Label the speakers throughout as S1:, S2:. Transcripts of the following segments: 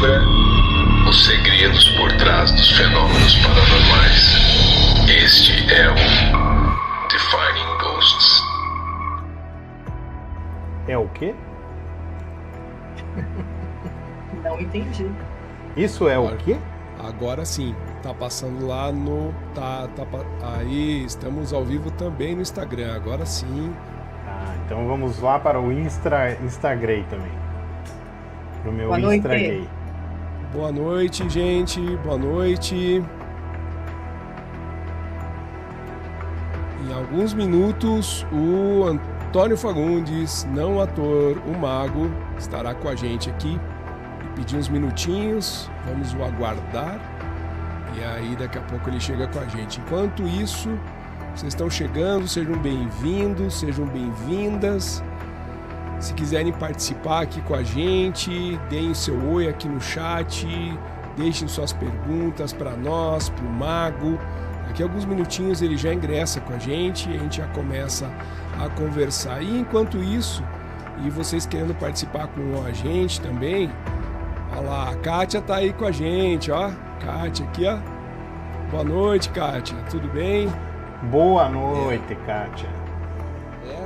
S1: descubra os segredos por trás dos fenômenos paranormais. Este é o Defining Ghosts.
S2: É o quê?
S3: Não entendi.
S2: Isso é o quê?
S4: Agora sim, tá passando lá no... Aí, estamos ao vivo também no Instagram, agora sim.
S2: Ah, então vamos lá para o Instagram também. Pro meu
S3: Boa noite.
S2: Instagram.
S4: Boa noite, gente, boa noite. Em alguns minutos, o Antônio Fagundes, não ator, o mago, estará com a gente aqui. Pedir uns minutinhos, vamos o aguardar e aí daqui a pouco ele chega com a gente. Enquanto isso, vocês estão chegando, sejam bem-vindos, sejam bem-vindas. Se quiserem participar aqui com a gente, deem o seu oi aqui no chat, deixem suas perguntas para nós, para o mago. Daqui a alguns minutinhos ele já ingressa com a gente e a gente já começa a conversar. E enquanto isso, e vocês querendo participar com a gente também, olha lá, a Kátia tá aí com a gente, ó. Kátia aqui, ó. Boa noite, Kátia. Tudo bem?
S2: Boa noite, Kátia.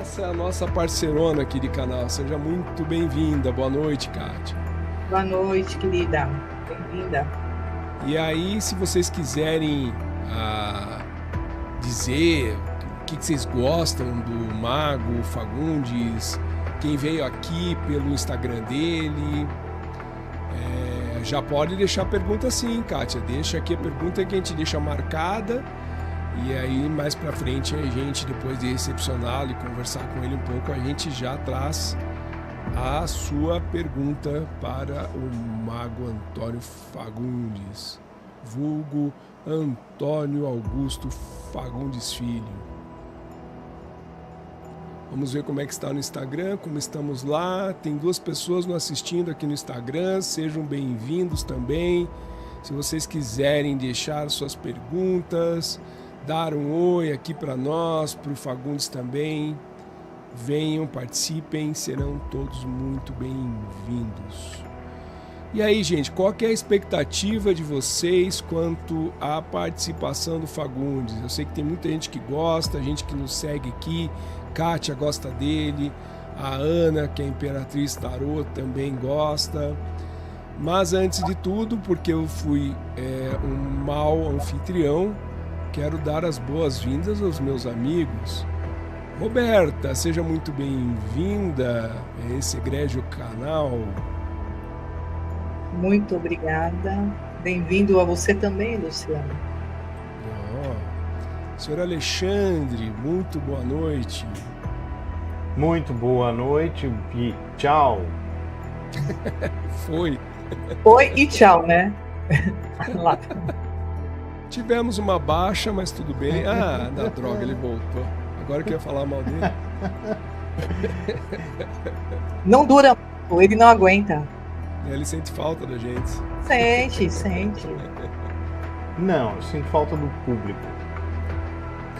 S4: Essa é a nossa parceirona aqui de canal. Seja muito bem-vinda. Boa noite, Kátia.
S3: Boa noite, querida. Bem-vinda.
S4: E aí, se vocês quiserem dizer o que vocês gostam do Mago Fagundes, quem veio aqui pelo Instagram dele... já pode deixar a pergunta sim, Kátia. Deixa aqui a pergunta que a gente deixa marcada. E aí, mais pra frente, a gente, depois de recepcioná-lo e conversar com ele um pouco, a gente já traz a sua pergunta para o Mago Antônio Fagundes, vulgo Antônio Augusto Fagundes Filho. Vamos ver como é que está no Instagram, como estamos lá. Tem 2 pessoas nos assistindo aqui no Instagram. Sejam bem-vindos também. Se vocês quiserem deixar suas perguntas, dar um oi aqui para nós, para o Fagundes também, venham, participem, serão todos muito bem-vindos. E aí, gente, qual que é a expectativa de vocês quanto à participação do Fagundes? Eu sei que tem muita gente que gosta, gente que nos segue aqui. Kátia gosta dele, a Ana, que é a Imperatriz Tarô, também gosta. Mas antes de tudo, porque eu fui um mau anfitrião, quero dar as boas-vindas aos meus amigos. Roberta, seja muito bem-vinda a esse egrégio canal.
S3: Muito obrigada. Bem-vindo a você também, Luciano.
S4: Senhor Alexandre, muito boa noite.
S2: Muito boa noite e tchau.
S4: Foi.
S3: Oi e tchau, né? Lá.
S4: Tivemos uma baixa, mas tudo bem. Ah, da droga, ele voltou. Agora que eu ia falar mal dele.
S3: Não dura, ele não aguenta.
S4: Ele sente falta da gente.
S3: Sente.
S2: Não, eu sinto falta do público.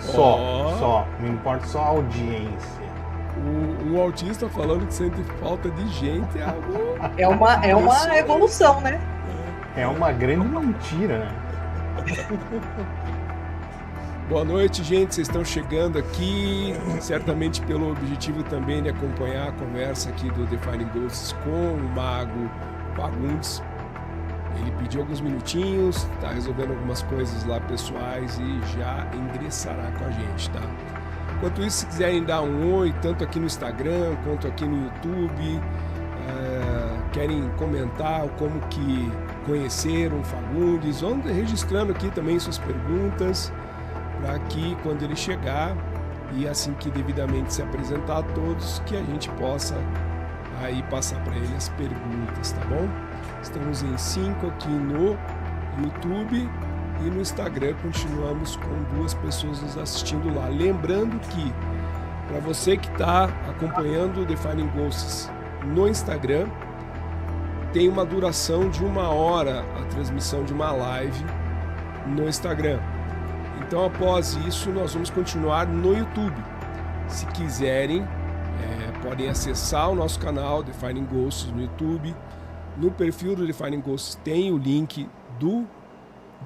S2: Só. Me importa só a audiência.
S4: O autista falando que sente falta de gente é algo...
S3: É uma evolução, né?
S2: É uma grande mentira, né?
S4: Boa noite, gente. Vocês estão chegando aqui, certamente pelo objetivo também de acompanhar a conversa aqui do Defining Ghosts com o Mago Fagundes. Ele pediu alguns minutinhos, está resolvendo algumas coisas lá pessoais e já ingressará com a gente, tá? Enquanto isso, se quiserem dar um oi, tanto aqui no Instagram quanto aqui no YouTube, querem comentar como que conheceram o Fagundes, vão registrando aqui também suas perguntas, para que quando ele chegar e assim que devidamente se apresentar a todos, que a gente possa aí passar para ele as perguntas, tá bom? Estamos em 5 aqui no YouTube e no Instagram continuamos com 2 pessoas nos assistindo lá. Lembrando que para você que está acompanhando o Defining Ghosts no Instagram, tem uma duração de 1 hora a transmissão de uma live no Instagram. Então após isso nós vamos continuar no YouTube. Se quiserem, podem acessar o nosso canal Defining Ghosts no YouTube, No perfil do Defining Ghosts tem o link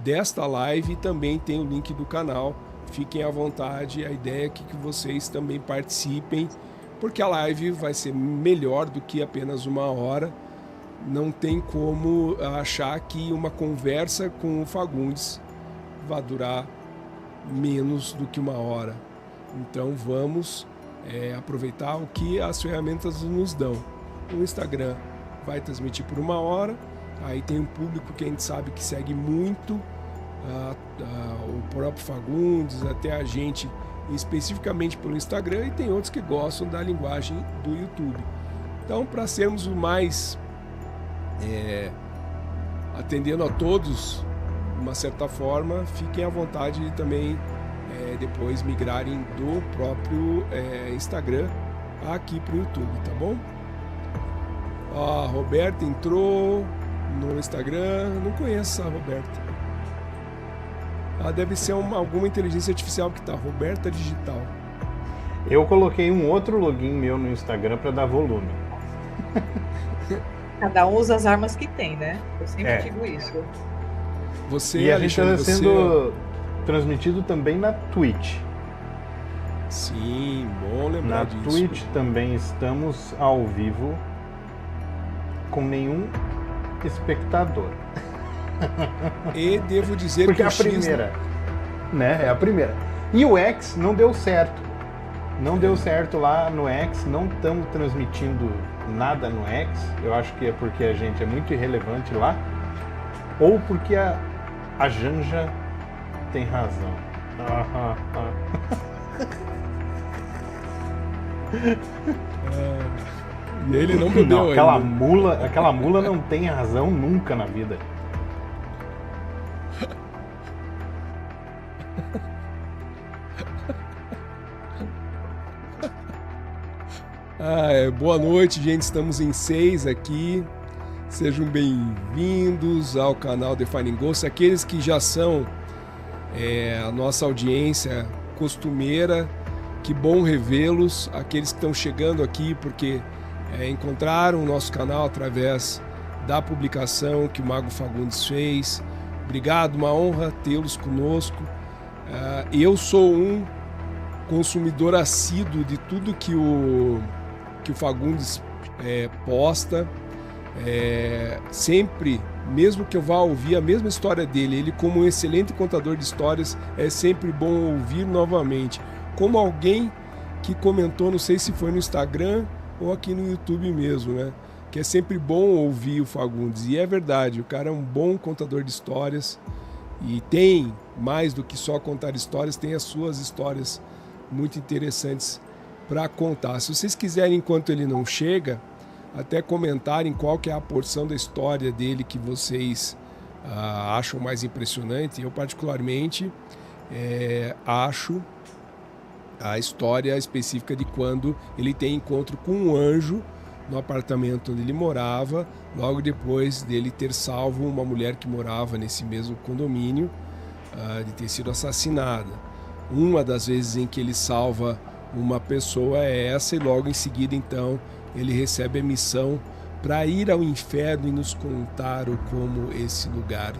S4: desta live e também tem o link do canal. Fiquem à vontade, a ideia é que vocês também participem, porque a live vai ser melhor do que apenas 1 hora. Não tem como achar que uma conversa com o Fagundes vai durar menos do que 1 hora. Então vamos aproveitar o que as ferramentas nos dão. O Instagram vai transmitir por 1 hora, aí tem um público que a gente sabe que segue muito o próprio Fagundes, até a gente especificamente pelo Instagram, e tem outros que gostam da linguagem do YouTube. Então, para sermos o mais atendendo a todos de uma certa forma, fiquem à vontade de também depois migrarem do próprio Instagram aqui para o YouTube, tá bom? A Roberta entrou no Instagram, não conheço a Roberta. Deve ser alguma inteligência artificial que tá, Roberta Digital.
S2: Eu coloquei um outro login meu no Instagram para dar volume.
S3: Cada um usa as armas que tem, né? Eu sempre digo isso.
S4: Você,
S2: e a gente está
S4: Alexandre,
S2: sendo transmitido também na Twitch.
S4: Sim, bom lembrar disso.
S2: Na Twitch também estamos ao vivo com nenhum espectador.
S4: E devo dizer
S2: porque
S4: que
S2: é a primeira, né? É a primeira. E o X não deu certo. Não deu certo lá no X, não estamos transmitindo nada no X. Eu acho que é porque a gente é muito irrelevante lá, ou porque a Janja tem razão.
S4: E ele não mudou
S2: não, aquela mula não tem razão nunca na vida.
S4: Boa noite, gente. Estamos em 6 aqui. Sejam bem-vindos ao canal Defining Ghosts. Aqueles que já são a nossa audiência costumeira, que bom revê-los. Aqueles que estão chegando aqui porque encontraram o nosso canal através da publicação que o Mago Fagundes fez. Obrigado, uma honra tê-los conosco. Eu sou um consumidor assíduo de tudo que o Fagundes posta. Sempre, mesmo que eu vá ouvir a mesma história dele, ele como um excelente contador de histórias, é sempre bom ouvir novamente. Como alguém que comentou, não sei se foi no Instagram ou aqui no YouTube mesmo, né? Que é sempre bom ouvir o Fagundes. E é verdade, o cara é um bom contador de histórias e tem mais do que só contar histórias, tem as suas histórias muito interessantes para contar. Se vocês quiserem, enquanto ele não chega, até comentarem qual que é a porção da história dele que vocês acham mais impressionante. Eu particularmente acho a história específica de quando ele tem encontro com um anjo no apartamento onde ele morava, logo depois dele ter salvo uma mulher que morava nesse mesmo condomínio de ter sido assassinada. Uma das vezes em que ele salva uma pessoa é essa, e logo em seguida então ele recebe a missão para ir ao inferno e nos contar como esse lugar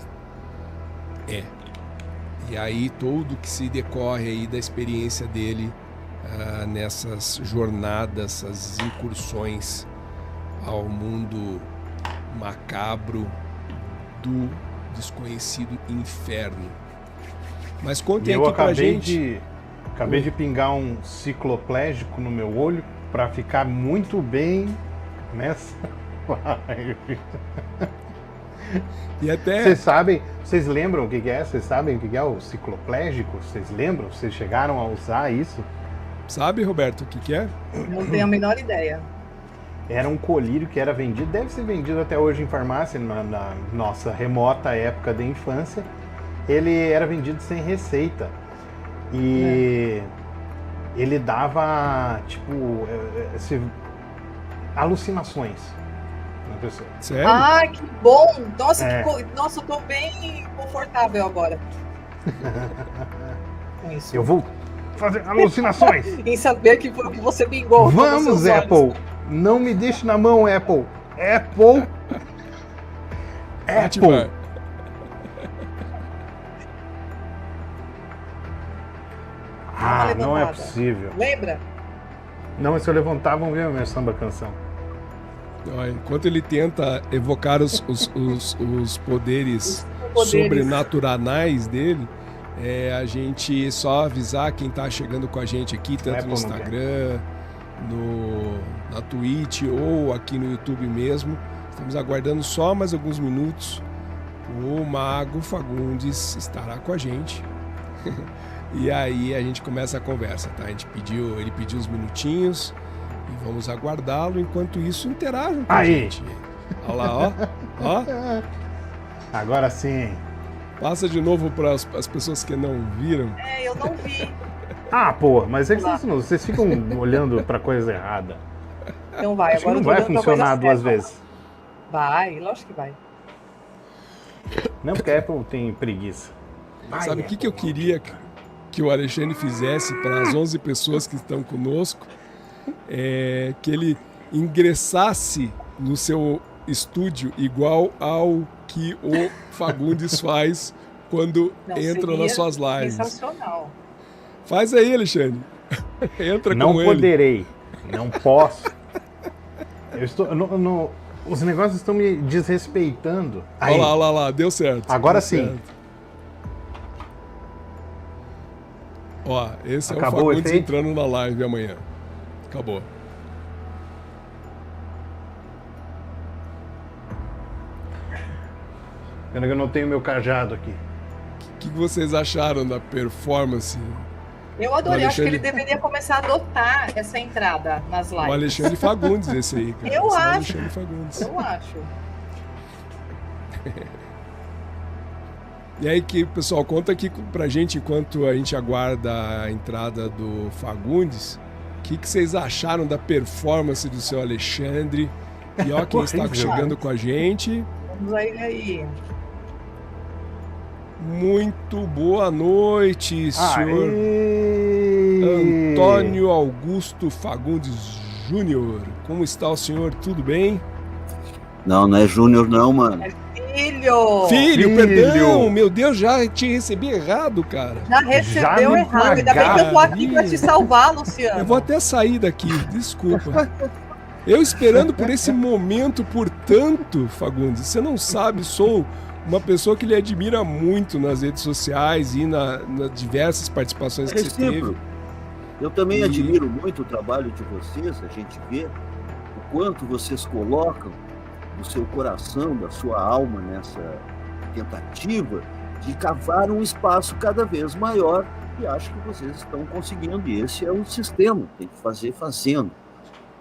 S4: é. E aí tudo que se decorre aí da experiência dele nessas jornadas, essas incursões ao mundo macabro do desconhecido inferno. Mas contem aqui pra gente.
S2: Acabei de pingar um cicloplégico no meu olho para ficar muito bem nessa live.
S4: E até...
S2: Vocês lembram o que é? Vocês sabem o que é o cicloplégico? Vocês lembram? Vocês chegaram a usar isso?
S4: Sabe, Roberto, o que é?
S3: Não tenho a menor ideia.
S2: Era um colírio que era vendido, deve ser vendido até hoje em farmácia, na nossa remota época de infância. Ele era vendido sem receita. E ele dava, tipo, alucinações na pessoa.
S4: Sério?
S3: Ah, que bom! Nossa, nossa, eu tô bem confortável agora. Com isso.
S2: Eu vou fazer alucinações!
S3: Em saber que foi o que você bingou.
S2: Vamos, Apple! Não me deixe na mão, Apple! Apple!
S4: Ativar.
S2: Ah, não é possível.
S3: Lembra?
S2: Não, mas se eu levantar, vão ver a minha samba canção.
S4: Enquanto ele tenta evocar os poderes sobrenaturais dele, a gente só avisar quem está chegando com a gente aqui, tanto no Instagram, na Twitch ou aqui no YouTube mesmo. Estamos aguardando só mais alguns minutos. O Mago Fagundes estará com a gente. E aí a gente começa a conversa, tá? Ele pediu uns minutinhos e vamos aguardá-lo. Enquanto isso, interajam com a gente. Olha lá, ó.
S2: Agora sim.
S4: Passa de novo para as pessoas que não viram.
S3: Eu não vi.
S2: Pô, mas é que vocês ficam olhando para coisa errada.
S3: Então vai,
S2: agora não vai funcionar duas vezes.
S3: Vai, lógico que vai.
S2: Não, porque a Apple tem preguiça.
S4: Sabe o que eu queria que o Alexandre fizesse para as 11 pessoas que estão conosco? Que ele ingressasse no seu estúdio igual ao que o Fagundes faz quando entra nas suas lives.
S3: Sensacional.
S4: Faz aí, Alexandre. Entra
S2: não
S4: com ele.
S2: Não poderei. Não posso. Eu estou... Os negócios estão me desrespeitando.
S4: Olha lá. Deu certo.
S2: Agora
S4: deu
S2: sim.
S4: Certo. Ó, esse
S2: Acabou
S4: é o Fagundes entrando na live amanhã. Acabou.
S2: Pena que eu não tenho meu cajado aqui.
S4: O que vocês acharam da performance?
S3: Eu adorei, acho que ele deveria começar a adotar essa entrada nas lives.
S4: O Alexandre Fagundes, esse aí, cara.
S3: Eu
S4: esse
S3: acho.
S4: É o Alexandre Fagundes.
S3: Eu acho.
S4: E aí, pessoal, conta aqui pra gente, enquanto a gente aguarda a entrada do Fagundes, o que vocês acharam da performance do seu Alexandre? E ó, quem está chegando com a gente.
S3: Vamos aí.
S4: Muito boa noite, senhor Antônio Augusto Fagundes Júnior. Como está o senhor? Tudo bem?
S5: Não é Júnior não, mano.
S3: É filho!
S4: Filho, perdão! Meu Deus, já te recebi errado, cara.
S3: Já recebeu errado. Ainda bem que eu tô aqui pra te salvar, Luciano.
S4: Eu vou até sair daqui, desculpa. Eu esperando por esse momento, portanto, Fagundes, você não sabe, sou uma pessoa que lhe admira muito nas redes sociais e nas diversas participações que você teve.
S5: Eu também admiro muito o trabalho de vocês, a gente vê o quanto vocês colocam do seu coração, da sua alma nessa tentativa de cavar um espaço cada vez maior, e acho que vocês estão conseguindo, e esse é o sistema, tem que fazer fazendo.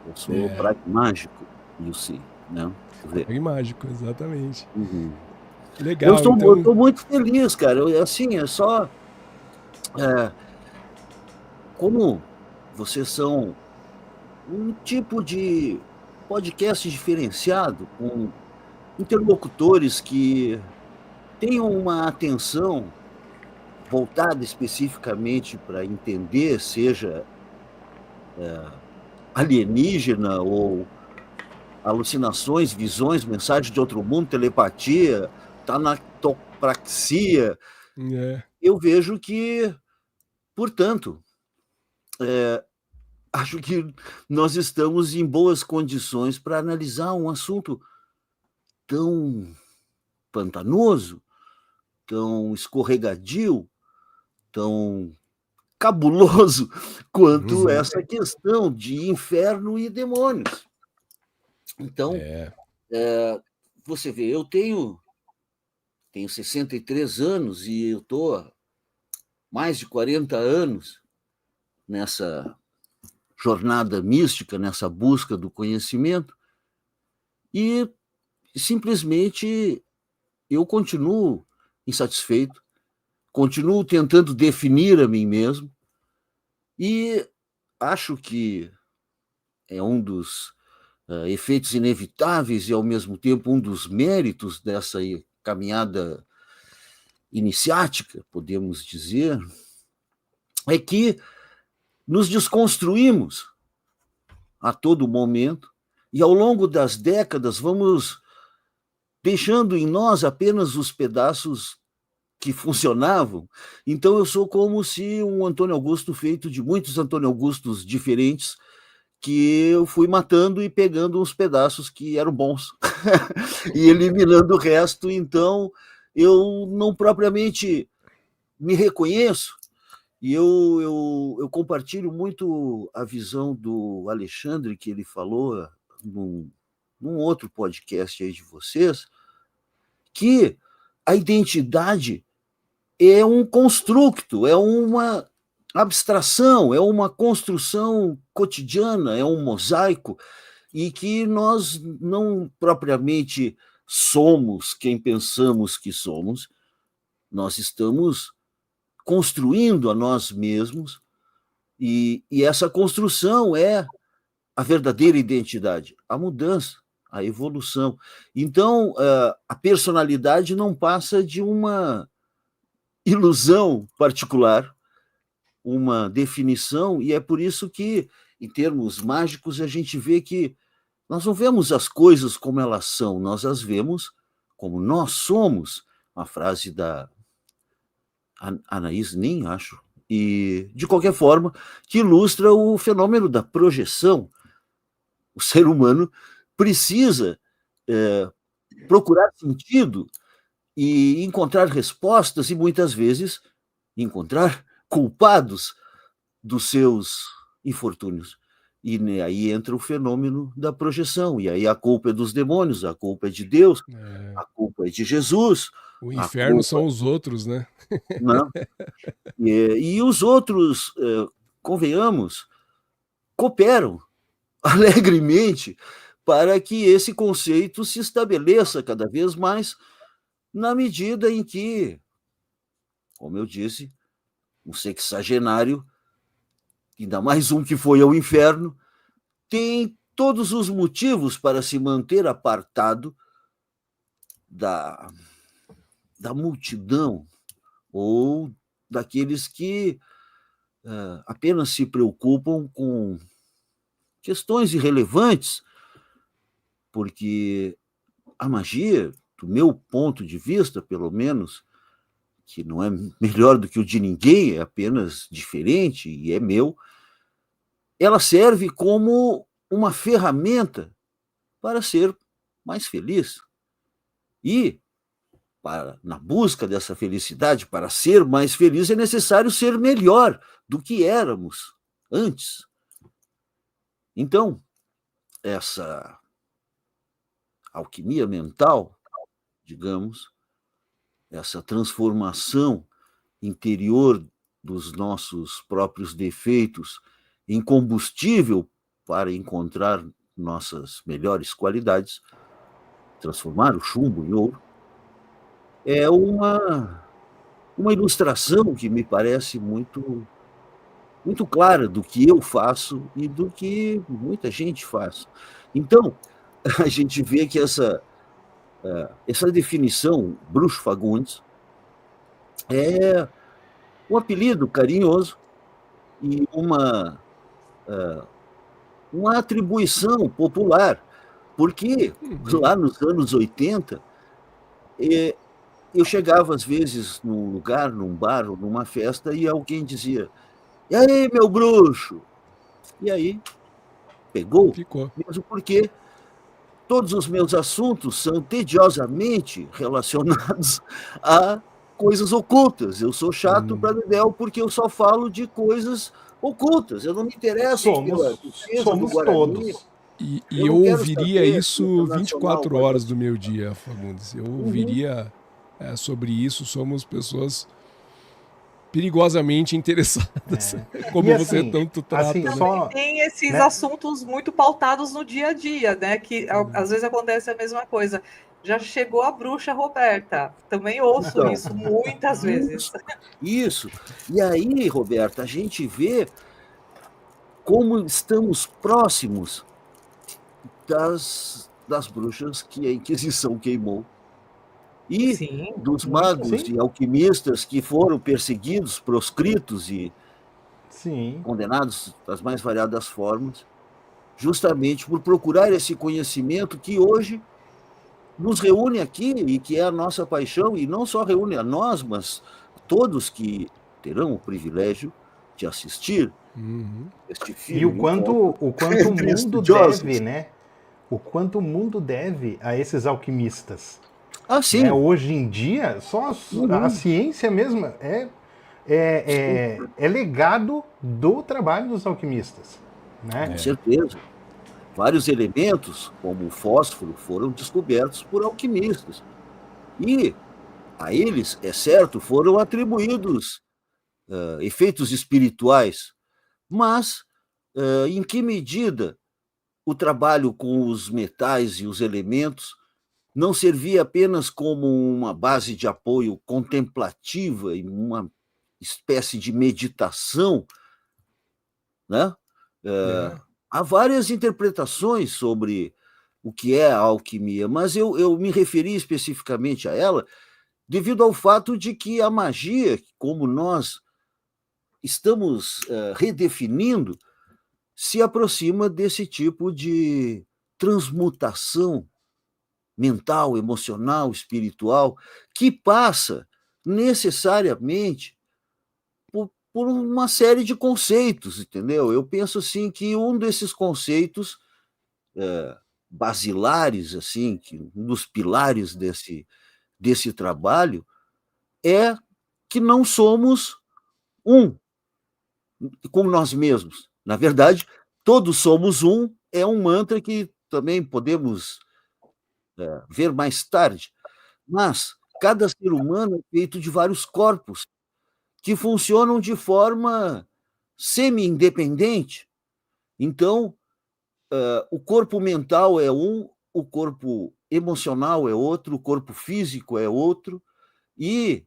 S5: Eu sou pragmático, you see, né?
S4: Pragmático, exatamente.
S5: Uhum.
S4: Legal,
S5: eu estou muito feliz, cara. Como vocês são um tipo de podcast diferenciado, com interlocutores que tenham uma atenção voltada especificamente para entender, seja alienígena ou alucinações, visões, mensagens de outro mundo, telepatia, tanatopraxia. Eu vejo que, portanto, acho que nós estamos em boas condições para analisar um assunto tão pantanoso, tão escorregadio, tão cabuloso quanto essa questão de inferno e demônios. Então, você vê, eu tenho 63 anos e eu estou há mais de 40 anos nessa jornada mística, nessa busca do conhecimento, e simplesmente eu continuo insatisfeito, continuo tentando definir a mim mesmo, e acho que é um dos efeitos inevitáveis e, ao mesmo tempo, um dos méritos dessa caminhada iniciática, podemos dizer, é que nos desconstruímos a todo momento e, ao longo das décadas, vamos deixando em nós apenas os pedaços que funcionavam. Então eu sou como se um Antônio Augusto feito de muitos Antônio Augustos diferentes, que eu fui matando e pegando uns pedaços que eram bons e eliminando o resto. Então eu não propriamente me reconheço, e eu compartilho muito a visão do Alexandre, que ele falou num outro podcast aí de vocês, que a identidade é um construto, é uma abstração, é uma construção cotidiana, é um mosaico, e que nós não propriamente somos quem pensamos que somos, nós estamos construindo a nós mesmos, e essa construção é a verdadeira identidade, a mudança, a evolução. Então, a personalidade não passa de uma ilusão particular, uma definição, e é por isso que, em termos mágicos, a gente vê que nós não vemos as coisas como elas são, nós as vemos como nós somos. Uma frase da Anaïs Nin, acho, e, de qualquer forma, que ilustra o fenômeno da projeção. O ser humano precisa procurar sentido e encontrar respostas, e muitas vezes encontrar culpados dos seus infortúnios. E aí entra o fenômeno da projeção, e aí a culpa é dos demônios, a culpa é de Deus, a culpa é de Jesus.
S4: O inferno são os outros, né?
S5: Não. E os outros, convenhamos, cooperam alegremente para que esse conceito se estabeleça cada vez mais, na medida em que, como eu disse, um sexagenário, ainda mais um que foi ao inferno, tem todos os motivos para se manter apartado da multidão, ou daqueles que apenas se preocupam com questões irrelevantes, porque a magia, do meu ponto de vista, pelo menos, que não é melhor do que o de ninguém, é apenas diferente e é meu, ela serve como uma ferramenta para ser mais feliz. E, na busca dessa felicidade, para ser mais feliz, é necessário ser melhor do que éramos antes. Então, essa alquimia mental, digamos, essa transformação interior dos nossos próprios defeitos em combustível para encontrar nossas melhores qualidades, transformar o chumbo em ouro, é uma ilustração que me parece muito, muito clara do que eu faço e do que muita gente faz. Então, a gente vê que essa definição, Bruxo Fagundes, é um apelido carinhoso e uma atribuição popular, porque lá nos anos 80, eu chegava às vezes num lugar, num bar ou numa festa, e alguém dizia: "E aí, meu bruxo?" E aí pegou,
S4: Ficou.
S5: mesmo porque todos os meus assuntos são tediosamente relacionados a coisas ocultas. Eu sou chato para Dedéu porque eu só falo de coisas ocultas. Eu não me interesso pela riqueza do Guarani.
S2: Todos.
S4: E eu ouviria isso 24 horas do meu dia, Fagundes. Eu ouviria sobre isso. Somos pessoas perigosamente interessadas, como
S2: E
S4: você
S2: assim,
S4: tanto trata.
S2: assim,
S4: né?
S2: só,
S3: Tem esses
S2: né?
S3: assuntos muito pautados no dia a dia, né? Que às vezes acontece a mesma coisa. Já chegou a bruxa Roberta. Também ouço
S5: Então,
S3: isso muitas vezes.
S5: Isso. E aí, Roberta, a gente vê como estamos próximos das bruxas que a Inquisição queimou. E
S3: Sim,
S5: dos
S3: muito.
S5: magos
S2: Sim.
S5: e alquimistas que foram perseguidos, proscritos e
S2: Sim.
S5: condenados das mais variadas formas, justamente por procurar esse conhecimento que hoje nos reúne aqui e que é a nossa paixão, e não só reúne a nós, mas a todos que terão o privilégio de assistir este filme.
S2: E o quanto o
S5: entre
S2: mundo
S5: estudiosos.
S2: deve, né? O quanto o mundo deve a esses alquimistas.
S5: Ah, sim.
S2: Né? Hoje em dia, só a ciência mesmo é legado do trabalho dos alquimistas. Né?
S5: Com certeza. Vários elementos, como o fósforo, foram descobertos por alquimistas. E a eles, é certo, foram atribuídos efeitos espirituais. Mas, em que medida o trabalho com os metais e os elementos não servia apenas como uma base de apoio contemplativa e uma espécie de meditação, né? Há várias interpretações sobre o que é a alquimia, mas eu me referi especificamente a ela devido ao fato de que a magia, como nós estamos redefinindo, se aproxima desse tipo de transmutação mental, emocional, espiritual, que passa necessariamente por uma série de conceitos, entendeu? Eu penso assim que um desses conceitos basilares, assim, um dos pilares desse trabalho é que não somos um com nós mesmos. Na verdade, todos somos um, é um mantra que também podemos ver mais tarde, mas cada ser humano é feito de vários corpos que funcionam de forma semi-independente. Então, o corpo mental é um, o corpo emocional é outro, o corpo físico é outro, e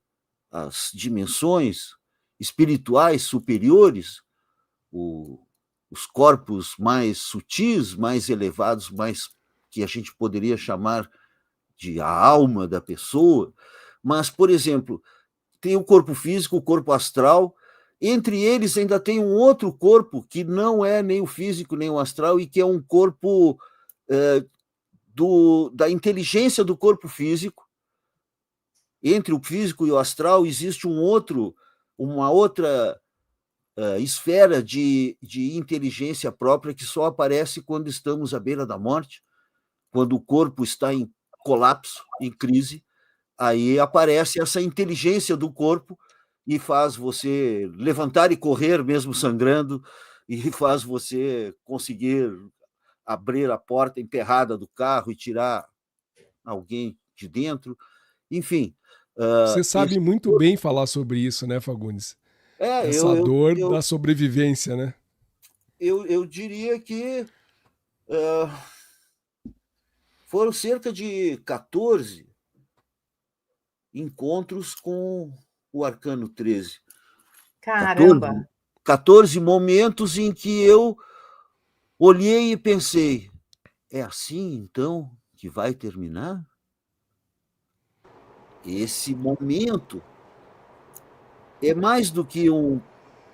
S5: as dimensões espirituais superiores, os corpos mais sutis, mais elevados, mais que a gente poderia chamar de a alma da pessoa. Mas, por exemplo, tem o corpo físico, o corpo astral, entre eles ainda tem um outro corpo que não é nem o físico nem o astral e que é um corpo da inteligência do corpo físico. Entre o físico e o astral existe uma outra esfera de inteligência própria que só aparece quando estamos à beira da morte, quando o corpo está em colapso, em crise. Aí aparece essa inteligência do corpo e faz você levantar e correr mesmo sangrando, e faz você conseguir abrir a porta emperrada do carro e tirar alguém de dentro. Enfim.
S4: Você sabe muito bem falar sobre isso, né, Fagundes? Essa dor da sobrevivência, né?
S5: Eu diria que foram cerca de 14 encontros com o Arcano 13.
S3: Caramba!
S5: 14 momentos em que eu olhei e pensei, é assim, então, que vai terminar? Esse momento é mais do que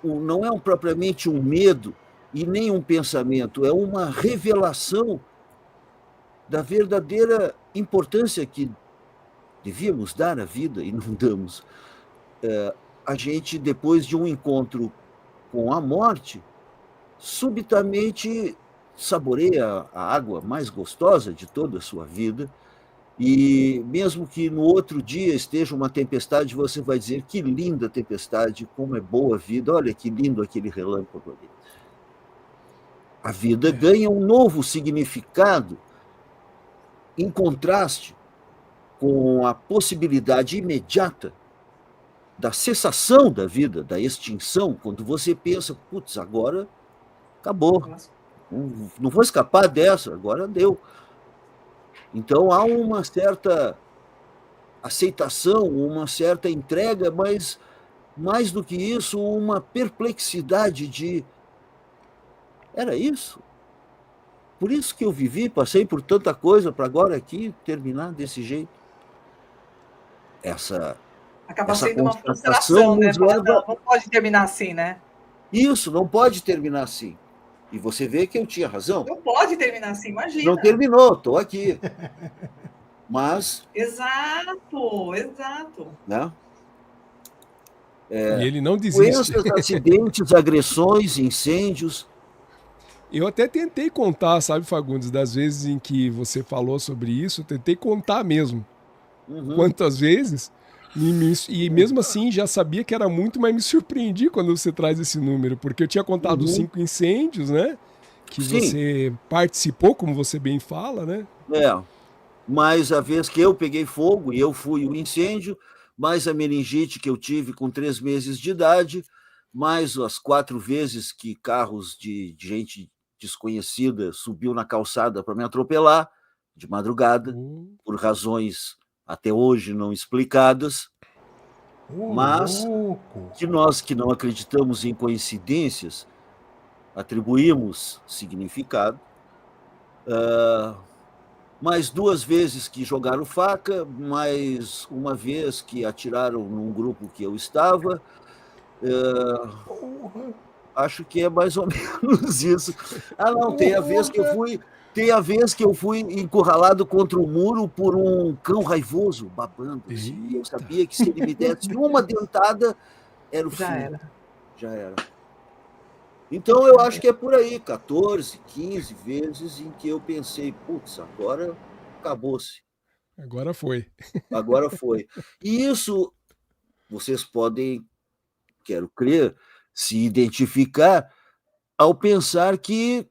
S5: não é propriamente um medo e nem um pensamento, é uma revelação da verdadeira importância que devíamos dar à vida e não damos. A gente, depois de um encontro com a morte, subitamente saboreia a água mais gostosa de toda a sua vida, e mesmo que no outro dia esteja uma tempestade, você vai dizer, que linda tempestade, como é boa a vida, olha que lindo aquele relâmpago ali. A vida ganha um novo significado em contraste com a possibilidade imediata da cessação da vida, da extinção, quando você pensa, putz, agora acabou, não vou escapar dessa, agora deu. Então há uma certa aceitação, uma certa entrega, mas mais do que isso, uma perplexidade de era isso? Por isso que eu vivi, passei por tanta coisa para agora aqui terminar desse jeito.
S3: Acaba sendo uma frustração, né? Não pode terminar assim, né?
S5: Isso, não pode terminar assim. E você vê que eu tinha razão.
S3: Não pode terminar assim, imagina.
S5: Não terminou, estou aqui. Mas,
S3: Exato.
S5: né?
S4: E ele não desiste.
S5: Doenças, acidentes, agressões, incêndios.
S4: Eu até tentei contar, sabe, Fagundes, das vezes em que você falou sobre isso, eu tentei contar mesmo. Quantas vezes, e mesmo assim já sabia que era muito, mas me surpreendi quando você traz esse número, porque eu tinha contado 5 incêndios, né? Que
S5: Sim.
S4: você participou, como você bem fala, né?
S5: Mas a vez que eu peguei fogo e eu fui o incêndio, mais a meningite que eu tive com 3 meses de idade, mais as 4 vezes que carros de gente desconhecida subiu na calçada para me atropelar de madrugada, por razões até hoje não explicadas, mas que nós que não acreditamos em coincidências atribuímos significado. Mais 2 vezes que jogaram faca, mais uma vez que atiraram num grupo que eu estava. Acho que é mais ou menos isso. Não, tem a vez que eu fui encurralado contra o muro por um cão raivoso, babando. Assim, e eu sabia que se ele me desse uma dentada, era o fim. Já era. Então, eu acho que é por aí, 14, 15 vezes em que eu pensei, putz, agora acabou-se.
S4: Agora foi.
S5: Agora foi. E isso, vocês podem, quero crer, se identificar ao pensar que,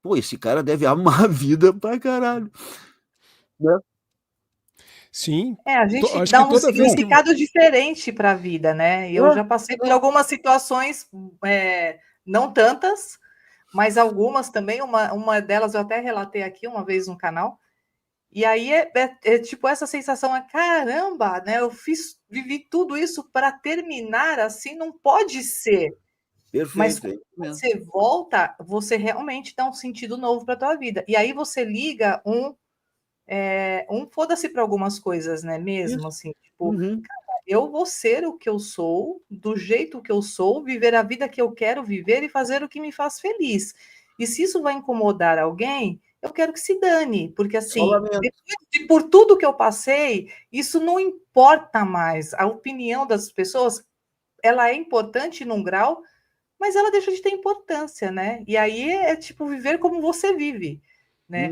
S5: pô, esse cara deve amar a vida pra caralho. Né?
S4: Sim.
S3: A gente
S4: Acho
S3: dá
S4: que
S3: um
S4: toda vez que...
S3: significado diferente para a vida, né? Eu já passei por algumas situações, não tantas, mas algumas também. Uma delas eu até relatei aqui uma vez no canal. E aí tipo essa sensação, caramba, né? Vivi tudo isso para terminar assim, não pode ser.
S5: Perfeito.
S3: Mas quando você volta, você realmente dá um sentido novo para a tua vida. E aí você liga um foda-se para algumas coisas, né? Mesmo assim, tipo, cara, eu vou ser o que eu sou, do jeito que eu sou, viver a vida que eu quero viver e fazer o que me faz feliz. E se isso vai incomodar alguém, eu quero que se dane, porque assim, por tudo que eu passei, isso não importa mais. A opinião das pessoas, ela é importante num grau, mas ela deixa de ter importância, né? E aí tipo viver como você vive, né?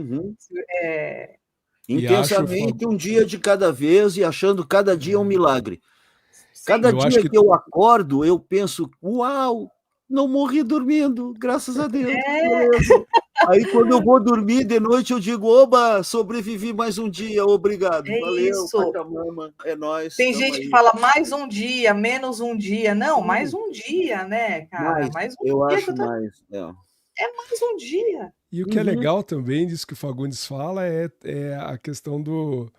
S5: Intensamente, um dia de cada vez e achando cada dia um milagre. Cada dia que eu acordo, eu penso, uau, não morri dormindo, graças a Deus. Beleza. Aí, quando eu vou dormir de noite, eu digo, oba, sobrevivi mais um dia, obrigado. Valeu, Pachamama, é nóis.
S3: Tem gente que fala mais um dia, menos um dia. Não, mais um dia, né, cara? Mais um
S5: eu
S3: dia.
S5: Acho mais.
S3: É mais um dia.
S4: E o que é legal também disso que o Fagundes fala é a questão do...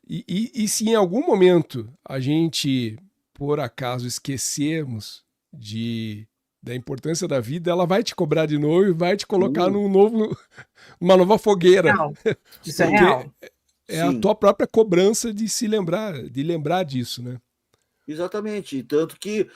S4: E se em algum momento a gente, por acaso, esquecermos da importância da vida, ela vai te cobrar de novo e vai te colocar numa nova fogueira.
S3: Não, isso é real.
S4: É a tua própria cobrança de se lembrar, de lembrar disso, né?
S5: Exatamente. Tanto que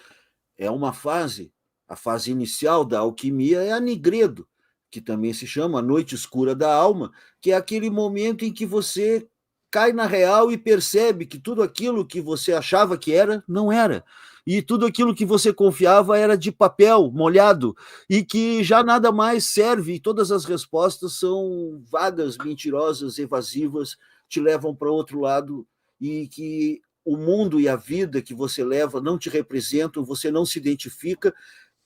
S5: é uma fase, a fase inicial da alquimia é a Nigredo, que também se chama a noite escura da alma, que é aquele momento em que você cai na real e percebe que tudo aquilo que você achava que era, não era. E tudo aquilo que você confiava era de papel molhado e que já nada mais serve, e todas as respostas são vagas, mentirosas, evasivas, te levam para outro lado e que o mundo e a vida que você leva não te representam, você não se identifica.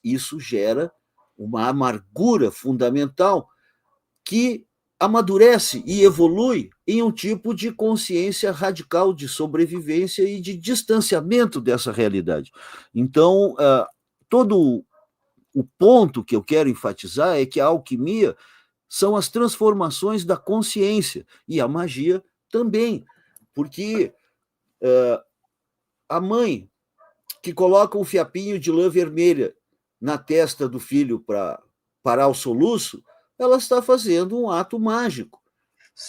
S5: Isso gera uma amargura fundamental que amadurece e evolui em um tipo de consciência radical de sobrevivência e de distanciamento dessa realidade. Então, todo o ponto que eu quero enfatizar é que a alquimia são as transformações da consciência e a magia também, porque a mãe que coloca um fiapinho de lã vermelha na testa do filho para parar o soluço, ela está fazendo um ato mágico.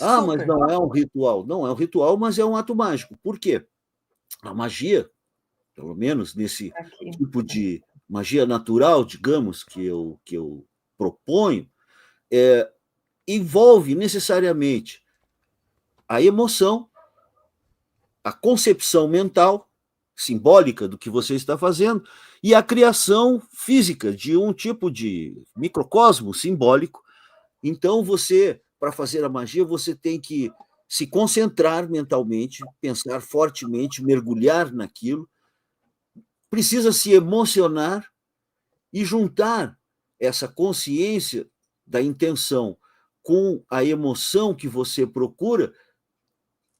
S5: Mas não é um ritual. Não é um ritual, mas é um ato mágico. Por quê? A magia, pelo menos nesse tipo de magia natural, digamos, que eu proponho, envolve necessariamente a emoção, a concepção mental, simbólica do que você está fazendo, e a criação física de um tipo de microcosmo simbólico. Então, você, para fazer a magia, você tem que se concentrar mentalmente, pensar fortemente, mergulhar naquilo, precisa se emocionar e juntar essa consciência da intenção com a emoção que você procura,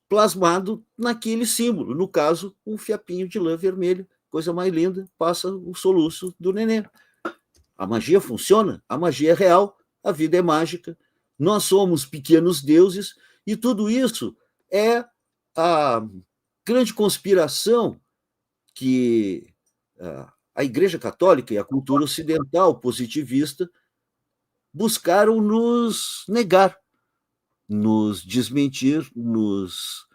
S5: plasmado naquele símbolo. No caso, um fiapinho de lã vermelho, coisa mais linda, passa o soluço do neném. A magia funciona, a magia é real, a vida é mágica, nós somos pequenos deuses, e tudo isso é a grande conspiração que a Igreja Católica e a cultura ocidental positivista buscaram nos negar, nos desmentir, nos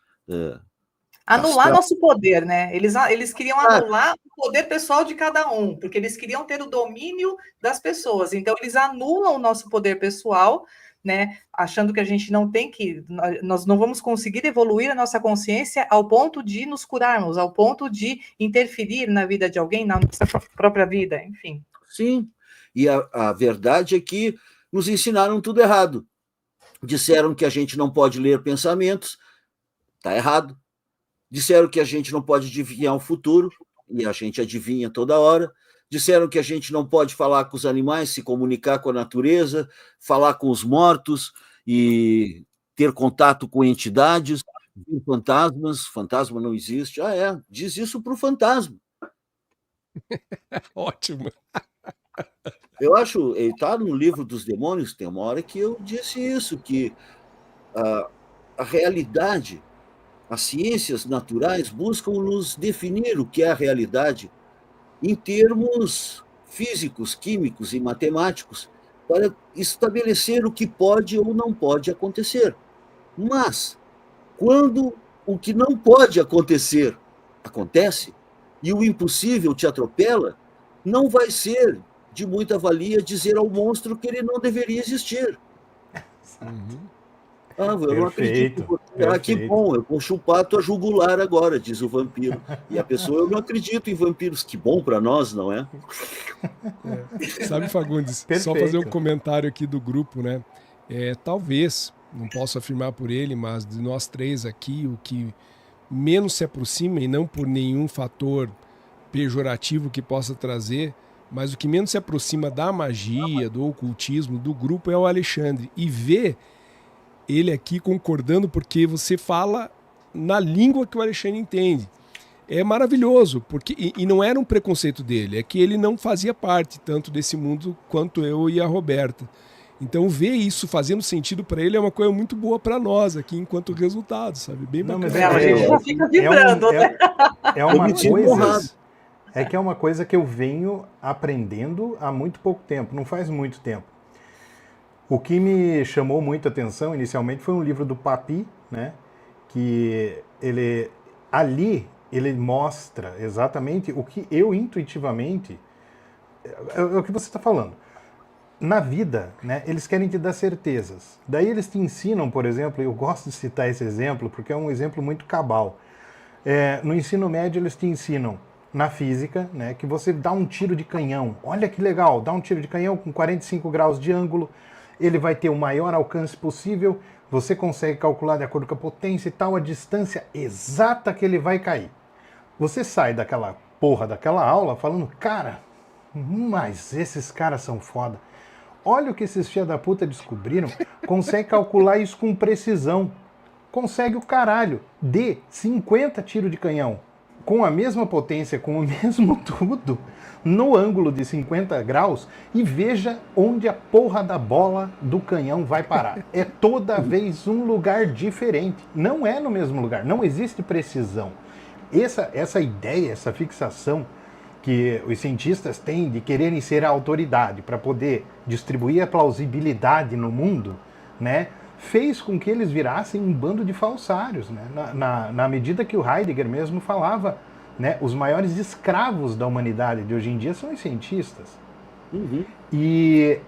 S3: anular nosso poder, né? Eles queriam anular o poder pessoal de cada um, porque eles queriam ter o domínio das pessoas. Então, eles anulam o nosso poder pessoal, né? Achando que a gente não tem que... Nós não vamos conseguir evoluir a nossa consciência ao ponto de nos curarmos, ao ponto de interferir na vida de alguém, na nossa própria vida, enfim.
S5: Sim, e a verdade é que nos ensinaram tudo errado. Disseram que a gente não pode ler pensamentos, está errado. Disseram que a gente não pode adivinhar o futuro, e a gente adivinha toda hora. Disseram que a gente não pode falar com os animais, se comunicar com a natureza, falar com os mortos e ter contato com entidades, fantasmas. Fantasma não existe. Diz isso para o fantasma.
S4: Ótimo.
S5: Eu acho, ele está no livro dos demônios, tem uma hora que eu disse isso, que a realidade, as ciências naturais buscam nos definir o que é a realidade em termos físicos, químicos e matemáticos, para estabelecer o que pode ou não pode acontecer. Mas, quando o que não pode acontecer acontece, e o impossível te atropela, não vai ser de muita valia dizer ao monstro que ele não deveria existir. Eu não acredito. Que bom, eu vou chupar a tua jugular agora, diz o vampiro. E a pessoa, eu não acredito em vampiros. Que bom para nós, não é?
S4: Sabe, Fagundes, só fazer um comentário aqui do grupo, né? Talvez, não posso afirmar por ele, mas de nós três aqui, o que menos se aproxima, e não por nenhum fator pejorativo que possa trazer, mas o que menos se aproxima da magia, do ocultismo, do grupo é o Alexandre. E ver ele aqui concordando, porque você fala na língua que o Alexandre entende. É maravilhoso, porque e não era um preconceito dele, é que ele não fazia parte tanto desse mundo quanto eu e a Roberta. Então ver isso fazendo sentido para ele é uma coisa muito boa para nós aqui, enquanto resultado, sabe? Bem bacana.
S3: A gente já fica vibrando, né?
S2: É uma coisa... É que é uma coisa que eu venho aprendendo há muito pouco tempo, não faz muito tempo. O que me chamou muito a atenção inicialmente foi um livro do Papi, né? Que ele mostra exatamente o que eu intuitivamente... É o que você está falando. Na vida, né, eles querem te dar certezas. Daí eles te ensinam, por exemplo, eu gosto de citar esse exemplo porque é um exemplo muito cabal. No ensino médio eles te ensinam na física, né, que você dá um tiro de canhão. Olha que legal, dá um tiro de canhão com 45 graus de ângulo, ele vai ter o maior alcance possível, você consegue calcular de acordo com a potência e tal, a distância exata que ele vai cair. Você sai daquela porra daquela aula falando, cara, mas esses caras são foda. Olha o que esses filha da puta descobriram, consegue calcular isso com precisão. Consegue o caralho de 50 tiros de canhão com a mesma potência, com o mesmo tudo, no ângulo de 50 graus, e veja onde a porra da bola do canhão vai parar. É toda vez um lugar diferente. Não é no mesmo lugar, não existe precisão. Essa ideia, essa fixação que os cientistas têm de quererem ser a autoridade para poder distribuir a plausibilidade no mundo, né, fez com que eles virassem um bando de falsários, né? Na medida que o Heidegger mesmo falava, né, os maiores escravos da humanidade de hoje em dia são os cientistas.
S5: Uhum.
S2: E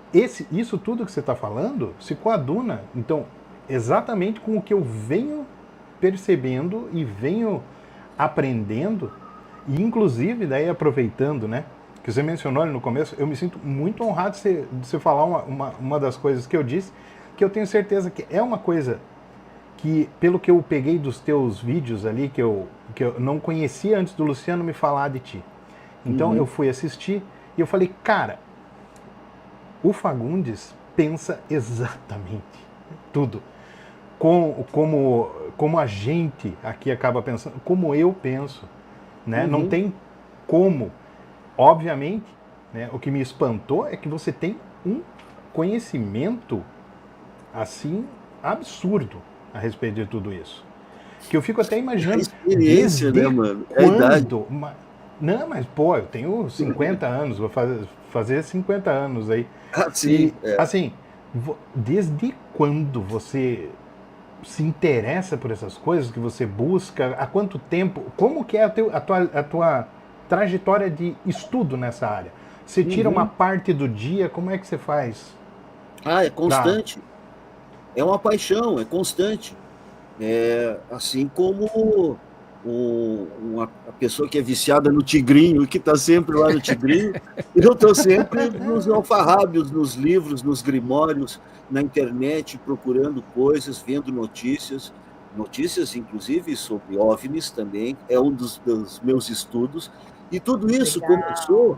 S2: isso tudo que você está falando se coaduna, então, exatamente com o que eu venho percebendo e venho aprendendo, e inclusive daí aproveitando, né, que você mencionou ali no começo, eu me sinto muito honrado de você falar uma das coisas que eu disse, que eu tenho certeza que é uma coisa que, pelo que eu peguei dos teus vídeos ali, que eu não conhecia antes do Luciano me falar de ti. Então eu fui assistir e eu falei, cara, o Fagundes pensa exatamente tudo. Como a gente aqui acaba pensando, como eu penso, né? Não tem como. Obviamente, né, o que me espantou é que você tem um conhecimento assim absurdo a respeito de tudo isso. Que eu fico até imaginando.
S5: A experiência, né, mano? É a idade.
S2: Não, mas pô, eu tenho 50 anos, vou fazer 50 anos aí.
S5: Sim.
S2: Assim, desde quando você se interessa por essas coisas, que você busca, há quanto tempo, como que é a tua trajetória de estudo nessa área? Você tira uma parte do dia, como é que você faz?
S5: É constante. É uma paixão, é constante. Assim como a pessoa que é viciada no Tigrinho, que está sempre lá no Tigrinho, eu estou sempre nos alfarrábios, nos livros, nos grimórios, na internet, procurando coisas, vendo notícias, inclusive sobre OVNIs também, é um dos meus estudos, e tudo isso começou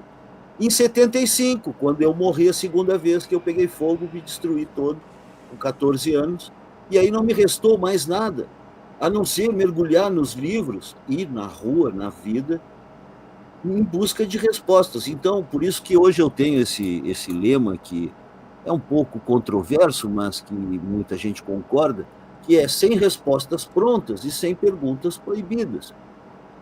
S5: em 75, quando eu morri a segunda vez que eu peguei fogo, me destruí todo, com 14 anos, e aí não me restou mais nada, a não ser mergulhar nos livros, ir na rua, na vida, em busca de respostas. Então, por isso que hoje eu tenho esse lema que é um pouco controverso, mas que muita gente concorda, que é sem respostas prontas e sem perguntas proibidas.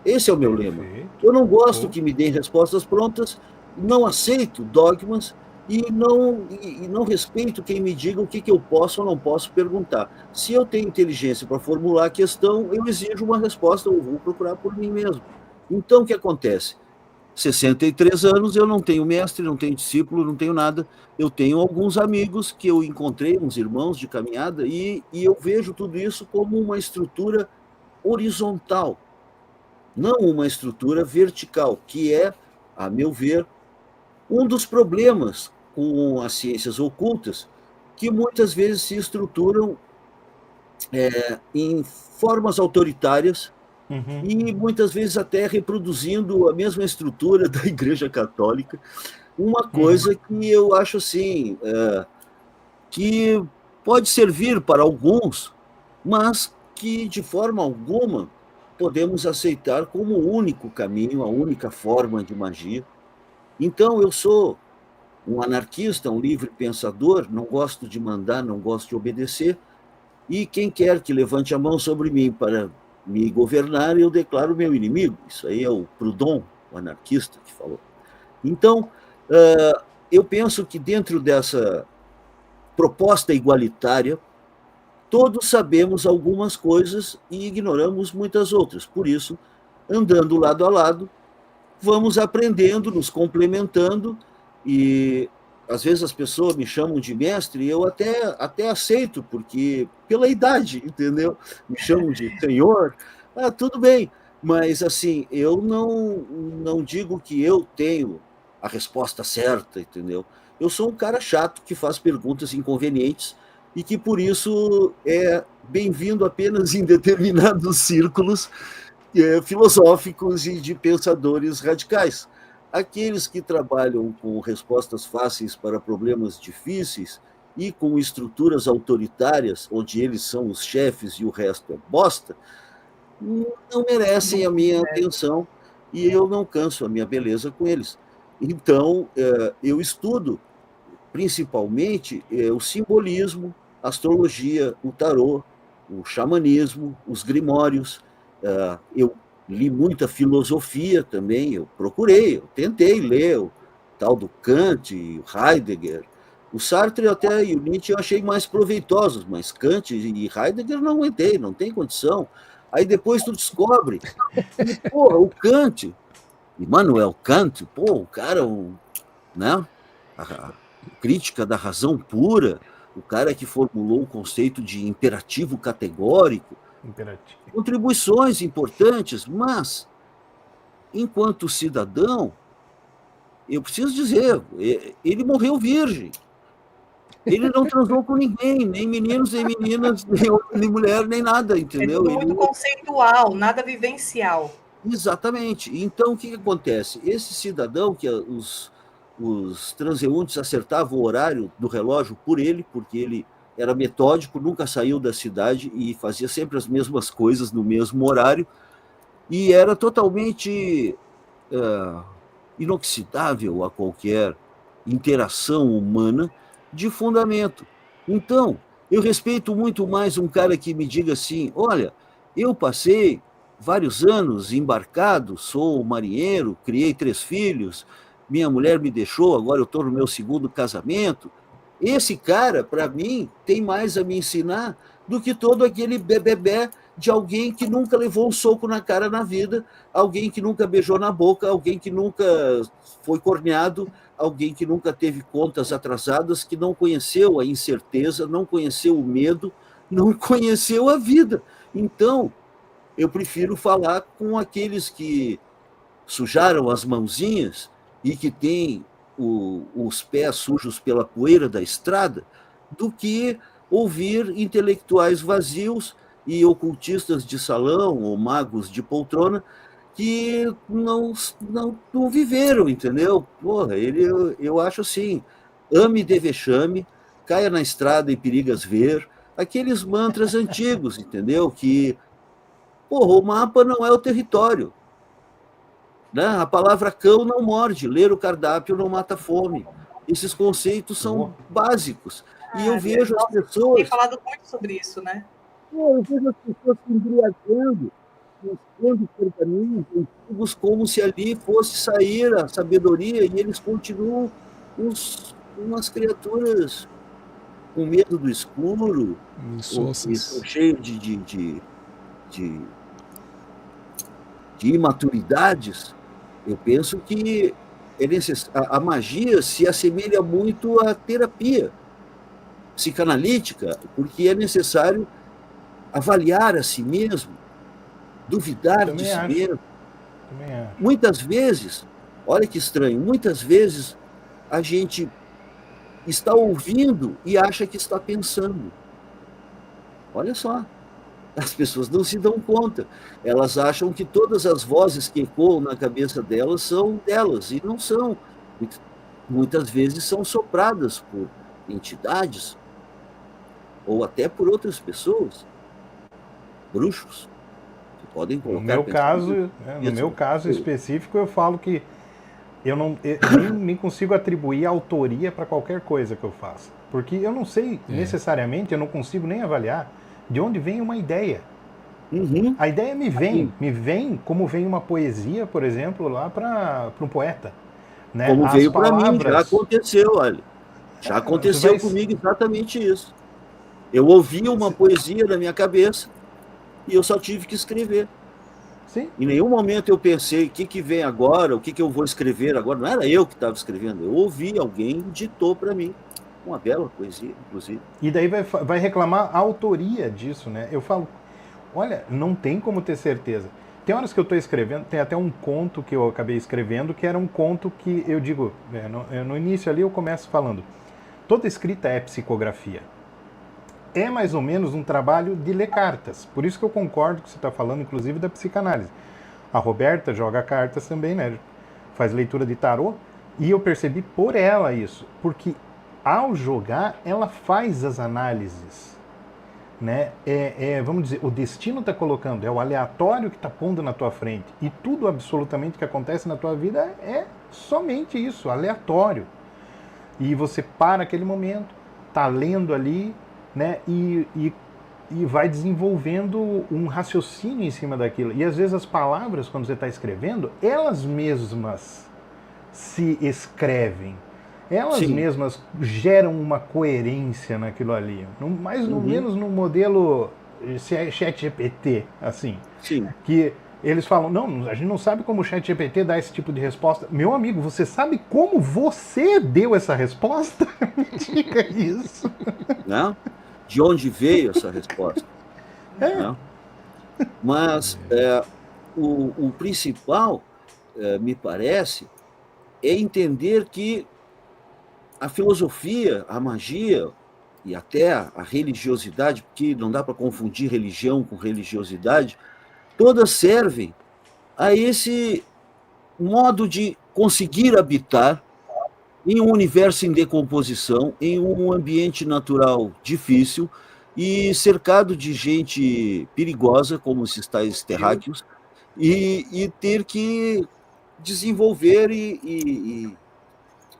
S5: Esse é o meu lema. Eu não gosto que me deem respostas prontas, não aceito dogmas e não respeito quem me diga o que eu posso ou não posso perguntar. Se eu tenho inteligência para formular a questão, eu exijo uma resposta, eu vou procurar por mim mesmo. Então, o que acontece? 63 anos, eu não tenho mestre, não tenho discípulo, não tenho nada. Eu tenho alguns amigos que eu encontrei, uns irmãos de caminhada, e eu vejo tudo isso como uma estrutura horizontal, não uma estrutura vertical, que é, a meu ver, um dos problemas com as ciências ocultas, que muitas vezes se estruturam em formas autoritárias e muitas vezes até reproduzindo a mesma estrutura da Igreja Católica, uma coisa que eu acho assim, que pode servir para alguns, mas que de forma alguma podemos aceitar como o único caminho, a única forma de magia. Então, eu sou um anarquista, um livre pensador, não gosto de mandar, não gosto de obedecer, e quem quer que levante a mão sobre mim para me governar, eu declaro meu inimigo. Isso aí é o Proudhon, o anarquista, que falou. Então, eu penso que dentro dessa proposta igualitária, todos sabemos algumas coisas e ignoramos muitas outras. Por isso, andando lado a lado, vamos aprendendo, nos complementando, e às vezes as pessoas me chamam de mestre, e eu até aceito, porque pela idade, entendeu? Me chamam de senhor, tudo bem, mas assim, eu não digo que eu tenho a resposta certa, entendeu? Eu sou um cara chato que faz perguntas inconvenientes e que por isso é bem-vindo apenas em determinados círculos filosóficos e de pensadores radicais. Aqueles que trabalham com respostas fáceis para problemas difíceis e com estruturas autoritárias, onde eles são os chefes e o resto é bosta, não merecem a minha atenção e eu não canso a minha beleza com eles. Então, eu estudo principalmente o simbolismo, a astrologia, o tarô, o xamanismo, os grimórios. Eu li muita filosofia também, eu procurei, eu tentei ler o tal do Kant, o Heidegger. O Sartre até e o Nietzsche eu achei mais proveitosos, mas Kant e Heidegger não aguentei, não tem condição. Aí depois tu descobre, o Kant, Immanuel Kant, o cara, né? A crítica da razão pura, o cara que formulou o conceito de imperativo categórico,
S2: Imperativo.
S5: Contribuições importantes, mas, enquanto cidadão, eu preciso dizer, ele morreu virgem. Ele não transou com ninguém, nem meninos, nem meninas, nem mulher, nem nada, entendeu?
S3: É tudo muito conceitual, nada vivencial.
S5: Exatamente. Então, o que acontece? Esse cidadão, que os transeuntes acertavam o horário do relógio por ele, porque ele era metódico, nunca saiu da cidade e fazia sempre as mesmas coisas no mesmo horário, e era totalmente inoxidável a qualquer interação humana de fundamento. Então, eu respeito muito mais um cara que me diga assim, olha, eu passei vários anos embarcado, sou marinheiro, criei 3 filhos, minha mulher me deixou, agora eu estou no meu 2º casamento. Esse cara, para mim, tem mais a me ensinar do que todo aquele bebê de alguém que nunca levou um soco na cara na vida, alguém que nunca beijou na boca, alguém que nunca foi corneado, alguém que nunca teve contas atrasadas, que não conheceu a incerteza, não conheceu o medo, não conheceu a vida. Então, eu prefiro falar com aqueles que sujaram as mãozinhas e que têm os pés sujos pela poeira da estrada, do que ouvir intelectuais vazios e ocultistas de salão ou magos de poltrona que não viveram, entendeu? Porra, eu acho assim, ame de vexame, caia na estrada e perigas ver, aqueles mantras antigos, entendeu? Que, porra, o mapa não é o território. Né? A palavra cão não morde, ler o cardápio não mata fome. Esses conceitos são básicos. E eu vejo as pessoas...
S3: Tem falado muito sobre isso, né?
S5: Eu vejo as pessoas se embriagando, buscando pergaminhos antigos, como se ali fosse sair a sabedoria, e eles continuam umas criaturas com medo do escuro, cheios de imaturidades. Eu penso que a magia se assemelha muito à terapia psicanalítica, porque é necessário avaliar a si mesmo, duvidar de si mesmo. Muitas vezes, olha que estranho, muitas vezes a gente está ouvindo e acha que está pensando. Olha só. As pessoas não se dão conta. Elas acham que todas as vozes que ecoam na cabeça delas são delas, e não são. Muitas vezes são sopradas por entidades, ou até por outras pessoas, bruxos, que podem colocar...
S2: No meu caso específico, eu falo que eu nem consigo atribuir autoria para qualquer coisa que eu faça. Porque eu não sei necessariamente, eu não consigo nem avaliar de onde vem uma ideia.
S5: Uhum.
S2: A ideia me vem como vem uma poesia, por exemplo, lá para um poeta. Né?
S5: Como veio para mim, já aconteceu, olha. Já aconteceu comigo exatamente isso. Eu ouvi uma poesia na minha cabeça e eu só tive que escrever.
S2: Sim.
S5: Em nenhum momento eu pensei, o que vem agora, o que eu vou escrever agora. Não era eu que estava escrevendo, eu ouvi, alguém ditou para mim. Uma bela poesia, inclusive.
S2: E daí vai reclamar a autoria disso, né? Eu falo, olha, não tem como ter certeza. Tem horas que eu estou escrevendo, tem até um conto que eu acabei escrevendo, que era um conto que eu digo, no início ali eu começo falando, toda escrita é psicografia. É mais ou menos um trabalho de ler cartas. Por isso que eu concordo com o que você está falando, inclusive, da psicanálise. A Roberta joga cartas também, né? Faz leitura de tarô. E eu percebi por ela isso. Porque ao jogar, ela faz as análises. Né? Vamos dizer, o destino está colocando, é o aleatório que está pondo na tua frente. E tudo absolutamente que acontece na tua vida é somente isso, aleatório. E você para aquele momento, está lendo ali, né? E vai desenvolvendo um raciocínio em cima daquilo. E às vezes as palavras, quando você está escrevendo, elas mesmas se escrevem. Elas
S5: Sim.
S2: mesmas geram uma coerência naquilo ali. Mais ou menos no modelo ChatGPT, assim.
S5: Sim.
S2: Que eles falam, não, a gente não sabe como o ChatGPT dá esse tipo de resposta. Meu amigo, você sabe como você deu essa resposta? Me diga isso.
S5: Não? De onde veio essa resposta?
S2: É.
S5: Não? Mas o principal, me parece, é entender que a filosofia, a magia e até a religiosidade, porque não dá para confundir religião com religiosidade, todas servem a esse modo de conseguir habitar em um universo em decomposição, em um ambiente natural difícil e cercado de gente perigosa, como esses tais terráqueos, e ter que desenvolver e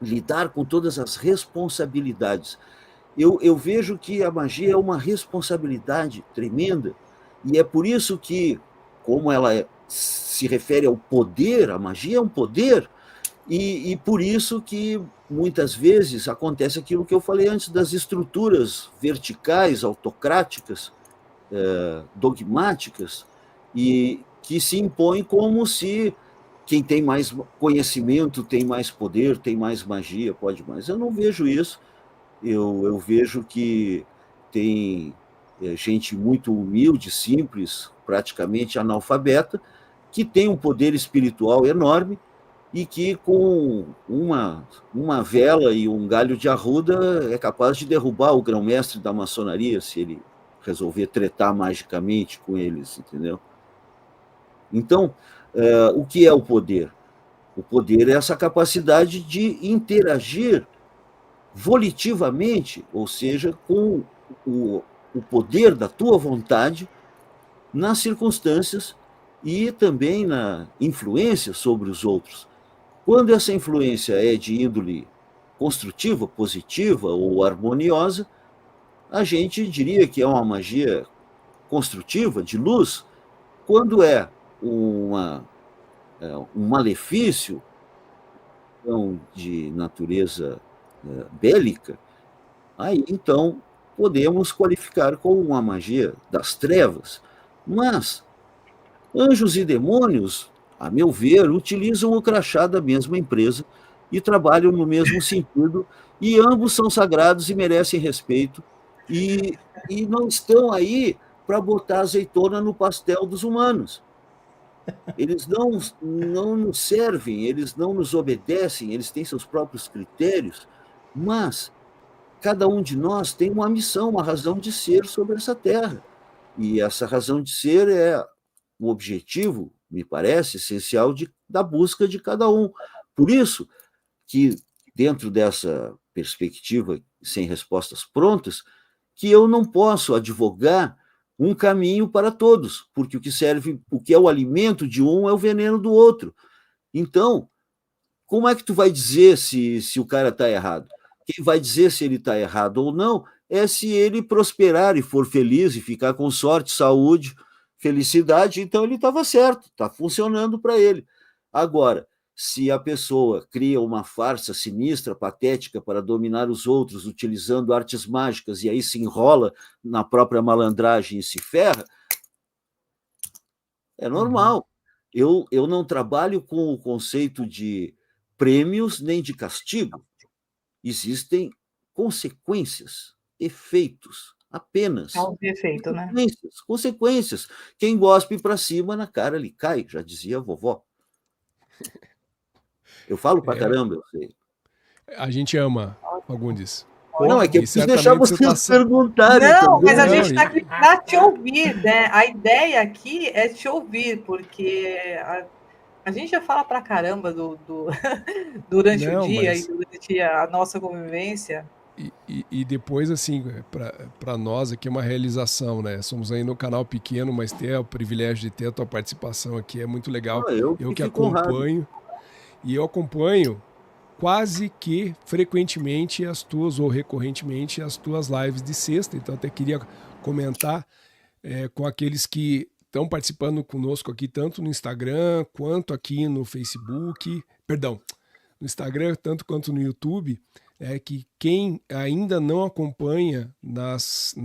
S5: lidar com todas as responsabilidades. Eu vejo que a magia é uma responsabilidade tremenda, e é por isso que, como ela se refere ao poder, a magia é um poder, e por isso que muitas vezes acontece aquilo que eu falei antes das estruturas verticais, autocráticas, dogmáticas, e que se impõem como se quem tem mais conhecimento tem mais poder, tem mais magia, pode mais. Eu não vejo isso. Eu vejo que tem gente muito humilde, simples, praticamente analfabeta, que tem um poder espiritual enorme e que com uma vela e um galho de arruda é capaz de derrubar o grão-mestre da maçonaria se ele resolver tretar magicamente com eles, entendeu? Então, o que é o poder? O poder é essa capacidade de interagir volitivamente, ou seja, com o poder da tua vontade nas circunstâncias e também na influência sobre os outros. Quando essa influência é de índole construtiva, positiva ou harmoniosa, a gente diria que é uma magia construtiva, de luz. Quando é um malefício de natureza bélica, aí então podemos qualificar como uma magia das trevas. Mas anjos e demônios, a meu ver, utilizam o crachá da mesma empresa e trabalham no mesmo sentido, e ambos são sagrados e merecem respeito, e não estão aí para botar azeitona no pastel dos humanos. Eles não nos servem, eles não nos obedecem, eles têm seus próprios critérios, mas cada um de nós tem uma missão, uma razão de ser sobre essa terra. E essa razão de ser é o objetivo, me parece, essencial da busca de cada um. Por isso que, dentro dessa perspectiva sem respostas prontas, que eu não posso advogar um caminho para todos, porque o que é o alimento de um é o veneno do outro. Então, como é que tu vai dizer se o cara está errado? Quem vai dizer se ele está errado ou não é se ele prosperar e for feliz e ficar com sorte, saúde, felicidade, então ele estava certo, está funcionando para ele. Agora, se a pessoa cria uma farsa sinistra, patética para dominar os outros, utilizando artes mágicas, e aí se enrola na própria malandragem e se ferra, é normal. Eu não trabalho com o conceito de prêmios nem de castigo. Existem consequências, efeitos, apenas.
S3: É um efeito, né?
S5: Consequências. Quem gospe para cima, na cara lhe cai, já dizia a vovó. Eu falo pra caramba, eu sei.
S4: A gente ama, Fagundes.
S5: Não, é que eu quis deixar vocês
S4: tá...
S5: perguntarem.
S3: Não,
S5: também.
S3: mas a gente está aqui para te ouvir, né? A ideia aqui é te ouvir, porque a gente já fala pra caramba durante o dia e durante a nossa convivência.
S4: E depois, assim, para nós aqui é uma realização, né? Somos aí no canal pequeno, mas ter o privilégio de ter a tua participação aqui é muito legal. Eu que acompanho, e eu acompanho quase que frequentemente ou recorrentemente as tuas lives de sexta, então até queria comentar com aqueles que estão participando conosco aqui, tanto no Instagram quanto aqui no Facebook, no Instagram tanto quanto no YouTube, que quem ainda não acompanha nas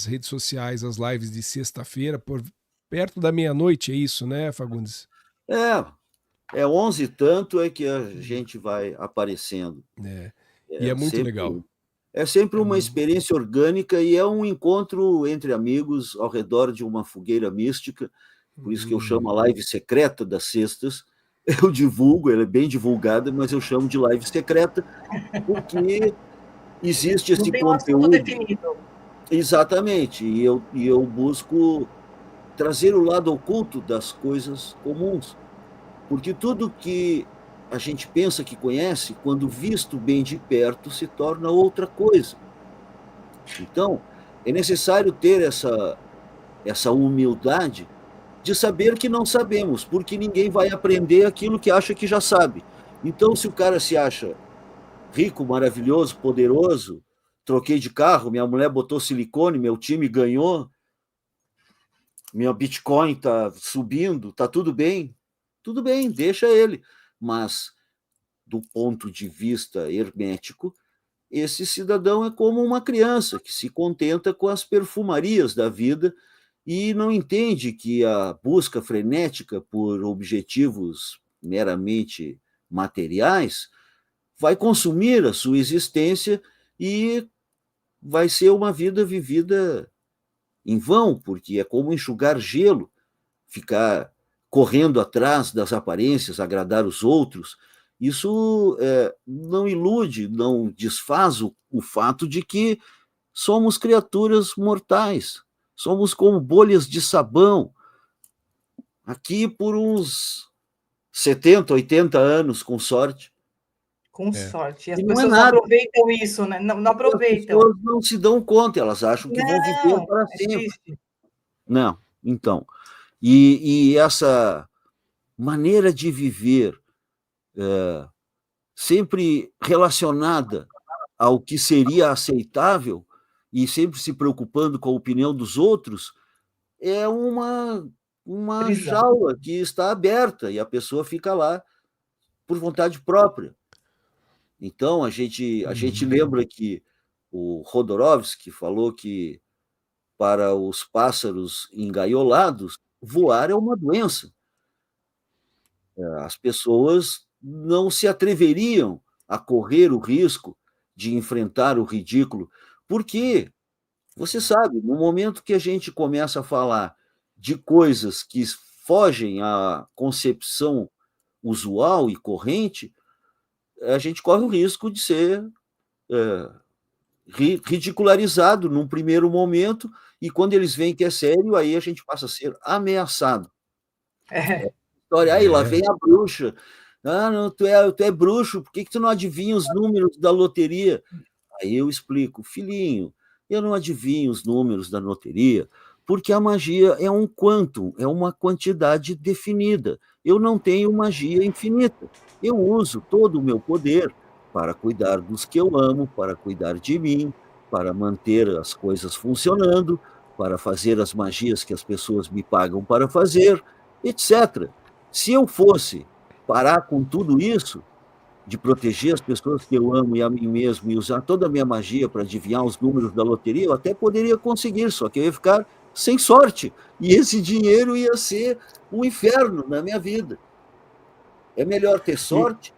S4: redes sociais as lives de sexta-feira, por perto da meia-noite, é isso, né, Fagundes?
S5: É 11 e tanto é que a gente vai aparecendo.
S4: E é muito legal.
S5: É sempre uma experiência orgânica e é um encontro entre amigos ao redor de uma fogueira mística. Por isso que eu chamo a live secreta das sextas. Eu divulgo, ela é bem divulgada, mas eu chamo de live secreta, porque existe esse conteúdo.
S3: Definido.
S5: Exatamente, e eu busco trazer o lado oculto das coisas comuns, porque tudo que a gente pensa que conhece, quando visto bem de perto, se torna outra coisa. Então, é necessário ter essa humildade de saber que não sabemos, porque ninguém vai aprender aquilo que acha que já sabe. Então, se o cara se acha rico, maravilhoso, poderoso, troquei de carro, minha mulher botou silicone, meu time ganhou, minha Bitcoin está subindo, está tudo bem, deixa ele. Mas, do ponto de vista hermético, esse cidadão é como uma criança que se contenta com as perfumarias da vida e não entende que a busca frenética por objetivos meramente materiais vai consumir a sua existência e vai ser uma vida vivida em vão, porque é como enxugar gelo, ficar correndo atrás das aparências, agradar os outros. Isso não ilude, não desfaz o fato de que somos criaturas mortais, somos como bolhas de sabão. Aqui por uns 70, 80 anos, com sorte.
S3: Com sorte. E as
S5: E
S3: pessoas não aproveitam isso, né? Não aproveitam.
S5: As pessoas não se dão conta, elas acham que vão viver para sempre.
S3: Triste.
S5: Não, então. E essa maneira de viver sempre relacionada ao que seria aceitável e sempre se preocupando com a opinião dos outros, é uma jaula que está aberta e a pessoa fica lá por vontade própria. Então, a gente lembra que o Rodorovsky falou que para os pássaros engaiolados, voar é uma doença. As pessoas não se atreveriam a correr o risco de enfrentar o ridículo, porque, você sabe, no momento que a gente começa a falar de coisas que fogem à concepção usual e corrente, a gente corre o risco de ser ridicularizado num primeiro momento, e quando eles veem que é sério, aí a gente passa a ser ameaçado. História, aí lá vem a bruxa. Ah, não, tu é bruxo, por que tu não adivinha os números da loteria? Aí eu explico, filhinho, eu não adivinho os números da loteria, porque a magia é um quantum, é uma quantidade definida. Eu não tenho magia infinita. Eu uso todo o meu poder para cuidar dos que eu amo, para cuidar de mim, para manter as coisas funcionando, para fazer as magias que as pessoas me pagam para fazer, etc. Se eu fosse parar com tudo isso, de proteger as pessoas que eu amo e a mim mesmo, e usar toda a minha magia para adivinhar os números da loteria, eu até poderia conseguir, só que eu ia ficar sem sorte, e esse dinheiro ia ser um inferno na minha vida. É melhor ter sorte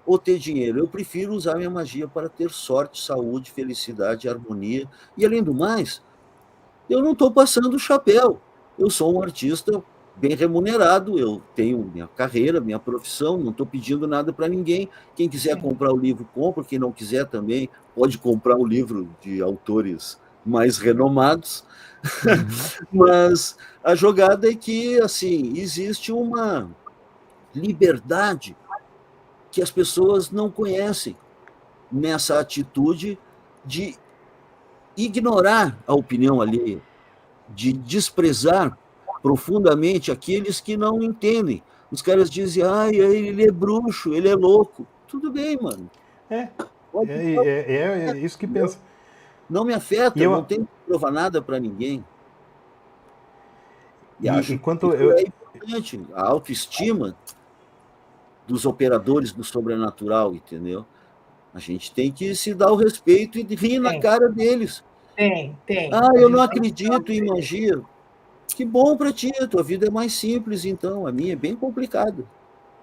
S5: ou ter dinheiro? Eu prefiro usar minha magia para ter sorte, saúde, felicidade, harmonia, e além do mais, eu não estou passando o chapéu, eu sou um artista bem remunerado, eu tenho minha carreira, minha profissão, não estou pedindo nada para ninguém. Quem quiser comprar o livro, compra. Quem não quiser também pode comprar o livro de autores mais renomados. Mas a jogada é que, assim, existe uma liberdade que as pessoas não conhecem nessa atitude de ignorar a opinião alheia, de desprezar profundamente aqueles que não entendem. Os caras dizem, ele é bruxo, ele é louco. Tudo bem, mano.
S2: É isso que pensa.
S5: Não me afeta, não tenho que provar nada para ninguém. E acho que é importante, a autoestima dos operadores do sobrenatural, entendeu? A gente tem que se dar o respeito e rir na cara deles.
S3: Tem.
S5: Eu não acredito em magia. Que bom para ti, a tua vida é mais simples, então. A minha é bem complicada.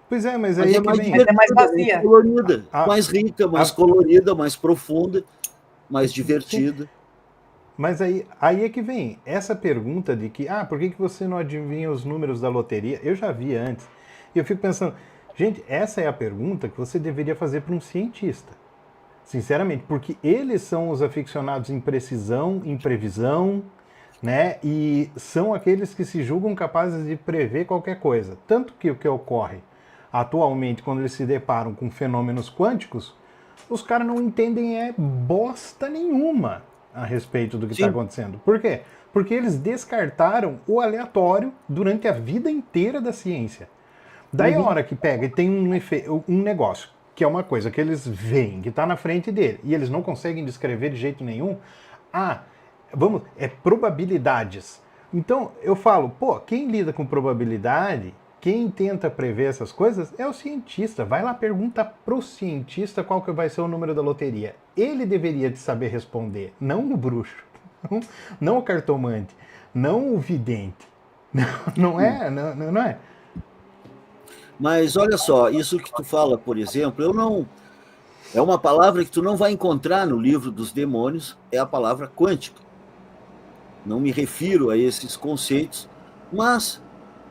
S2: Pois é, mas aí
S5: é mais vazia, mais colorida, mais rica, mais colorida, mais profunda. mais divertida.
S2: Mas aí é que vem essa pergunta de que, por que você não adivinha os números da loteria? Eu já vi antes. E eu fico pensando, gente, essa é a pergunta que você deveria fazer para um cientista. Sinceramente, porque eles são os aficionados em precisão, em previsão, né? E são aqueles que se julgam capazes de prever qualquer coisa. Tanto que o que ocorre atualmente, quando eles se deparam com fenômenos quânticos, os caras não entendem bosta nenhuma a respeito do que está acontecendo. Por quê? Porque eles descartaram o aleatório durante a vida inteira da ciência. Daí a hora que pega e tem um negócio, que é uma coisa que eles veem, que está na frente dele, e eles não conseguem descrever de jeito nenhum, probabilidades. Então, eu falo, quem lida com probabilidade, quem tenta prever essas coisas é o cientista. Vai lá, pergunta pro cientista qual que vai ser o número da loteria. Ele deveria saber responder, não o bruxo, não o cartomante, não o vidente. Não é?
S5: Mas olha só, isso que tu fala, por exemplo, é uma palavra que tu não vai encontrar no livro dos demônios, é a palavra quântica. Não me refiro a esses conceitos, mas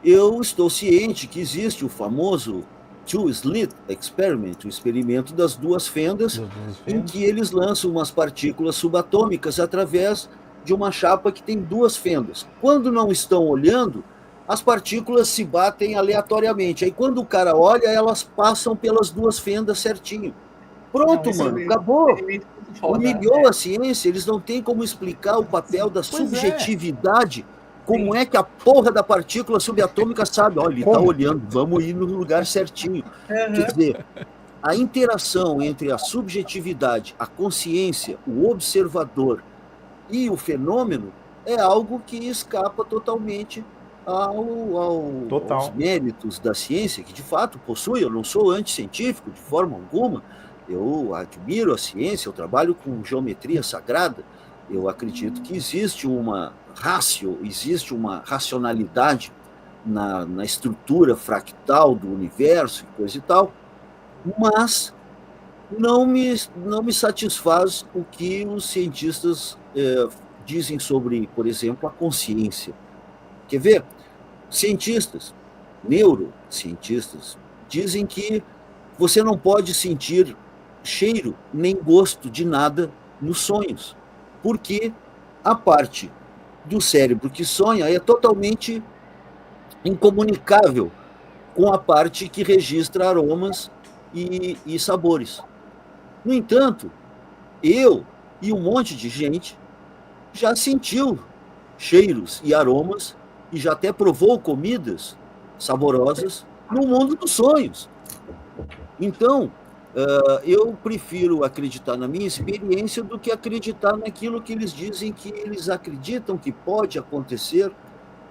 S5: eu estou ciente que existe o famoso Two-Slit Experiment, o experimento das duas fendas, em que eles lançam umas partículas subatômicas através de uma chapa que tem duas fendas. Quando não estão olhando, as partículas se batem aleatoriamente. Aí quando o cara olha, elas passam pelas duas fendas certinho. Pronto, mano, acabou. Humilhou a ciência, eles não têm como explicar o papel da subjetividade. Como é que a porra da partícula subatômica sabe? Olha, ele está olhando, vamos ir no lugar certinho. Quer dizer, a interação entre a subjetividade, a consciência, o observador e o fenômeno é algo que escapa totalmente aos méritos da ciência, que de fato possui. Eu não sou anticientífico de forma alguma, eu admiro a ciência, eu trabalho com geometria sagrada, eu acredito que existe uma existe uma racionalidade na estrutura fractal do universo e coisa e tal, mas não me satisfaz o que os cientistas dizem sobre, por exemplo, a consciência. Quer ver? Cientistas, neurocientistas, dizem que você não pode sentir cheiro nem gosto de nada nos sonhos, porque a parte do cérebro que sonha é totalmente incomunicável com a parte que registra aromas e sabores. No entanto, eu e um monte de gente já sentiu cheiros e aromas e já até provou comidas saborosas no mundo dos sonhos. Então, eu prefiro acreditar na minha experiência do que acreditar naquilo que eles dizem que eles acreditam que pode acontecer,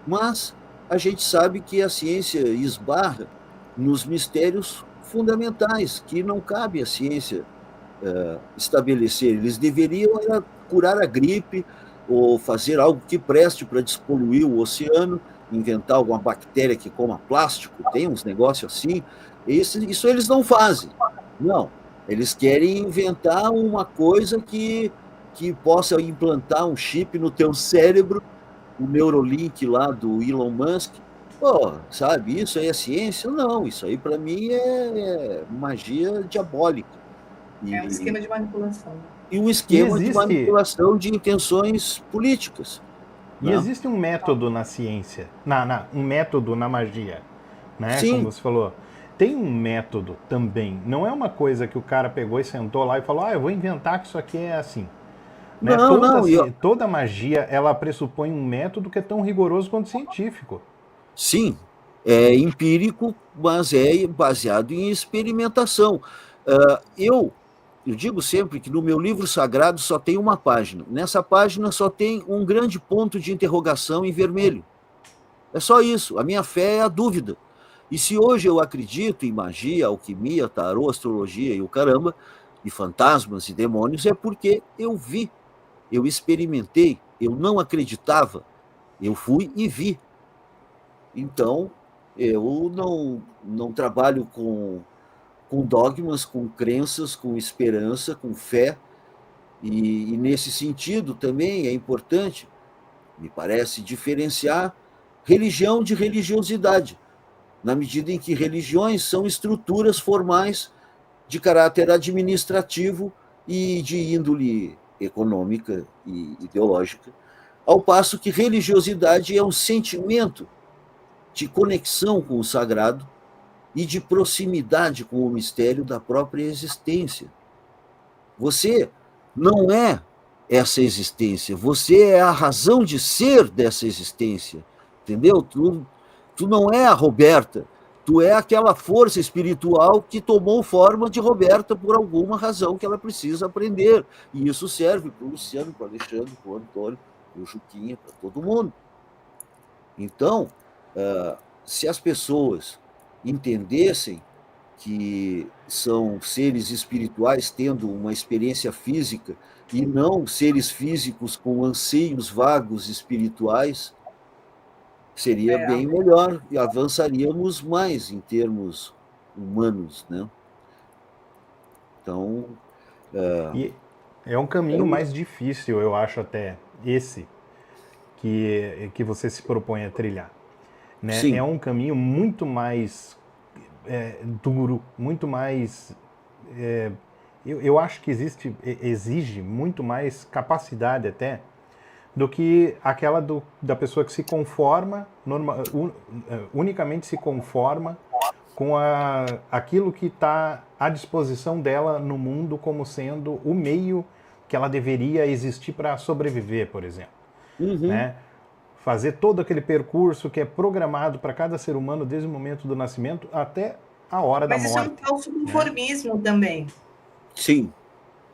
S5: mas a gente sabe que a ciência esbarra nos mistérios fundamentais, que não cabe à ciência estabelecer. Eles deveriam curar a gripe ou fazer algo que preste para despoluir o oceano, inventar alguma bactéria que coma plástico, tem uns negócios assim. Isso eles não fazem. Não, eles querem inventar uma coisa que possa implantar um chip no teu cérebro, o Neurolink lá do Elon Musk. Pô, sabe, isso aí é ciência? Não, isso aí para mim é magia diabólica.
S3: É um esquema de manipulação.
S5: E um esquema de manipulação de intenções políticas.
S2: E existe um método na ciência, um método na magia, né?
S5: Sim.
S2: Como você falou. Tem um método também. Não é uma coisa que o cara pegou e sentou lá e falou, eu vou inventar que isso aqui é assim. Né? Toda magia, ela pressupõe um método que é tão rigoroso quanto científico.
S5: Sim, é empírico, mas é baseado em experimentação. Eu digo sempre que no meu livro sagrado só tem uma página. Nessa página só tem um grande ponto de interrogação em vermelho. É só isso. A minha fé é a dúvida. E se hoje eu acredito em magia, alquimia, tarô, astrologia e o caramba, e fantasmas e demônios, é porque eu vi, eu experimentei, eu não acreditava, eu fui e vi. Então, eu não trabalho com dogmas, com crenças, com esperança, com fé. E nesse sentido também é importante, me parece, diferenciar religião de religiosidade, na medida em que religiões são estruturas formais de caráter administrativo e de índole econômica e ideológica, ao passo que religiosidade é um sentimento de conexão com o sagrado e de proximidade com o mistério da própria existência. Você não é essa existência, você é a razão de ser dessa existência, entendeu? Tu não é a Roberta, tu é aquela força espiritual que tomou forma de Roberta por alguma razão que ela precisa aprender. E isso serve para o Luciano, para o Alexandre, para o Antônio, para o Juquinha, para todo mundo. Então, se as pessoas entendessem que são seres espirituais tendo uma experiência física e não seres físicos com anseios vagos espirituais, seria bem melhor e avançaríamos mais em termos humanos, né? Então...
S2: E é um caminho mais difícil, eu acho, até esse que você se propõe a trilhar. Né?
S5: Sim.
S2: É um caminho muito mais duro, muito mais... eu acho que exige muito mais capacidade até do que aquela da pessoa que se conforma, unicamente se conforma com aquilo que está à disposição dela no mundo como sendo o meio que ela deveria existir para sobreviver, por exemplo.
S5: Uhum.
S2: Né? Fazer todo aquele percurso que é programado para cada ser humano desde o momento do nascimento até a hora da morte.
S3: Mas isso é um falso conformismo, né? Também.
S5: Sim.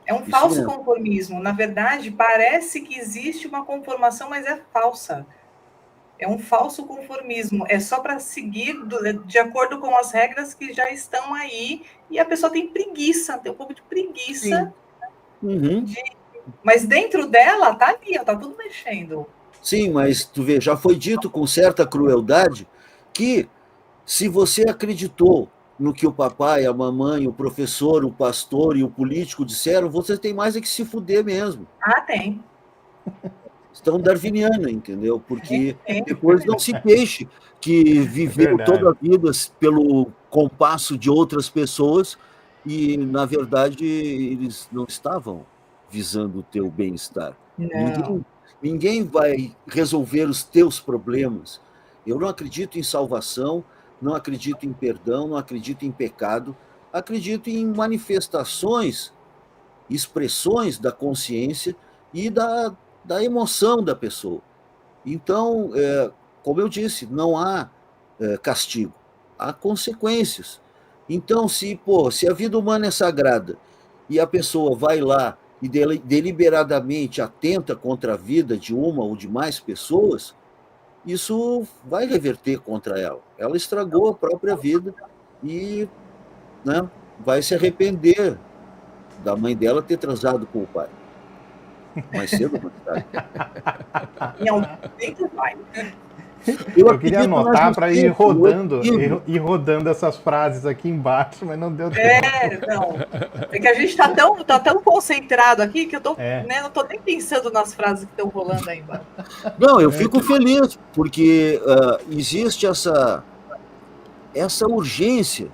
S3: É um falso conformismo. Na verdade, parece que existe uma conformação, mas é falsa. É um falso conformismo. É só para seguir de acordo com as regras que já estão aí, e a pessoa tem preguiça, tem um pouco de preguiça.
S5: Uhum.
S3: Mas dentro dela, tá ali, tá tudo mexendo.
S5: Sim, mas tu vê, já foi dito com certa crueldade que se você acreditou no que o papai, a mamãe, o professor, o pastor e o político disseram, você tem mais é que se fuder mesmo.
S3: Ah, tem.
S5: Estão darwiniana, entendeu? Porque depois não se queixe que viveu toda a vida pelo compasso de outras pessoas e, na verdade, eles não estavam visando o teu bem-estar. Ninguém vai resolver os teus problemas. Eu não acredito em salvação, não acredito em perdão, não acredito em pecado, acredito em manifestações, expressões da consciência e da emoção da pessoa. Então, como eu disse, não há castigo, há consequências. Então, se a vida humana é sagrada e a pessoa vai lá e deliberadamente atenta contra a vida de uma ou de mais pessoas, isso vai reverter contra ela. Ela estragou a própria vida e, né, vai se arrepender da mãe dela ter transado com o pai. Mais cedo ou mais tarde.
S2: Eu queria anotar para ir rodando essas frases aqui embaixo, mas não deu tempo.
S3: Não. É que a gente tá tão concentrado aqui que eu não tô nem pensando nas frases que estão rolando aí embaixo.
S5: Não, eu fico feliz, porque existe essa urgência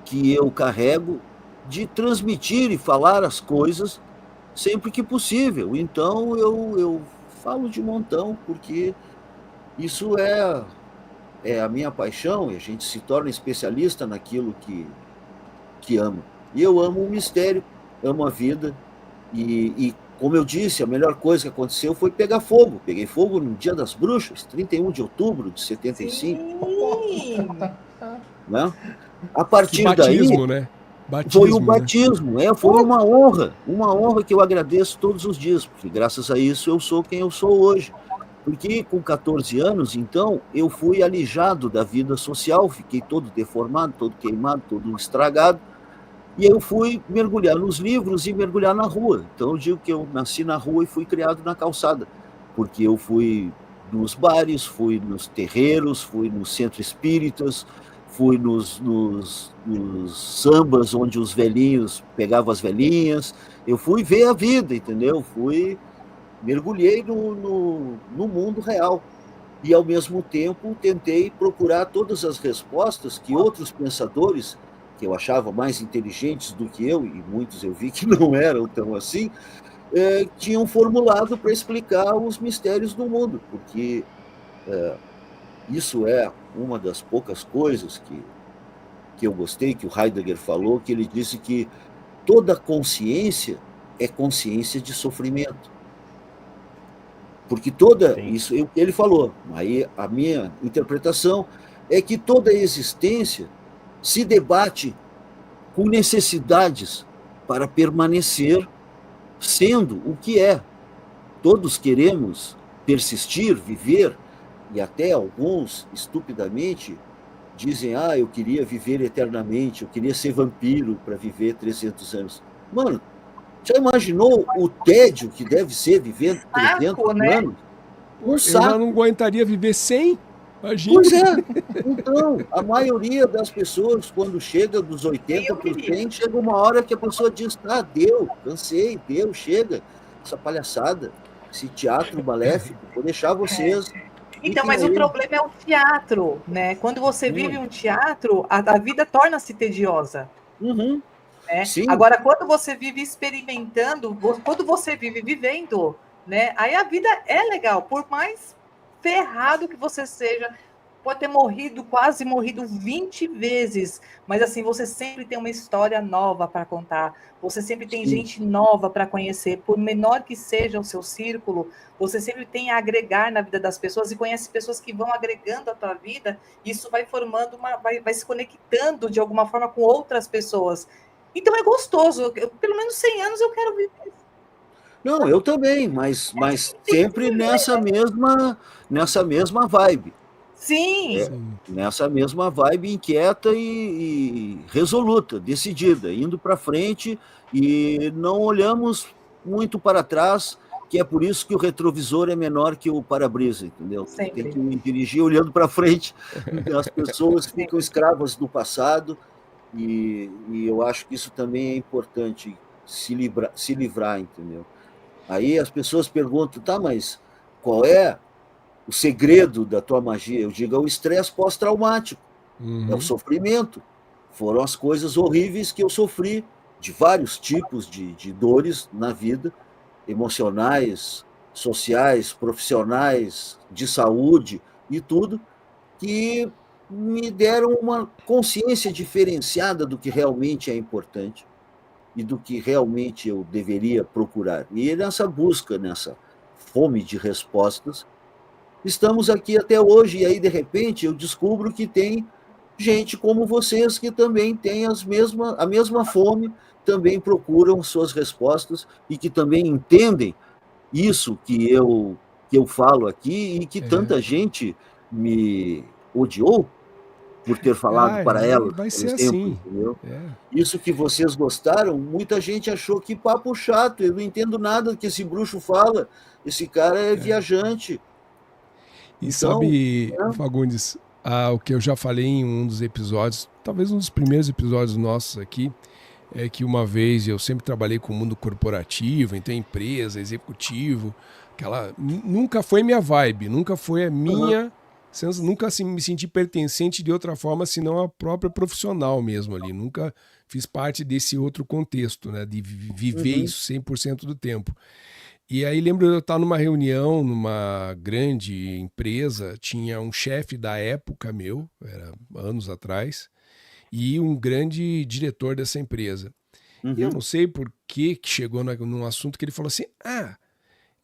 S5: que eu carrego de transmitir e falar as coisas sempre que possível. Então eu falo de montão, porque isso é a minha paixão, e a gente se torna especialista naquilo que ama. E eu amo o mistério, amo a vida, e como eu disse, a melhor coisa que aconteceu foi pegar fogo. Peguei fogo no Dia das Bruxas, 31 de outubro de 75.
S3: Sim.
S5: Né? A partir
S4: batismo,
S5: daí...
S4: né? Batismo,
S5: foi o batismo, foi uma honra que eu agradeço todos os dias, porque graças a isso eu sou quem eu sou hoje. Porque com 14 anos, então, eu fui alijado da vida social, fiquei todo deformado, todo queimado, todo estragado, e eu fui mergulhar nos livros e mergulhar na rua. Então eu digo que eu nasci na rua e fui criado na calçada, porque eu fui nos bares, fui nos terreiros, fui nos centros espíritas, fui nos sambas onde os velhinhos pegavam as velhinhas, eu fui ver a vida, entendeu? Mergulhei no mundo real. E, ao mesmo tempo, tentei procurar todas as respostas que outros pensadores, que eu achava mais inteligentes do que eu, e muitos eu vi que não eram tão assim, tinham formulado para explicar os mistérios do mundo, porque isso é uma das poucas coisas que eu gostei, que o Heidegger falou, que ele disse que toda consciência é consciência de sofrimento. Porque isso ele falou, aí a minha interpretação é que toda existência se debate com necessidades para permanecer sendo o que é. Todos queremos persistir, viver, e até alguns, estupidamente, dizem, eu queria viver eternamente, eu queria ser vampiro para viver 300 anos. Mano, já imaginou o tédio que deve ser viver 300 anos?
S4: Eu já não aguentaria viver 100? Imagina.
S5: Pois é. Então, a maioria das pessoas, quando chega dos 80 para os 100, chega uma hora que a pessoa diz, deu, cansei, chega. Essa palhaçada, esse teatro maléfico, vou deixar vocês...
S3: Então, mas o problema é o teatro, né? Quando você vive um teatro, a vida torna-se tediosa.
S5: Uhum.
S3: Né? Agora, quando você vive experimentando, quando você vive vivendo, né? Aí a vida é legal, por mais ferrado que você seja, pode ter quase morrido 20 vezes, mas assim, você sempre tem uma história nova para contar, você sempre tem gente nova para conhecer, por menor que seja o seu círculo, você sempre tem a agregar na vida das pessoas e conhece pessoas que vão agregando a tua vida, e isso vai formando vai se conectando de alguma forma com outras pessoas. Então é gostoso, pelo menos 100 anos eu quero viver.
S5: Não, eu também, mas sempre nessa mesma vibe.
S3: Sim.
S5: Nessa mesma vibe inquieta e resoluta, decidida, indo para frente e não olhamos muito para trás, que é por isso que o retrovisor é menor que o para-brisa, entendeu?
S3: Sempre.
S5: Tem que dirigir olhando para frente. As pessoas ficam escravas do passado e eu acho que isso também é importante se livrar, entendeu? Aí as pessoas perguntam, mas qual é o segredo da tua magia? Eu digo, é o estresse pós-traumático, é o sofrimento. Foram as coisas horríveis que eu sofri, de vários tipos de dores na vida, emocionais, sociais, profissionais, de saúde e tudo, que me deram uma consciência diferenciada do que realmente é importante e do que realmente eu deveria procurar. E nessa busca, nessa fome de respostas, estamos aqui até hoje, e aí, de repente, eu descubro que tem gente como vocês que também tem a mesma fome, também procuram suas respostas e que também entendem isso que eu falo aqui e que tanta gente me odiou por ter falado para ela,
S4: vai
S5: por
S4: ser
S5: exemplo,
S4: assim.
S5: entendeu? Isso que vocês gostaram, muita gente achou que papo chato, eu não entendo nada do que esse bruxo fala, esse cara é viajante.
S4: E então, sabe, Fagundes, o que eu já falei em um dos episódios, talvez um dos primeiros episódios nossos aqui, é que uma vez eu sempre trabalhei com o mundo corporativo, então empresa, executivo, nunca foi minha vibe, nunca foi a minha... Nunca me senti pertencente de outra forma, senão a própria profissional mesmo ali. Nunca fiz parte desse outro contexto, né? De viver isso 100% do tempo. E aí lembro eu estar numa reunião, numa grande empresa, tinha um chefe da época meu, era anos atrás, e um grande diretor dessa empresa. E eu não sei por que chegou num assunto que ele falou assim,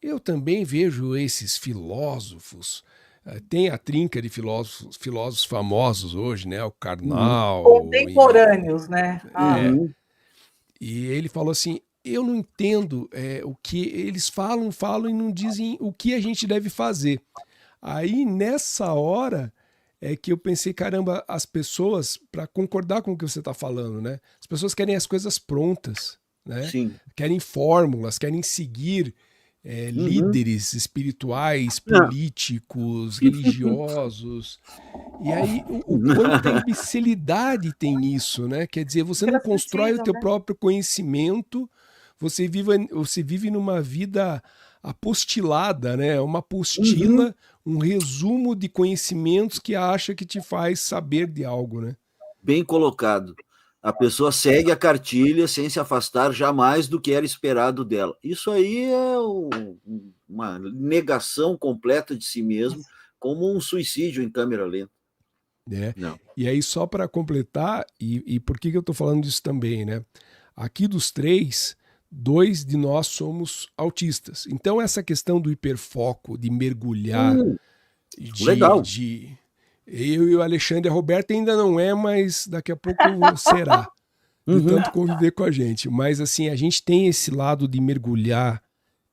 S4: eu também vejo esses filósofos... Tem a trinca de filósofos famosos hoje, né? O Karnal.
S3: Contemporâneos, né?
S4: E ele falou assim, eu não entendo o que eles falam e não dizem o que a gente deve fazer. Aí, nessa hora, é que eu pensei, caramba, as pessoas, para concordar com o que você está falando, né? As pessoas querem as coisas prontas, né?
S5: Sim.
S4: Querem fórmulas, querem seguir líderes espirituais, políticos, religiosos. E aí, o quanta imbecilidade tem nisso, né? Quer dizer, você não constrói o teu próprio conhecimento, você vive numa vida apostilada, né? Uma apostila, um resumo de conhecimentos que acha que te faz saber de algo, né?
S5: Bem colocado. A pessoa segue a cartilha sem se afastar jamais do que era esperado dela. Isso aí é uma negação completa de si mesmo, como um suicídio em câmera lenta.
S4: Não. E aí, só para completar, e por que eu estou falando disso também, né? Aqui dos 3, 2 de nós somos autistas. Então, essa questão do hiperfoco, de mergulhar,
S5: legal.
S4: Eu e o Alexandre, a Roberta ainda não é, mas daqui a pouco será, de tanto conviver com a gente. Mas assim, a gente tem esse lado de mergulhar,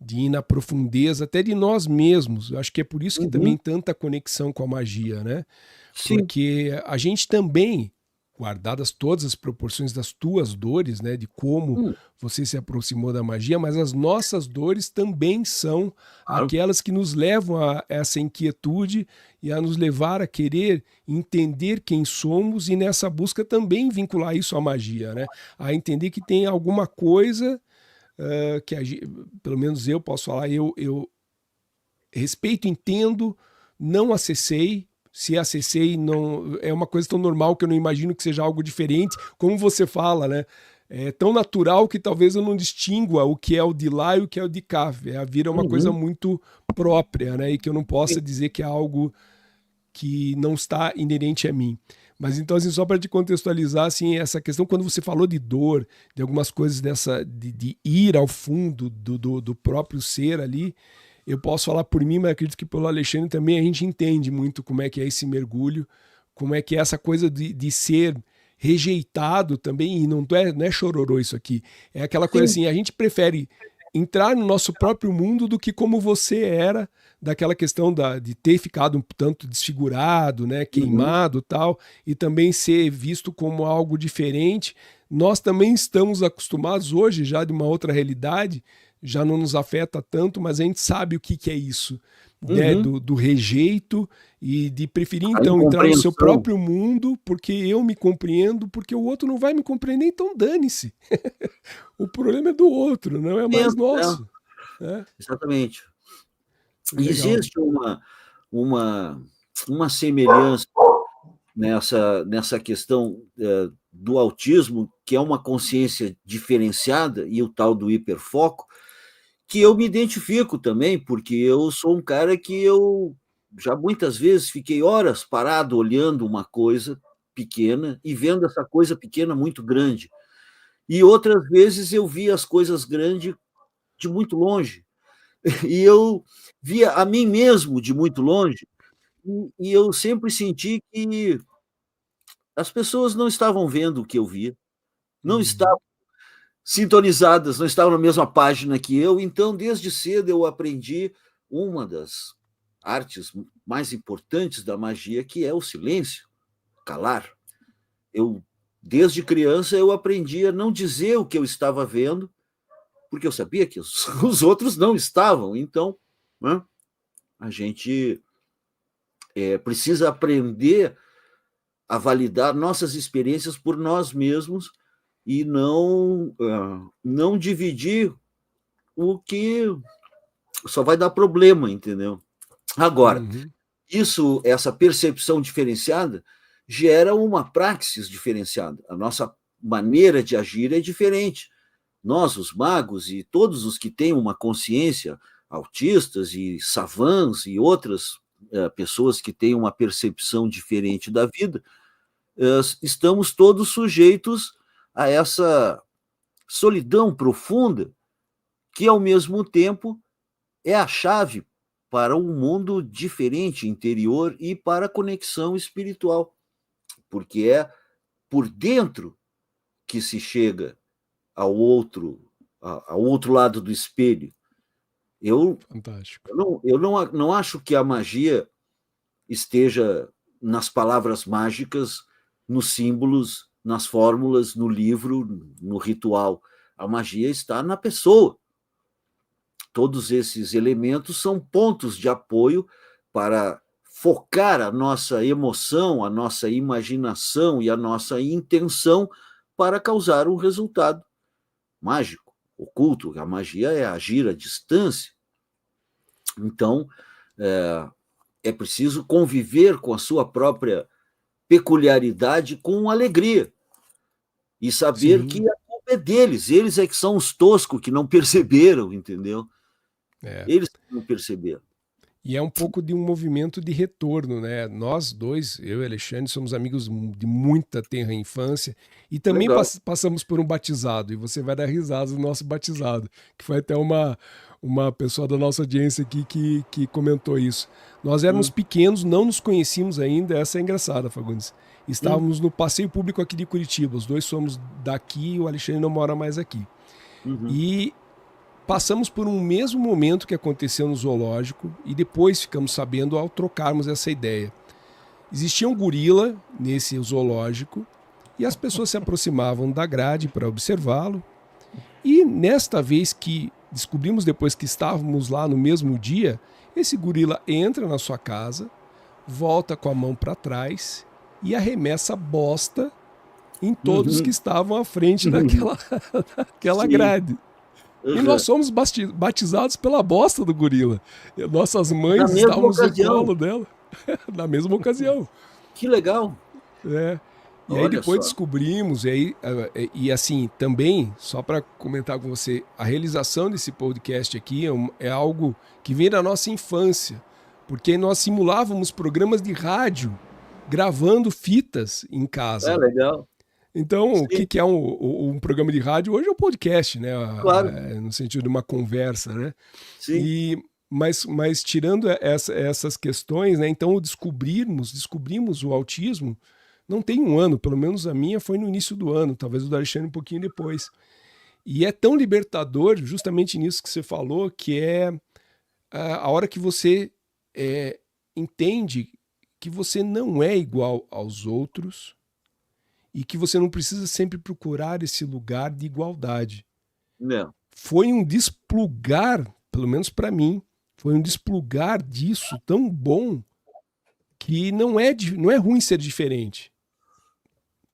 S4: de ir na profundeza, até de nós mesmos. Eu acho que é por isso que também tanta conexão com a magia, né?
S5: Sim.
S4: Porque a gente também, guardadas todas as proporções das tuas dores, né, de como você se aproximou da magia, mas as nossas dores também são aquelas que nos levam a essa inquietude e a nos levar a querer entender quem somos e nessa busca também vincular isso à magia, né? A entender que tem alguma coisa que pelo menos eu posso falar, eu respeito, entendo, não acessei. Se acessei, não é uma coisa tão normal que eu não imagino que seja algo diferente. Como você fala, né? É tão natural que talvez eu não distingua o que é o de lá e o que é o de cá. Vira uma coisa muito própria, né? E que eu não possa dizer que é algo que não está inerente a mim. Mas então, assim, só para te contextualizar, assim, essa questão, quando você falou de dor, de algumas coisas de ir ao fundo do próprio ser ali, eu posso falar por mim, mas acredito que pelo Alexandre também a gente entende muito como é que é esse mergulho, como é que é essa coisa de ser rejeitado também, e não é chororô isso aqui, é aquela coisa assim, a gente prefere entrar no nosso próprio mundo do que como você era, daquela questão de ter ficado um tanto desfigurado, né, queimado tal, e também ser visto como algo diferente. Nós também estamos acostumados hoje já de uma outra realidade, já não nos afeta tanto, mas a gente sabe o que é isso, né? Do rejeito e de preferir, então, entrar no seu próprio mundo, porque eu me compreendo, porque o outro não vai me compreender, então dane-se. O problema é do outro, não é mais nosso.
S5: É. Exatamente. Legal. Existe uma semelhança nessa questão do autismo, que é uma consciência diferenciada, e o tal do hiperfoco, que eu me identifico também, porque eu sou um cara que eu já muitas vezes fiquei horas parado olhando uma coisa pequena e vendo essa coisa pequena muito grande. E outras vezes eu via as coisas grandes de muito longe. E eu via a mim mesmo de muito longe, e eu sempre senti que as pessoas não estavam vendo o que eu via, não estavam sintonizadas, não estavam na mesma página que eu. Então, desde cedo, eu aprendi uma das artes mais importantes da magia, que é o silêncio, calar. Desde criança, eu aprendi a não dizer o que eu estava vendo, porque eu sabia que os outros não estavam. Então, né, a gente precisa aprender a validar nossas experiências por nós mesmos e não dividir o que só vai dar problema, entendeu? Agora, essa percepção diferenciada gera uma praxis diferenciada. A nossa maneira de agir é diferente. Nós, os magos, e todos os que têm uma consciência, autistas e savants e outras pessoas que têm uma percepção diferente da vida, estamos todos sujeitos a essa solidão profunda que, ao mesmo tempo, é a chave para um mundo diferente, interior, e para a conexão espiritual, porque é por dentro que se chega ao outro lado do espelho.
S4: Fantástico.
S5: Eu não acho que a magia esteja nas palavras mágicas, nos símbolos, nas fórmulas, no livro, no ritual. A magia está na pessoa. todos esses elementos são pontos de apoio para focar a nossa emoção, a nossa imaginação e a nossa intenção para causar um resultado mágico, oculto. A magia é agir à distância. Então, é preciso conviver com a sua própria peculiaridade com alegria e saber que a culpa é deles. Eles é que são os toscos que não perceberam, entendeu? Eles não perceberam.
S4: E é um pouco de um movimento de retorno, né? Nós dois, eu e Alexandre, somos amigos de muita tenra infância e também passamos por um batizado. E você vai dar risada do nosso batizado, que foi até uma pessoa da nossa audiência aqui que comentou isso. Nós éramos pequenos, não nos conhecíamos ainda, essa é engraçada, Fagundes. Estávamos no passeio público aqui de Curitiba, os dois somos daqui e o Alexandre não mora mais aqui. E passamos por um mesmo momento que aconteceu no zoológico e depois ficamos sabendo ao trocarmos essa ideia. Existia um gorila nesse zoológico e as pessoas se aproximavam da grade para observá-lo. E nesta vez que descobrimos depois que estávamos lá no mesmo dia, esse gorila entra na sua casa, volta com a mão para trás e arremessa bosta em todos que estavam à frente daquela grade. E nós somos batizados pela bosta do gorila. E nossas mães estávamos no colo dela na mesma ocasião.
S5: Que legal!
S4: E aí depois descobrimos, e assim, também, só para comentar com você, a realização desse podcast aqui é algo que vem da nossa infância, porque nós simulávamos programas de rádio, gravando fitas em casa.
S5: Legal.
S4: Então, o que é um programa de rádio? Hoje é um podcast, né?
S5: Claro.
S4: No sentido de uma conversa, né?
S5: Sim.
S4: Mas tirando essas questões, né? Então, descobrimos o autismo, não tem um ano, pelo menos a minha foi no início do ano, talvez o do Alexandre um pouquinho depois. E é tão libertador, justamente nisso que você falou, que é a hora que você entende que você não é igual aos outros, e que você não precisa sempre procurar esse lugar de igualdade.
S5: Não.
S4: Foi um desplugar, pelo menos para mim, foi um desplugar disso tão bom que não é ruim ser diferente.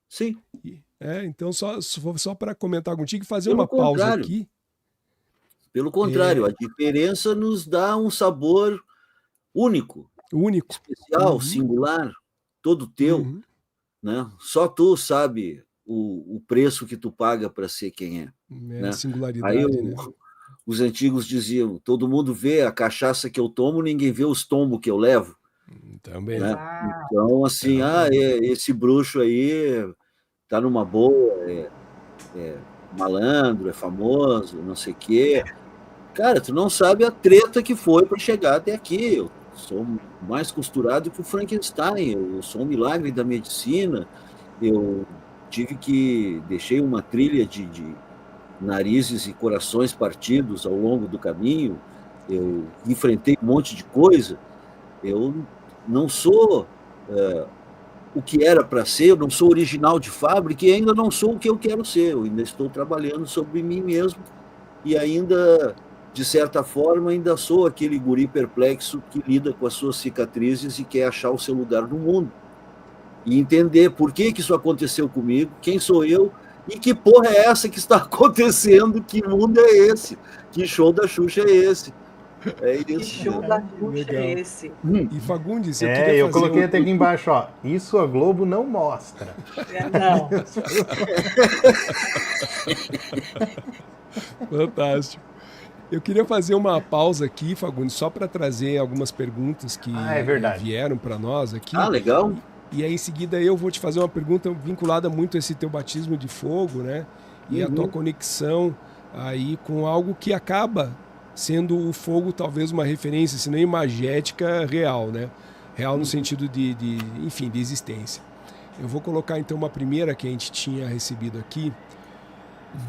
S5: Sim.
S4: Então, só para comentar contigo e fazer uma pausa aqui.
S5: Pelo contrário, a diferença nos dá um sabor único. Especial, singular, todo teu. Né? Só tu sabe o preço que tu paga para ser quem é. Né?
S4: Singularidade.
S5: Aí
S4: né?
S5: Os antigos diziam, todo mundo vê a cachaça que eu tomo, ninguém vê os tombos que eu levo.
S4: Também.
S5: Né? Então, assim, esse bruxo aí tá numa boa, é malandro, é famoso, não sei o quê. Cara, tu não sabe a treta que foi para chegar até aqui. Eu sou mais costurado que o Frankenstein, eu sou um milagre da medicina, eu deixei uma trilha de narizes e corações partidos ao longo do caminho, eu enfrentei um monte de coisa, eu não sou o que era para ser, eu não sou original de fábrica e ainda não sou o que eu quero ser, eu ainda estou trabalhando sobre mim mesmo e ainda, de certa forma, ainda sou aquele guri perplexo que lida com as suas cicatrizes e quer achar o seu lugar no mundo. E entender por que isso aconteceu comigo, quem sou eu e que porra é essa que está acontecendo, que mundo é esse, que show da Xuxa é esse. É isso.
S3: Que show da Xuxa é esse.
S4: E Fagundes, eu queria
S2: eu coloquei até aqui embaixo, ó. Isso a Globo não mostra.
S3: Não.
S4: Fantástico. Eu queria fazer uma pausa aqui, Fagundes, só para trazer algumas perguntas que vieram para nós aqui.
S5: Legal.
S4: E aí, em seguida, eu vou te fazer uma pergunta vinculada muito a esse teu batismo de fogo, né? E a tua conexão aí com algo que acaba sendo o fogo talvez uma referência, se não imagética, real, né? Real no sentido enfim, de existência. Eu vou colocar, então, uma primeira que a gente tinha recebido aqui.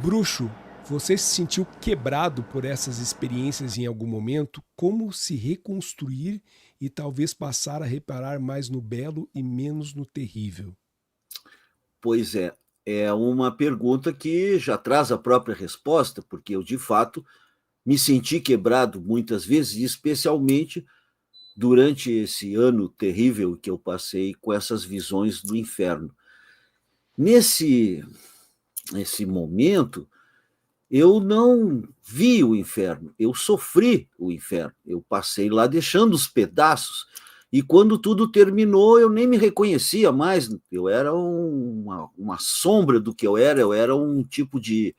S4: Bruxo, você se sentiu quebrado por essas experiências em algum momento? Como se reconstruir e talvez passar a reparar mais no belo e menos no terrível?
S5: Pois é uma pergunta que já traz a própria resposta, porque eu, de fato, me senti quebrado muitas vezes, especialmente durante esse ano terrível que eu passei com essas visões do inferno. Nesse momento, eu não vi o inferno, eu sofri o inferno. Eu passei lá deixando os pedaços, e quando tudo terminou, eu nem me reconhecia mais. Eu era uma sombra do que eu era um tipo de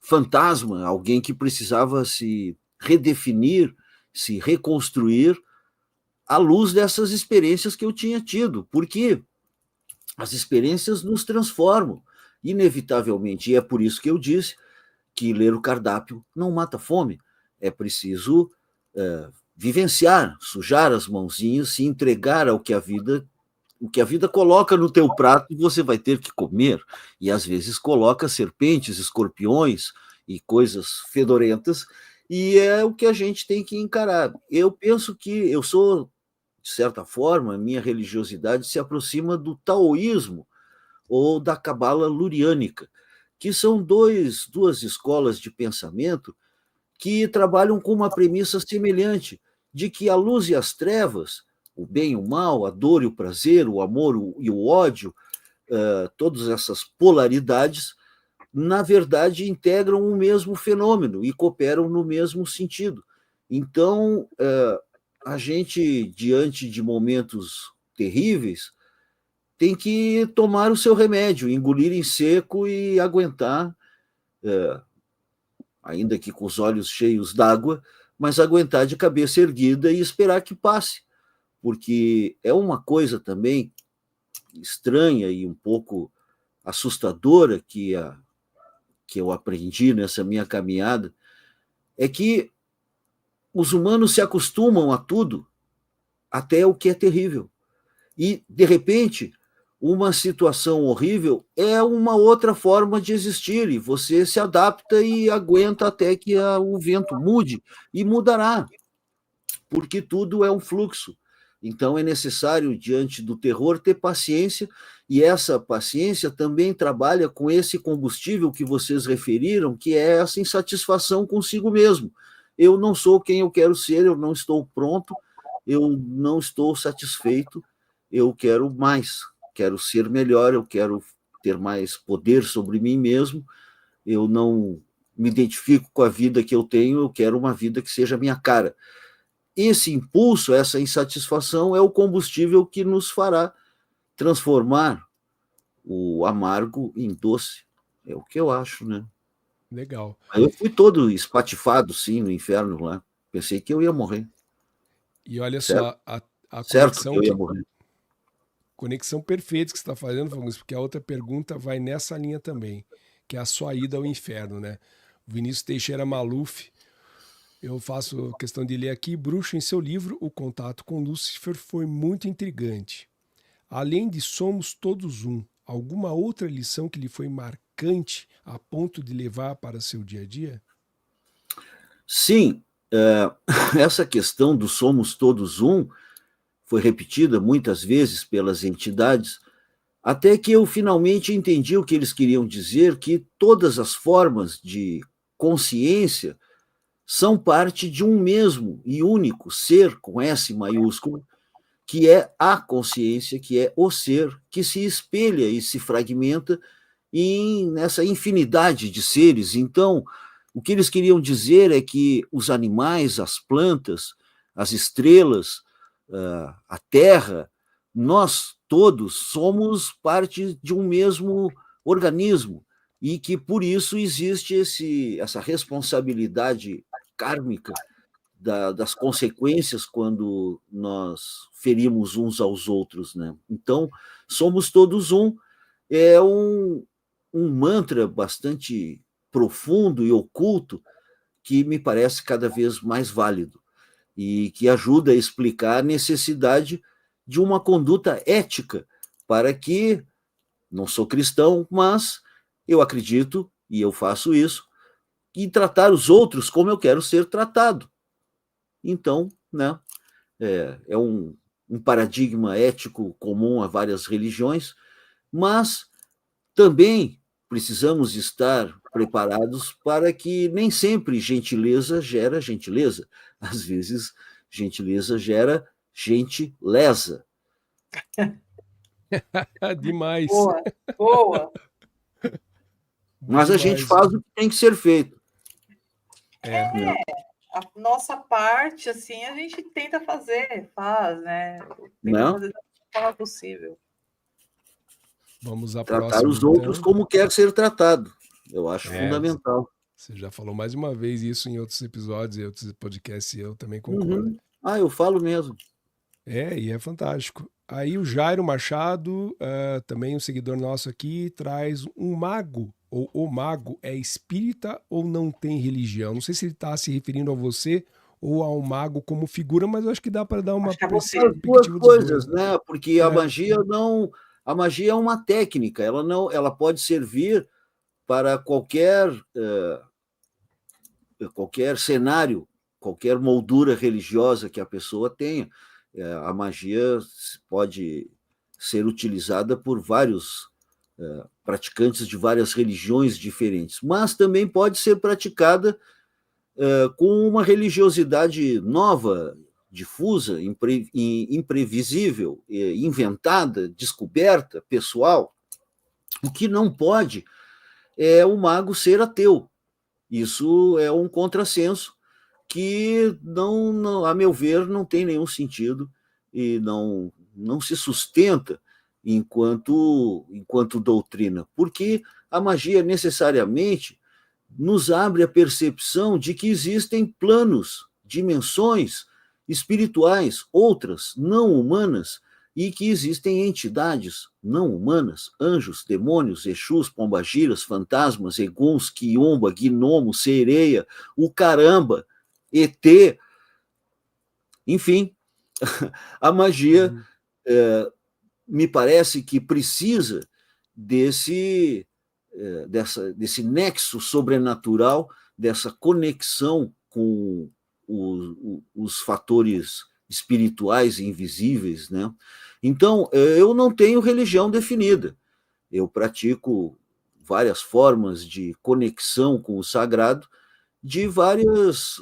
S5: fantasma, alguém que precisava se redefinir, se reconstruir à luz dessas experiências que eu tinha tido, porque as experiências nos transformam, inevitavelmente, e é por isso que eu disse que ler o cardápio não mata a fome. É preciso vivenciar, sujar as mãozinhas, se entregar ao que a vida coloca no teu prato e você vai ter que comer. E às vezes coloca serpentes, escorpiões e coisas fedorentas, e é o que a gente tem que encarar. Eu penso que eu sou, de certa forma, a minha religiosidade se aproxima do taoísmo ou da cabala luriânica, que são duas escolas de pensamento que trabalham com uma premissa semelhante, de que a luz e as trevas, o bem e o mal, a dor e o prazer, o amor e o ódio, todas essas polaridades, na verdade, integram o mesmo fenômeno e cooperam no mesmo sentido. Então, a gente, diante de momentos terríveis, tem que tomar o seu remédio, engolir em seco e aguentar, ainda que com os olhos cheios d'água, mas aguentar de cabeça erguida e esperar que passe. Porque é uma coisa também estranha e um pouco assustadora que eu aprendi nessa minha caminhada, é que os humanos se acostumam a tudo, até o que é terrível. E, de repente, uma situação horrível é uma outra forma de existir, e você se adapta e aguenta até que o vento mude, e mudará, porque tudo é um fluxo. Então é necessário, diante do terror, ter paciência, e essa paciência também trabalha com esse combustível que vocês referiram, que é essa insatisfação consigo mesmo. Eu não sou quem eu quero ser, eu não estou pronto, eu não estou satisfeito, eu quero mais, quero ser melhor, eu quero ter mais poder sobre mim mesmo, eu não me identifico com a vida que eu tenho, eu quero uma vida que seja a minha cara. Esse impulso, essa insatisfação é o combustível que nos fará transformar o amargo em doce. É o que eu acho, né?
S4: Legal.
S5: Eu fui todo espatifado, sim, no inferno lá. Pensei que eu ia morrer.
S4: E olha
S5: certo?
S4: só, a
S5: Certo
S4: conexão
S5: que eu ia morrer.
S4: Conexão perfeita que você está fazendo, Fagundes, porque a outra pergunta vai nessa linha também, que é a sua ida ao inferno, né? O Vinícius Teixeira Maluf, eu faço questão de ler aqui, Bruxo, em seu livro, O Contato com Lúcifer foi muito intrigante. Além de somos todos um, alguma outra lição que lhe foi marcante a ponto de levar para seu dia a dia?
S5: Sim, essa questão do somos todos um foi repetida muitas vezes pelas entidades, até que eu finalmente entendi o que eles queriam dizer, que todas as formas de consciência são parte de um mesmo e único ser, com S maiúsculo, que é a consciência, que é o ser, que se espelha e se fragmenta nessa infinidade de seres. Então, o que eles queriam dizer é que os animais, as plantas, as estrelas, a terra, nós todos somos parte de um mesmo organismo, e que por isso existe essa responsabilidade kármica das consequências quando nós ferimos uns aos outros, né? Então, somos todos um. É um mantra bastante profundo e oculto que me parece cada vez mais válido e que ajuda a explicar a necessidade de uma conduta ética para que, não sou cristão, mas eu acredito, e eu faço isso, em tratar os outros como eu quero ser tratado. Então, né, é um paradigma ético comum a várias religiões, mas também precisamos estar preparados para que nem sempre gentileza gera gentileza. Às vezes, gentileza gera gentileza.
S4: Demais.
S3: Boa, boa.
S5: Mas a gente faz o que tem que ser feito.
S3: A nossa parte, assim, a gente tenta fazer, faz, né? Tenta fazer da forma possível.
S4: Vamos à
S5: Tratar
S4: próxima,
S5: os outros como quer ser tratado. Eu acho fundamental.
S4: Você já falou mais uma vez isso em outros episódios, em outros podcasts, e eu também concordo.
S5: Eu falo mesmo.
S4: E é fantástico. Aí o Jairo Machado, também um seguidor nosso aqui, traz um mago, ou o mago é espírita ou não tem religião? Não sei se ele está se referindo a você ou ao mago como figura, mas eu acho que dá para dar uma
S5: perspectiva das duas coisas, né? Porque a magia não, a magia é uma técnica, ela pode servir para qualquer cenário, qualquer moldura religiosa que a pessoa tenha. A magia pode ser utilizada por vários praticantes de várias religiões diferentes, mas também pode ser praticada com uma religiosidade nova, difusa, imprevisível, inventada, descoberta, pessoal. O que não pode é o mago ser ateu. Isso é um contrassenso que, não, a meu ver, não tem nenhum sentido e não se sustenta enquanto doutrina, porque a magia necessariamente nos abre a percepção de que existem planos, dimensões espirituais, outras não humanas, e que existem entidades não humanas, anjos, demônios, exus, pombagiras, fantasmas, eguns, quiomba, gnomo, sereia, o caramba, ET, enfim, a magia me parece que precisa desse nexo sobrenatural, dessa conexão com os fatores espirituais e invisíveis, né? Então, eu não tenho religião definida. Eu pratico várias formas de conexão com o sagrado de várias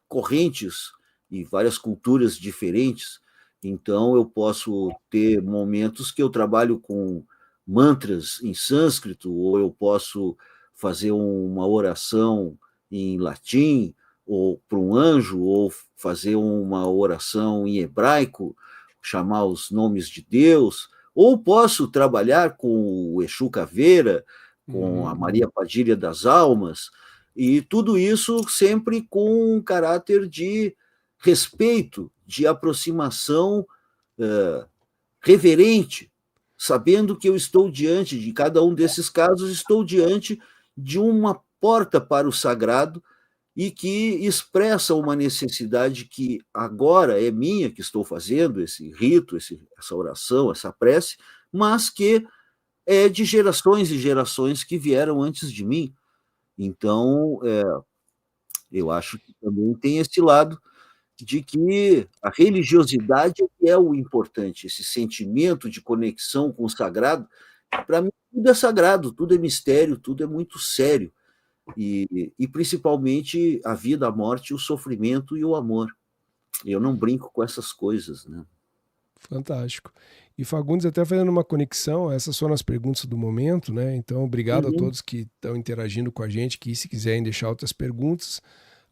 S5: correntes e várias culturas diferentes. Então, eu posso ter momentos que eu trabalho com mantras em sânscrito, ou eu posso fazer uma oração em latim, ou para um anjo, ou fazer uma oração em hebraico, chamar os nomes de Deus, ou posso trabalhar com o Exu Caveira, com a Maria Padilha das Almas, e tudo isso sempre com um caráter de respeito, de aproximação reverente, sabendo que eu estou diante de cada um desses casos, estou diante de uma porta para o sagrado e que expressa uma necessidade que agora é minha, que estou fazendo esse rito, essa oração, essa prece, mas que é de gerações e gerações que vieram antes de mim. Então, eu acho que também tem esse lado de que a religiosidade é o importante, esse sentimento de conexão com o sagrado. Para mim, tudo é sagrado, tudo é mistério, tudo é muito sério. E principalmente a vida, a morte, o sofrimento e o amor. Eu não brinco com essas coisas, né?
S4: Fantástico. E Fagundes, até fazendo uma conexão, essas foram as perguntas do momento, né? Então, obrigado a todos que estão interagindo com a gente, que se quiserem deixar outras perguntas,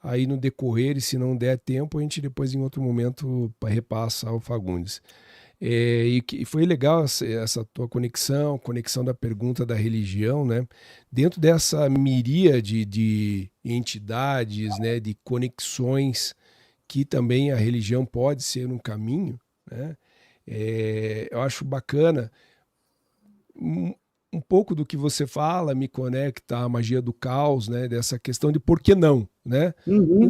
S4: aí no decorrer, e se não der tempo, a gente depois em outro momento repassa ao Fagundes. E foi legal essa tua conexão da pergunta da religião, né? Dentro dessa miríade de entidades, né, de conexões que também a religião pode ser um caminho, né? Eu acho bacana. Um pouco do que você fala me conecta à magia do caos, né? Dessa questão de por que não, né?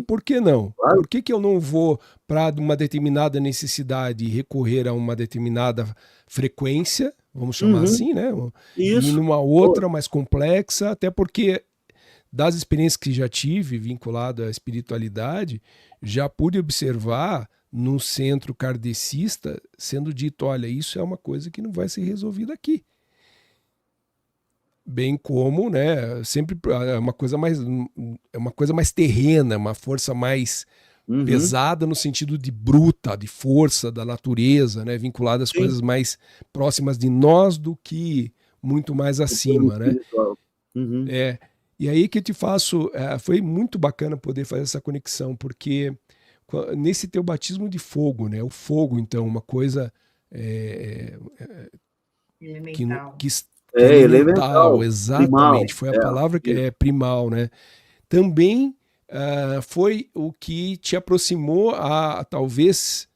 S4: Por que não?
S5: Claro.
S4: Por que eu não vou para uma determinada necessidade recorrer a uma determinada frequência, vamos chamar assim, né?
S5: Isso.
S4: E numa outra mais complexa, até porque das experiências que já tive vinculado à espiritualidade, já pude observar num centro kardecista sendo dito, olha, isso é uma coisa que não vai ser resolvida aqui. bem como, né, sempre é uma coisa mais terrena, uma força mais pesada no sentido de bruta, de força da natureza, né, vinculada às coisas mais próximas de nós do que muito mais acima, né? E aí que eu te faço, foi muito bacana poder fazer essa conexão, porque nesse teu batismo de fogo, né, o fogo, então, uma coisa
S3: Elemental.
S4: elemental, exatamente,
S5: primal,
S4: foi a palavra que é primal, né? Também foi o que te aproximou a talvez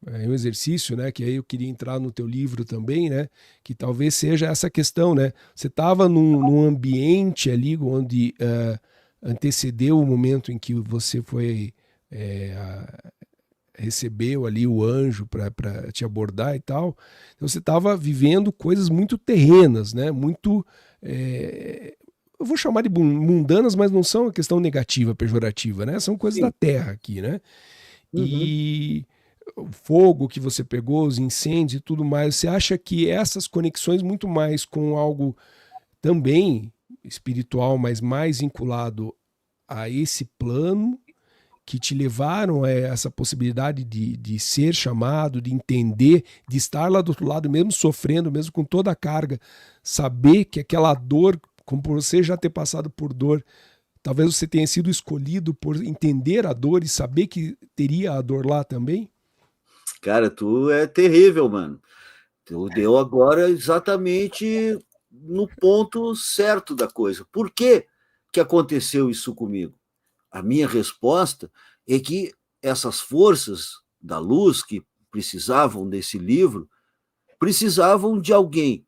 S4: um exercício, né? Que aí eu queria entrar no teu livro também, né? Que talvez seja essa questão, né? Você estava num ambiente ali onde antecedeu o momento em que você foi recebeu ali o anjo para te abordar e tal. Então você estava vivendo coisas muito terrenas, né? Muito eu vou chamar de mundanas, mas não são uma questão negativa, pejorativa, né? São coisas da terra aqui, né? E o fogo que você pegou, os incêndios e tudo mais, você acha que essas conexões muito mais com algo também espiritual, mas mais vinculado a esse plano que te levaram a essa possibilidade de ser chamado, de entender, de estar lá do outro lado, mesmo sofrendo, mesmo com toda a carga, saber que aquela dor, como por você já ter passado por dor, talvez você tenha sido escolhido por entender a dor e saber que teria a dor lá também?
S5: Cara, tu é terrível, mano. Tu deu agora exatamente no ponto certo da coisa. Por que que aconteceu isso comigo? A minha resposta é que essas forças da luz que precisavam desse livro precisavam de alguém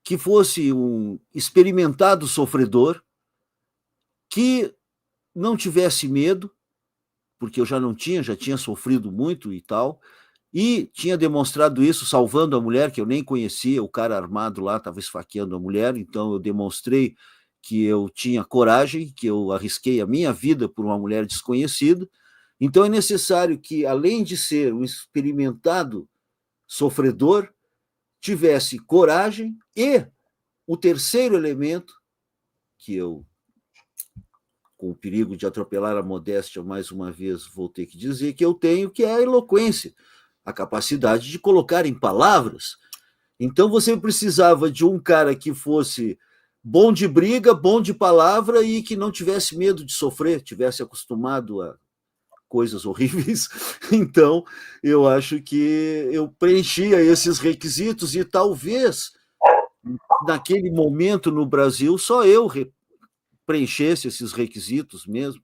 S5: que fosse um experimentado sofredor, que não tivesse medo, porque eu já tinha sofrido muito e tal, e tinha demonstrado isso salvando a mulher, que eu nem conhecia, o cara armado lá estava esfaqueando a mulher, então eu demonstrei que eu tinha coragem, que eu arrisquei a minha vida por uma mulher desconhecida. Então é necessário que, além de ser um experimentado sofredor, tivesse coragem e o terceiro elemento, que eu, com o perigo de atropelar a modéstia, mais uma vez vou ter que dizer que eu tenho, que é a eloquência, a capacidade de colocar em palavras. Então você precisava de um cara que fosse bom de briga, bom de palavra e que não tivesse medo de sofrer, tivesse acostumado a coisas horríveis. Então, eu acho que eu preenchia esses requisitos e talvez, naquele momento no Brasil, só eu preenchesse esses requisitos mesmo,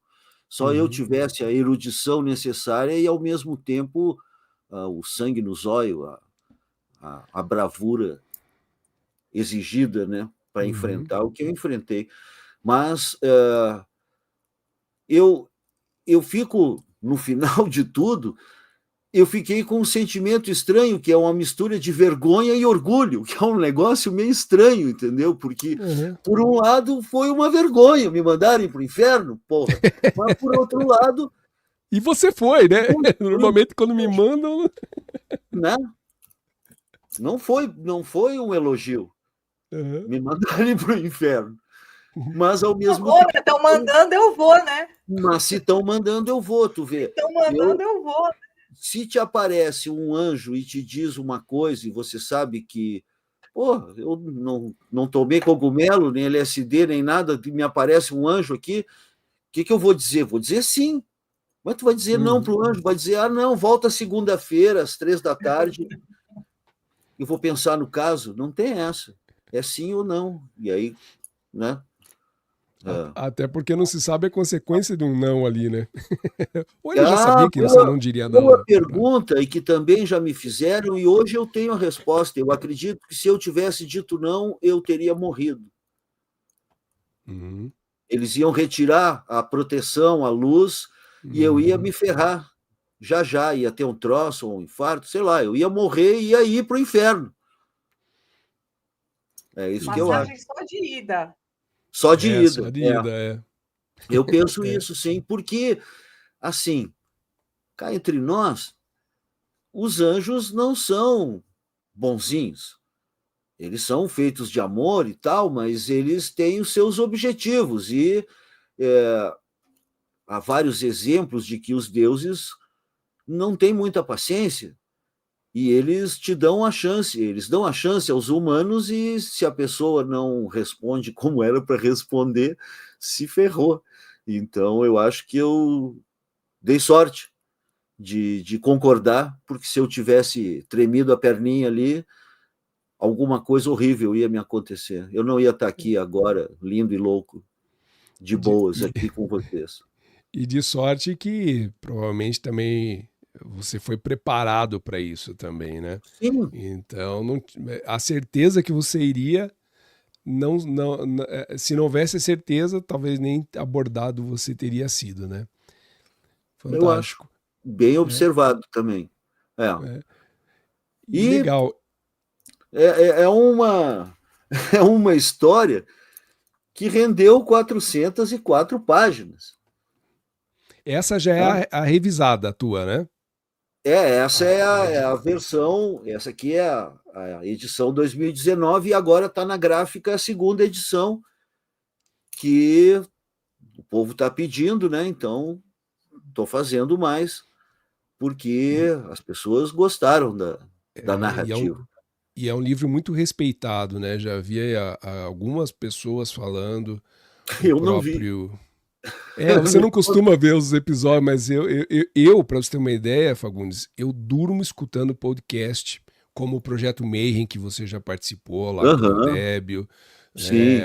S5: só eu tivesse a erudição necessária e, ao mesmo tempo, o sangue no zóio, a bravura exigida, né, para enfrentar o que eu enfrentei. Mas eu fico, no final de tudo, eu fiquei com um sentimento estranho, que é uma mistura de vergonha e orgulho, que é um negócio meio estranho, entendeu? Porque, por um lado, foi uma vergonha me mandarem para o inferno, porra. Mas, por outro lado...
S4: E você foi, né? Normalmente, quando me mandam...
S5: Né? Não foi um elogio. Me mandarem para o inferno. Mas, ao mesmo tempo...
S3: Estão mandando, eu vou, né?
S5: Mas se estão mandando, eu vou, tu vê.
S3: Estão mandando, eu vou.
S5: Se te aparece um anjo e te diz uma coisa e você sabe que, pô, eu não tomei cogumelo, nem LSD, nem nada, me aparece um anjo aqui, o que eu vou dizer? Vou dizer sim. Mas tu vai dizer não para o anjo, vai dizer, não, volta segunda-feira, às 15h. Eu vou pensar no caso, não tem essa. É sim ou não. E aí, né?
S4: Até porque não se sabe a consequência de um não ali, né? Ou ele já sabia que você não diria não.
S5: Boa pergunta, e que também já me fizeram, e hoje eu tenho a resposta. Eu acredito que se eu tivesse dito não, eu teria morrido. Eles iam retirar a proteção, a luz, e eu ia me ferrar. Já ia ter um troço, um infarto, sei lá, eu ia morrer e ia ir para o inferno. É isso que eu acho.
S3: Só de ida.
S5: Só de ida.
S4: Só de ida,
S5: Eu penso isso, sim, porque, assim, cá entre nós, os anjos não são bonzinhos. Eles são feitos de amor e tal, mas eles têm os seus objetivos. E há vários exemplos de que os deuses não têm muita paciência e eles te dão a chance, eles dão a chance aos humanos e se a pessoa não responde como era para responder, se ferrou. Então, eu acho que eu dei sorte de concordar, porque se eu tivesse tremido a perninha ali, alguma coisa horrível ia me acontecer. Eu não ia estar aqui agora, lindo e louco, de boas, aqui com vocês.
S4: E de sorte que provavelmente também você foi preparado para isso também, né?
S5: Sim.
S4: Então, a certeza que você iria, se não houvesse certeza, talvez nem abordado você teria sido, né?
S5: Fantástico. Eu acho. Bem observado também.
S4: E legal.
S5: É uma história que rendeu 404 páginas.
S4: Essa já é a revisada, a tua, né?
S5: Essa é a versão, essa aqui é a edição 2019 e agora está na gráfica a segunda edição, que o povo está pedindo, né? Então, estou fazendo mais, porque as pessoas gostaram da narrativa.
S4: E é um livro muito respeitado, né? Já havia algumas pessoas falando.
S5: Eu não vi.
S4: Você não costuma ver os episódios, mas eu para você ter uma ideia, Fagundes, eu durmo escutando podcast, como o Projeto Mayhem, que você já participou lá com o Débio.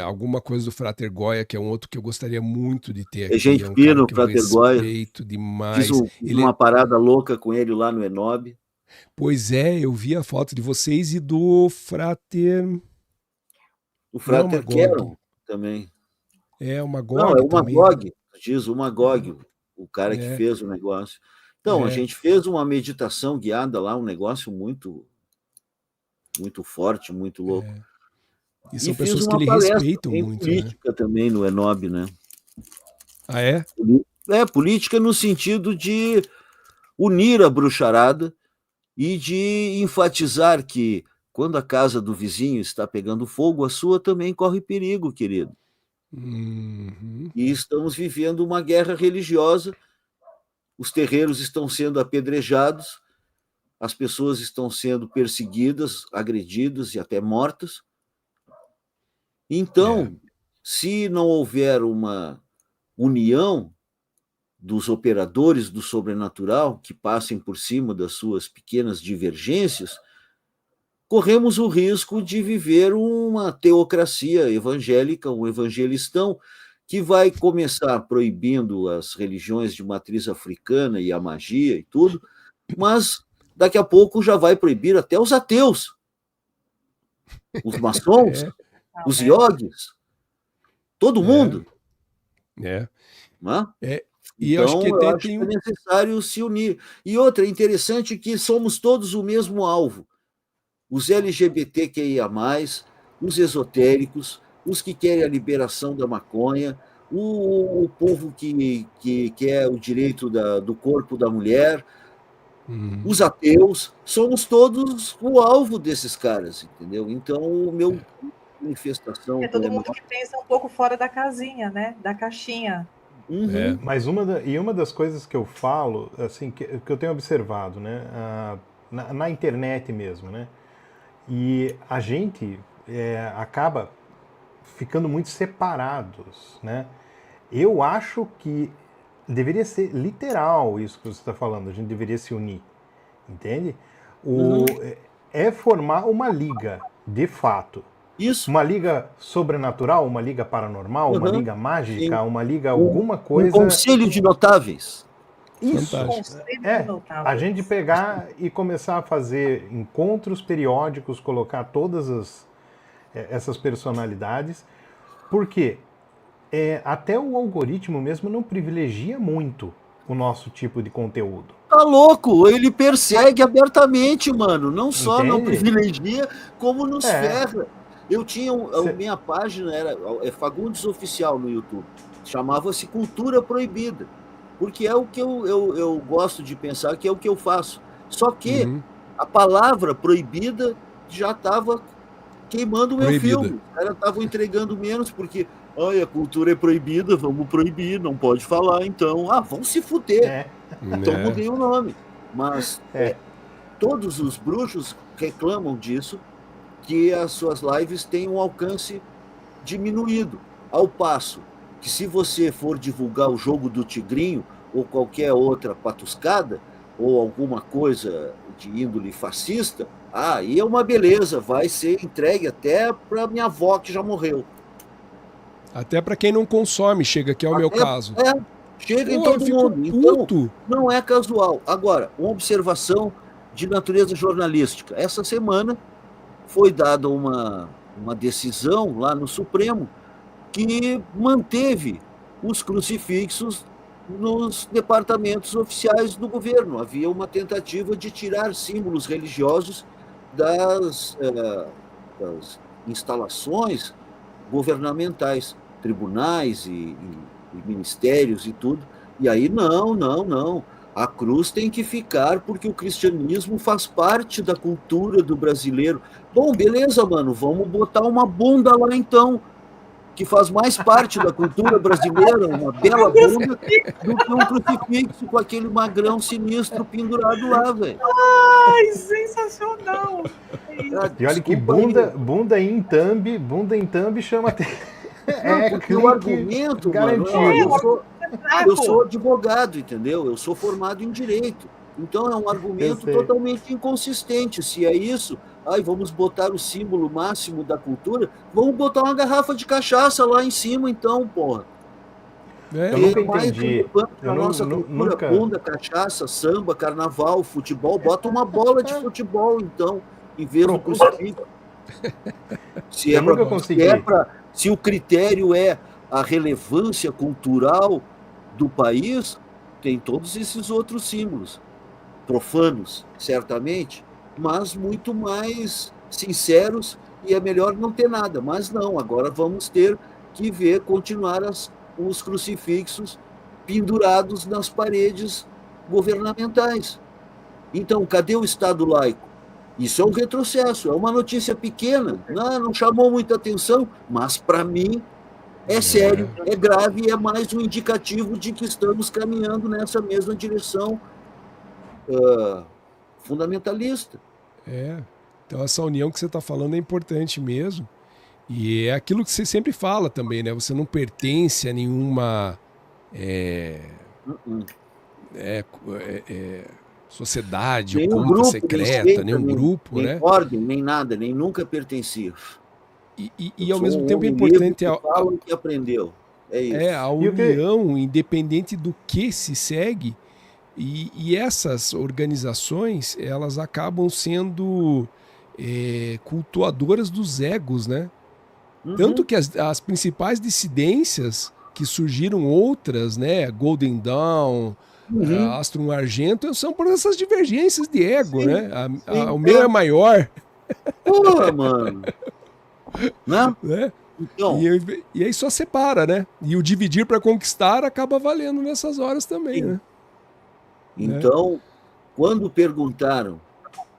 S4: Alguma coisa do Frater Goya, que é um outro que eu gostaria muito de ter aqui.
S5: É gente fina, o Frater Goya.
S4: Respeito demais.
S5: Fiz uma parada louca com ele lá no Enob.
S4: Pois é, eu vi a foto de vocês e do Frater...
S5: O Frater Caron também.
S4: O Magog.
S5: Não, é o Magog, diz o Magog, o cara que fez o negócio. Então, a gente fez uma meditação guiada lá, um negócio muito, muito forte, muito louco.
S4: E são pessoas que ele respeitam muito,
S5: política também no Enob, né?
S4: Ah, é?
S5: Política no sentido de unir a bruxarada e de enfatizar que quando a casa do vizinho está pegando fogo, a sua também corre perigo, querido.
S4: Uhum.
S5: E estamos vivendo uma guerra religiosa, os terreiros estão sendo apedrejados, as pessoas estão sendo perseguidas, agredidas e até mortas. Então, se não houver uma união dos operadores do sobrenatural que passem por cima das suas pequenas divergências, corremos o risco de viver uma teocracia evangélica, um evangelistão, que vai começar proibindo as religiões de matriz africana e a magia e tudo, mas daqui a pouco já vai proibir até os ateus, os maçons, os iogues, todo mundo.
S4: E
S5: então,
S4: acho que
S5: eu acho que é necessário se unir. E outra, é interessante que somos todos o mesmo alvo. Os LGBTQIA+, os esotéricos, os que querem a liberação da maconha, o povo que quer o direito do corpo da mulher, os ateus, somos todos o alvo desses caras, entendeu? Então, o meu manifestação...
S3: É todo mundo que pensa um pouco fora da casinha, né? Da caixinha.
S2: Mas uma das coisas que eu falo, assim, que eu tenho observado, né? Na internet mesmo, né? E a gente acaba ficando muito separados, né? Eu acho que deveria ser literal isso que você está falando, a gente deveria se unir, entende? É formar uma liga, de fato.
S5: Isso.
S2: Uma liga sobrenatural, uma liga paranormal, uma liga mágica, uma liga alguma coisa...
S5: Um conselho de notáveis.
S2: Isso, a gente pegar e começar a fazer encontros periódicos, colocar todas essas personalidades, porque até o algoritmo mesmo não privilegia muito o nosso tipo de conteúdo.
S5: Tá louco, ele persegue abertamente, mano, não só não privilegia, como nos ferra. Eu tinha, minha página era Fagundes Oficial no YouTube, chamava-se Cultura Proibida. Porque é o que eu gosto de pensar, que é o que eu faço. Só que a palavra proibida já estava queimando o meu
S4: Proibida.
S5: filme. Os caras estavam entregando menos porque a cultura é proibida, vamos proibir, não pode falar, então. Vão se fuder. Então mudei o nome. Mas todos os bruxos reclamam disso, que as suas lives têm um alcance diminuído, ao passo que se você for divulgar o jogo do Tigrinho ou qualquer outra patuscada ou alguma coisa de índole fascista, aí é uma beleza, vai ser entregue até para minha avó que já morreu.
S4: Até para quem não consome, chega, que é o meu caso.
S5: Chega em todo mundo. Então, não é casual. Agora, uma observação de natureza jornalística. Essa semana foi dada uma decisão lá no Supremo que manteve os crucifixos nos departamentos oficiais do governo. Havia uma tentativa de tirar símbolos religiosos das instalações governamentais, tribunais e ministérios e tudo. E aí, não. A cruz tem que ficar porque o cristianismo faz parte da cultura do brasileiro. Bom, beleza, mano, vamos botar uma bunda lá então, que faz mais parte da cultura brasileira, uma bela bunda, do que um crucifixo com aquele magrão sinistro pendurado lá, velho.
S3: Ai, sensacional!
S2: E olha que bunda em thumb chama até.
S5: Porque o argumento, mano, eu sou advogado, entendeu? Eu sou formado em direito. Então é um argumento totalmente inconsistente. Se é isso, vamos botar o símbolo máximo da cultura, vamos botar uma garrafa de cachaça lá em cima, então, porra.
S2: Eu nunca entendi.
S5: A nossa cultura, bunda, cachaça, samba, carnaval, futebol, bota uma bola de futebol, então, em vez do crucifixo. Se o critério é a relevância cultural do país, tem todos esses outros símbolos, profanos, certamente, mas muito mais sinceros, e é melhor não ter nada. Mas não, agora vamos ter que continuar os crucifixos pendurados nas paredes governamentais. Então, cadê o Estado laico? Isso é um retrocesso, é uma notícia pequena, não chamou muita atenção, mas para mim é sério, é grave e é mais um indicativo de que estamos caminhando nessa mesma direção fundamentalista.
S4: Então essa união que você está falando é importante mesmo, e é aquilo que você sempre fala também, né? Você não pertence a nenhuma sociedade,
S5: nenhum
S4: oculta,
S5: grupo
S4: secreta, nenhum grupo,
S5: nem
S4: né?
S5: ordem, nem nada, nem nunca pertencia.
S4: E ao mesmo tempo é importante
S5: o que aprendeu. É isso.
S4: A união, independente do que se segue, e essas organizações, elas acabam sendo cultuadoras dos egos, né? Tanto que as principais dissidências que surgiram outras, né? Golden Dawn, Astrum Argento, são por essas divergências de ego, né? O meu é maior.
S5: Porra, mano! Né?
S4: Então, e aí só separa, né? E o dividir para conquistar acaba valendo nessas horas também, né?
S5: Então, quando perguntaram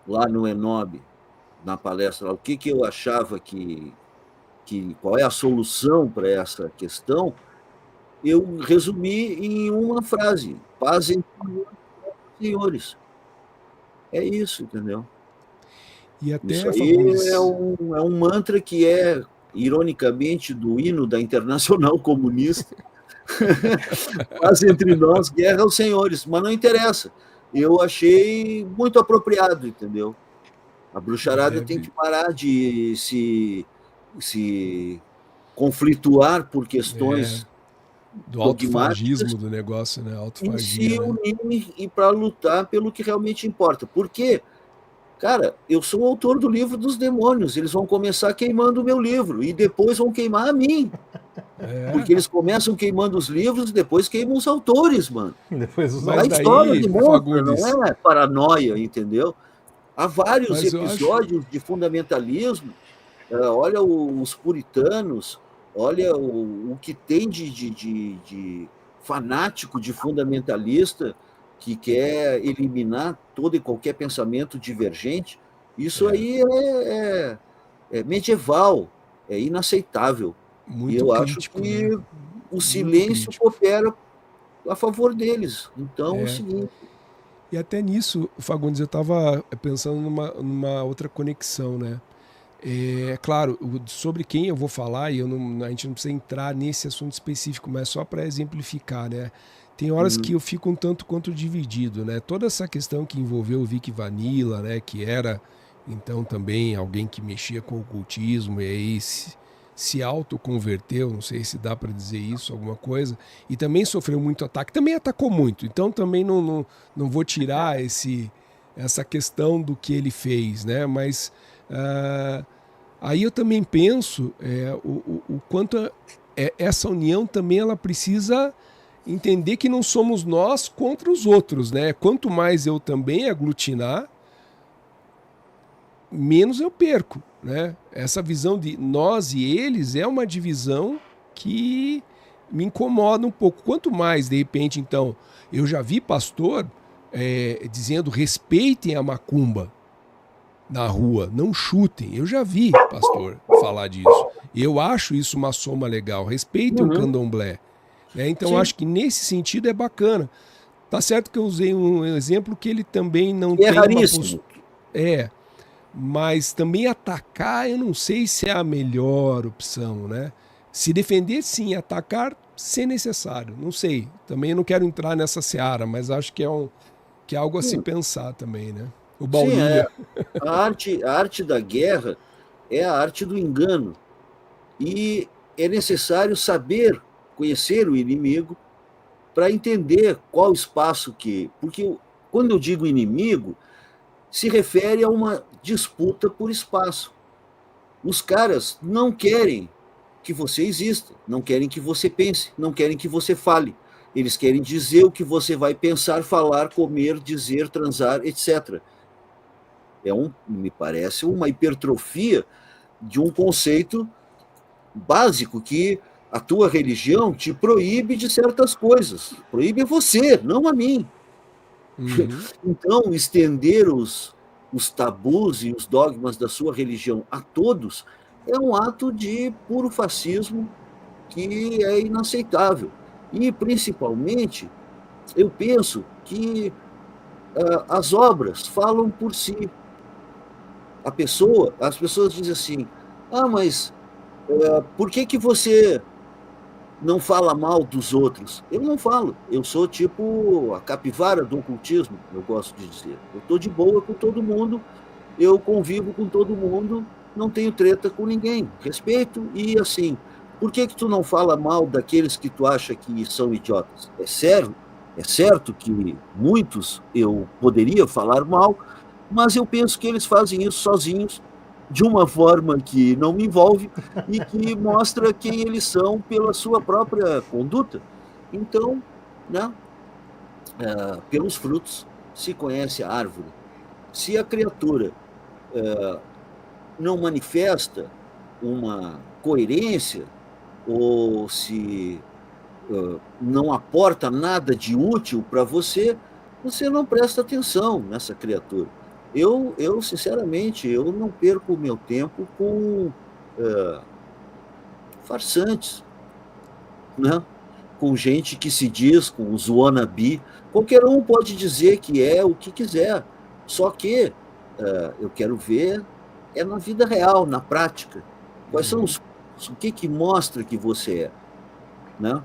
S5: lá no ENOB, na palestra, o que eu achava qual é a solução para essa questão, eu resumi em uma frase: paz entre os senhores. É isso, entendeu?
S4: E até
S5: isso aí é um mantra que é, ironicamente, do hino da Internacional Comunista. Paz entre nós, guerra aos senhores. Mas não interessa. Eu achei muito apropriado, entendeu? A bruxarada tem que parar de se conflituar por questões
S4: do autofagismo do negócio, né? Autofagia,
S5: e se unir e para lutar pelo que realmente importa. Por quê? Cara, eu sou o autor do livro dos demônios. Eles vão começar queimando o meu livro e depois vão queimar a mim. Porque eles começam queimando os livros e depois queimam os autores, mano. A história demonstra, não é paranoia, entendeu? Há vários episódios de fundamentalismo. Olha os puritanos, olha o que tem de fanático, de fundamentalista, que quer eliminar todo e qualquer pensamento divergente. Isso aí é medieval, é inaceitável.
S4: Muito
S5: e eu
S4: crítico,
S5: acho que
S4: né?
S5: o silêncio coopera a favor deles. Então, é o seguinte...
S4: E até nisso, Fagundes, eu estava pensando numa outra conexão, né? É claro, sobre quem eu vou falar, e a gente não precisa entrar nesse assunto específico, mas só para exemplificar, né? Tem horas que eu fico um tanto quanto dividido, né? Toda essa questão que envolveu o Vic Vanilla, né? Que era, então, também alguém que mexia com o ocultismo e aí se autoconverteu, não sei se dá para dizer isso, alguma coisa, e também sofreu muito ataque, também atacou muito, então também não vou tirar essa questão do que ele fez, né? Mas aí eu também penso o quanto essa união também ela precisa entender que não somos nós contra os outros, né? Quanto mais eu também aglutinar, menos eu perco, né? Essa visão de nós e eles é uma divisão que me incomoda um pouco. Quanto mais, de repente, então, eu já vi pastor dizendo respeitem a macumba na rua, não chutem. Eu já vi pastor falar disso. Eu acho isso uma soma legal. Respeitem o candomblé. Então, acho que nesse sentido é bacana. Tá certo que eu usei um exemplo que ele também não tem uma postura. Mas também atacar, eu não sei se é a melhor opção, né? Se defender, sim, atacar, se necessário. Não sei. Também não quero entrar nessa seara, mas acho que é algo a se pensar também, né? O Baulinha.
S5: A arte da guerra é a arte do engano. E é necessário saber conhecer o inimigo para entender qual espaço que... Porque quando eu digo inimigo, se refere a uma disputa por espaço. Os caras não querem que você exista, não querem que você pense, não querem que você fale. Eles querem dizer o que você vai pensar, falar, comer, dizer, transar, etc. Me parece uma hipertrofia de um conceito básico que a tua religião te proíbe de certas coisas. Proíbe você, não a mim. Então, estender os tabus e os dogmas da sua religião a todos é um ato de puro fascismo que é inaceitável. E, principalmente, eu penso que as obras falam por si. As pessoas dizem assim, mas por que você não fala mal dos outros? Eu não falo. Eu sou tipo a capivara do ocultismo, eu gosto de dizer. Eu estou de boa com todo mundo, eu convivo com todo mundo, não tenho treta com ninguém. Respeito e assim, por que tu não fala mal daqueles que tu acha que são idiotas? É certo que muitos eu poderia falar mal, mas eu penso que eles fazem isso sozinhos, de uma forma que não me envolve e que mostra quem eles são pela sua própria conduta. Então, né, pelos frutos se conhece a árvore. Se a criatura não manifesta uma coerência ou se não aporta nada de útil para você, você não presta atenção nessa criatura. Eu sinceramente, eu não perco o meu tempo com farsantes, né? Com gente que se diz, com os wannabe. Qualquer um pode dizer que é o que quiser, só que eu quero ver na vida real, na prática. Quais são o que mostra que você é, né?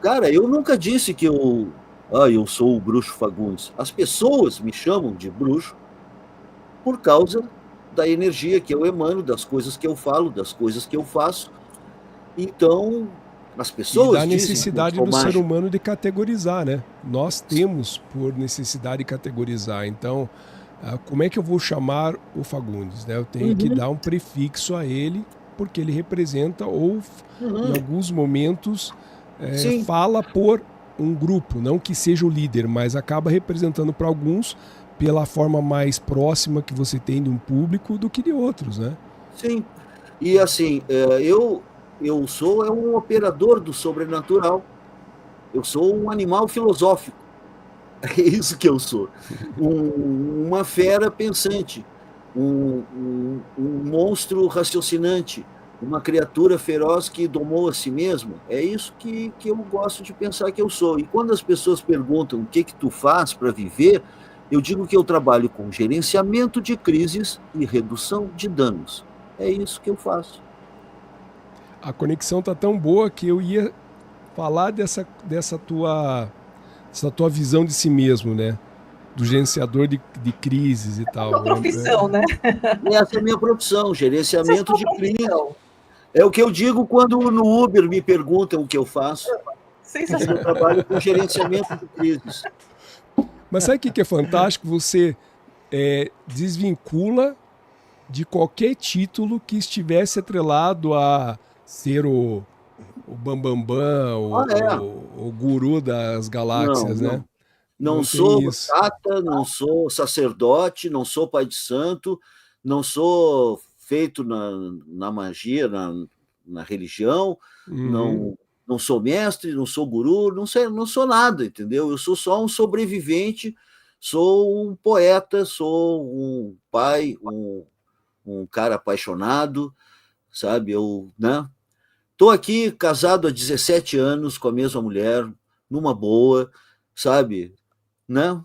S5: Cara, eu nunca disse que eu sou o bruxo Fagundes. As pessoas me chamam de bruxo por causa da energia que eu emano, das coisas que eu falo, das coisas que eu faço. Então, as pessoas
S4: e da necessidade do ser humano de categorizar, né? Nós temos por necessidade de categorizar. Então, como é que eu vou chamar o Fagundes, né? Eu tenho que dar um prefixo a ele, porque ele representa ou, em alguns momentos, fala por um grupo, não que seja o líder, mas acaba representando para alguns pela forma mais próxima que você tem de um público do que de outros, né?
S5: Sim, e assim, eu sou um operador do sobrenatural, eu sou um animal filosófico, é isso que eu sou, uma fera pensante, um monstro raciocinante, uma criatura feroz que domou a si mesmo. É isso que eu gosto de pensar que eu sou. E quando as pessoas perguntam o que tu faz para viver, eu digo que eu trabalho com gerenciamento de crises e redução de danos. É isso que eu faço.
S4: A conexão tá tão boa que eu ia falar dessa tua visão de si mesmo, né? Do gerenciador de crises e tal.
S3: É uma profissão, né?
S5: Essa é a minha profissão, gerenciamento de crises. É o que eu digo quando no Uber me perguntam o que eu faço.
S3: Sensacional.
S5: Eu trabalho com gerenciamento de crises.
S4: Mas sabe o que é fantástico? Você desvincula de qualquer título que estivesse atrelado a ser o bambambam, o guru das galáxias, né?
S5: Não sou tata, não sou sacerdote, não sou pai de santo, não sou feito na magia, na religião, não sou mestre, não sou guru, não sou nada, entendeu? Eu sou só um sobrevivente, sou um poeta, sou um pai, um cara apaixonado, sabe? Eu, né? Tô aqui casado há 17 anos com a mesma mulher, numa boa, sabe? Né?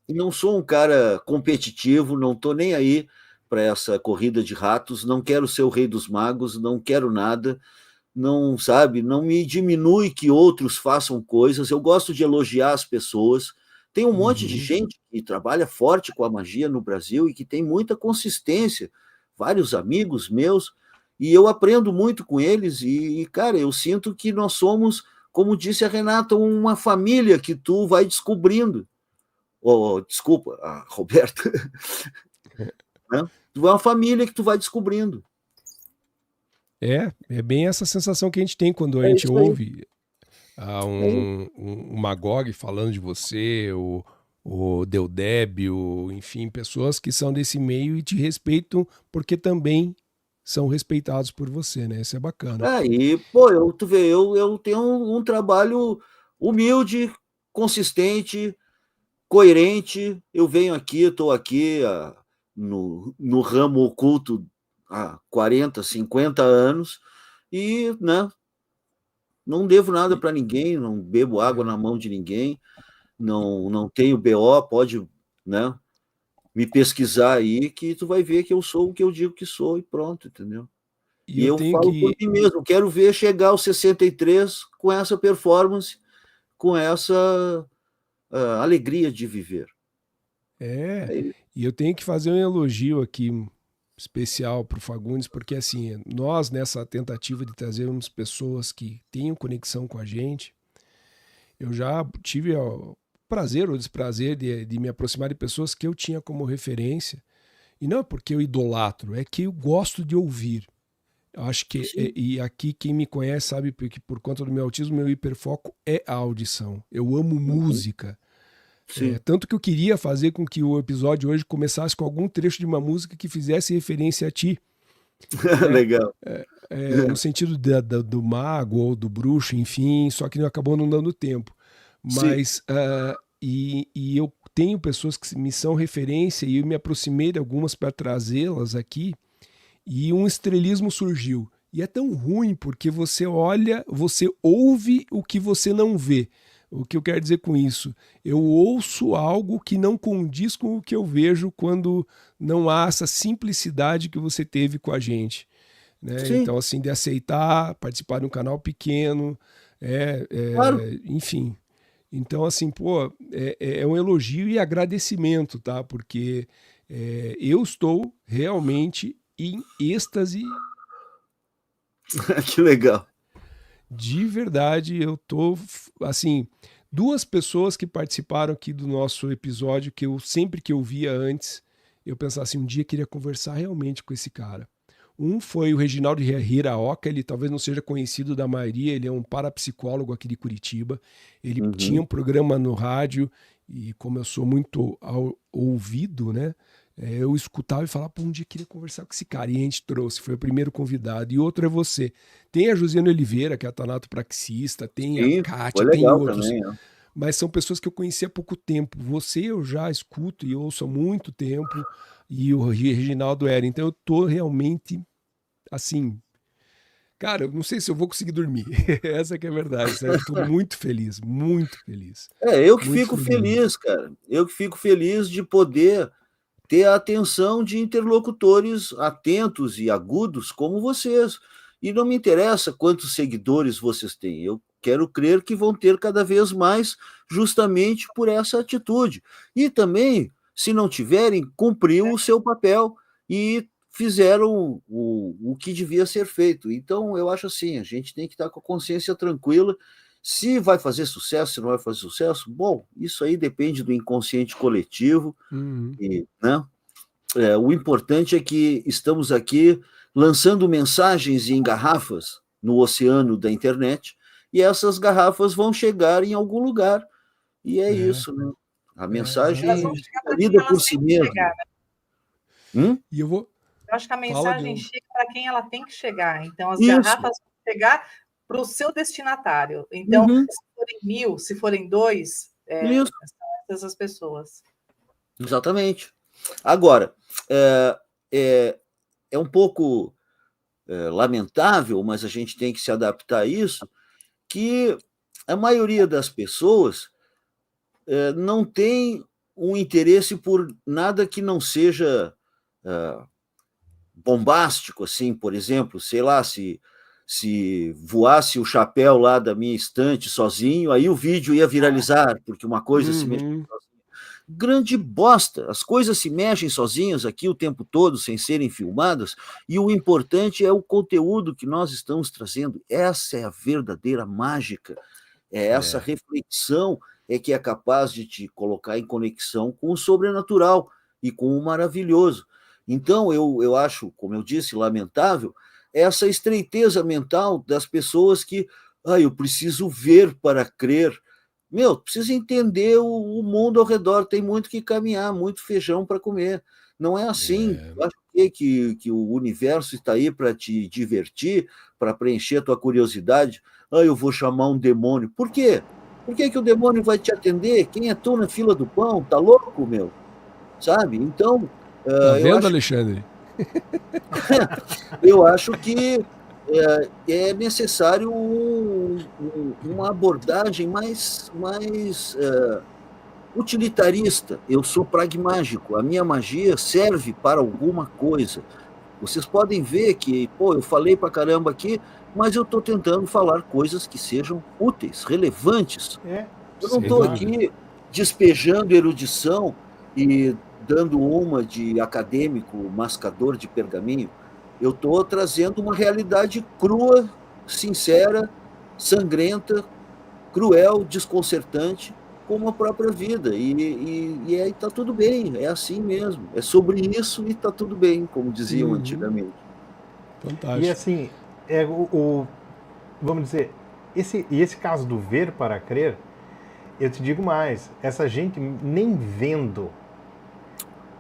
S5: E não sou um cara competitivo, não tô nem aí para essa corrida de ratos, não quero ser o rei dos magos, não quero nada, não, sabe? Não me diminui que outros façam coisas, eu gosto de elogiar as pessoas. Tem um monte de gente que trabalha forte com a magia no Brasil e que tem muita consistência, vários amigos meus, e eu aprendo muito com eles e, cara, eu sinto que nós somos, como disse a Renata, uma família que tu vai descobrindo. Desculpa, a Roberta. Tu é uma família que tu vai descobrindo.
S4: É bem essa sensação que a gente tem quando a gente ouve um Magog falando de você, o Deodébio, enfim, pessoas que são desse meio e te respeitam porque também são respeitados por você, né? Isso é bacana.
S5: Tu vê, eu tenho um trabalho humilde, consistente, coerente. Eu venho aqui, estou aqui no ramo oculto há 40, 50 anos e, né, não devo nada para ninguém, não bebo água na mão de ninguém, não tenho BO, pode, né, me pesquisar aí que tu vai ver que eu sou o que eu digo que sou e pronto, entendeu? E eu falo por mim mesmo, quero ver chegar aos 63 com essa performance, com essa alegria de viver.
S4: E eu tenho que fazer um elogio aqui especial para o Fagundes, porque assim, nós nessa tentativa de trazermos pessoas que tenham conexão com a gente, eu já tive o prazer ou desprazer de me aproximar de pessoas que eu tinha como referência, e não é porque eu idolatro, é que eu gosto de ouvir. Eu acho que, e aqui quem me conhece sabe que por conta do meu autismo, meu hiperfoco é a audição. Eu amo música. Tanto que eu queria fazer com que o episódio hoje começasse com algum trecho de uma música que fizesse referência a ti.
S5: Legal.
S4: No sentido do mago ou do bruxo, enfim, só que acabou não dando tempo. Mas, e eu tenho pessoas que me são referência e eu me aproximei de algumas para trazê-las aqui e um estrelismo surgiu. E é tão ruim porque você olha, você ouve o que você não vê. O que eu quero dizer com isso? Eu ouço algo que não condiz com o que eu vejo quando não há essa simplicidade que você teve com a gente. Né? Então, assim, de aceitar, participar de um canal pequeno, claro. Enfim. Então, assim, é um elogio e agradecimento, tá? Porque eu estou realmente em êxtase.
S5: Que legal.
S4: De verdade, eu tô, assim, 2 pessoas que participaram aqui do nosso episódio, que eu sempre que eu via antes, eu pensava assim, um dia eu queria conversar realmente com esse cara. Um foi o Reginaldo Hiraoka, ele talvez não seja conhecido da maioria, ele é um parapsicólogo aqui de Curitiba, ele tinha um programa no rádio, e como eu sou muito ouvido, né, eu escutava e falava, um dia eu queria conversar com esse cara, e a gente trouxe, foi o primeiro convidado, e outro é você. Tem a Josiane Oliveira, que é a tanatopraxista, tem a Kátia, tem outros, também, mas são pessoas que eu conheci há pouco tempo. Você eu já escuto e ouço há muito tempo, E o Reginaldo era. Então eu tô realmente, assim... Cara, eu não sei se eu vou conseguir dormir. Essa que é a verdade, sabe? Eu tô muito feliz, muito feliz.
S5: Eu que
S4: Muito
S5: fico feliz, cara. Eu que fico feliz de poder ter a atenção de interlocutores atentos e agudos como vocês. E não me interessa quantos seguidores vocês têm. Eu quero crer que vão ter cada vez mais, justamente por essa atitude. E também, se não tiverem, cumpriu o seu papel e fizeram o que devia ser feito. Então, eu acho assim, a gente tem que estar com a consciência tranquila. Se vai fazer sucesso, se não vai fazer sucesso, bom, isso aí depende do inconsciente coletivo. E, né? O importante é que estamos aqui lançando mensagens em garrafas no oceano da internet, e essas garrafas vão chegar em algum lugar. E é isso, né? A mensagem é lida por si mesma.
S4: E eu vou...
S3: Eu acho que a mensagem chega para quem ela tem que chegar. Então, as
S5: Isso.
S3: garrafas vão chegar para o seu destinatário. Então, se forem 1000, se forem 2, são essas pessoas.
S5: Exatamente. Agora, é um pouco lamentável, mas a gente tem que se adaptar a isso, que a maioria das pessoas não tem um interesse por nada que não seja bombástico, assim, por exemplo, sei lá, se voasse o chapéu lá da minha estante sozinho, aí o vídeo ia viralizar, porque uma coisa se mexe sozinha. Grande bosta, as coisas se mexem sozinhas aqui o tempo todo, sem serem filmadas, e o importante é o conteúdo que nós estamos trazendo. Essa é a verdadeira mágica, essa reflexão que é capaz de te colocar em conexão com o sobrenatural e com o maravilhoso. Então, eu acho, como eu disse, lamentável, essa estreiteza mental das pessoas que, eu preciso ver para crer. Precisa entender o mundo ao redor, tem muito que caminhar, muito feijão para comer. Não é assim. Eu acho que o universo está aí para te divertir, para preencher a tua curiosidade. Eu vou chamar um demônio. Por quê? Por que o demônio vai te atender? Quem é tu na fila do pão? Tá louco, meu? Sabe? Então...
S4: Tá vendo, Alexandre?
S5: Eu acho que é necessário uma abordagem mais utilitarista. Eu sou pragmático, a minha magia serve para alguma coisa. Vocês podem ver que, eu falei pra caramba aqui, mas eu estou tentando falar coisas que sejam úteis, relevantes. Eu não estou aqui despejando erudição e dando uma de acadêmico mascador de pergaminho. Eu estou trazendo uma realidade crua, sincera, sangrenta, cruel, desconcertante, como a própria vida. E aí está tudo bem, é assim mesmo. É sobre isso e está tudo bem, como diziam antigamente.
S4: Fantástico.
S2: E assim, vamos dizer, esse caso do ver para crer, eu te digo mais, essa gente nem vendo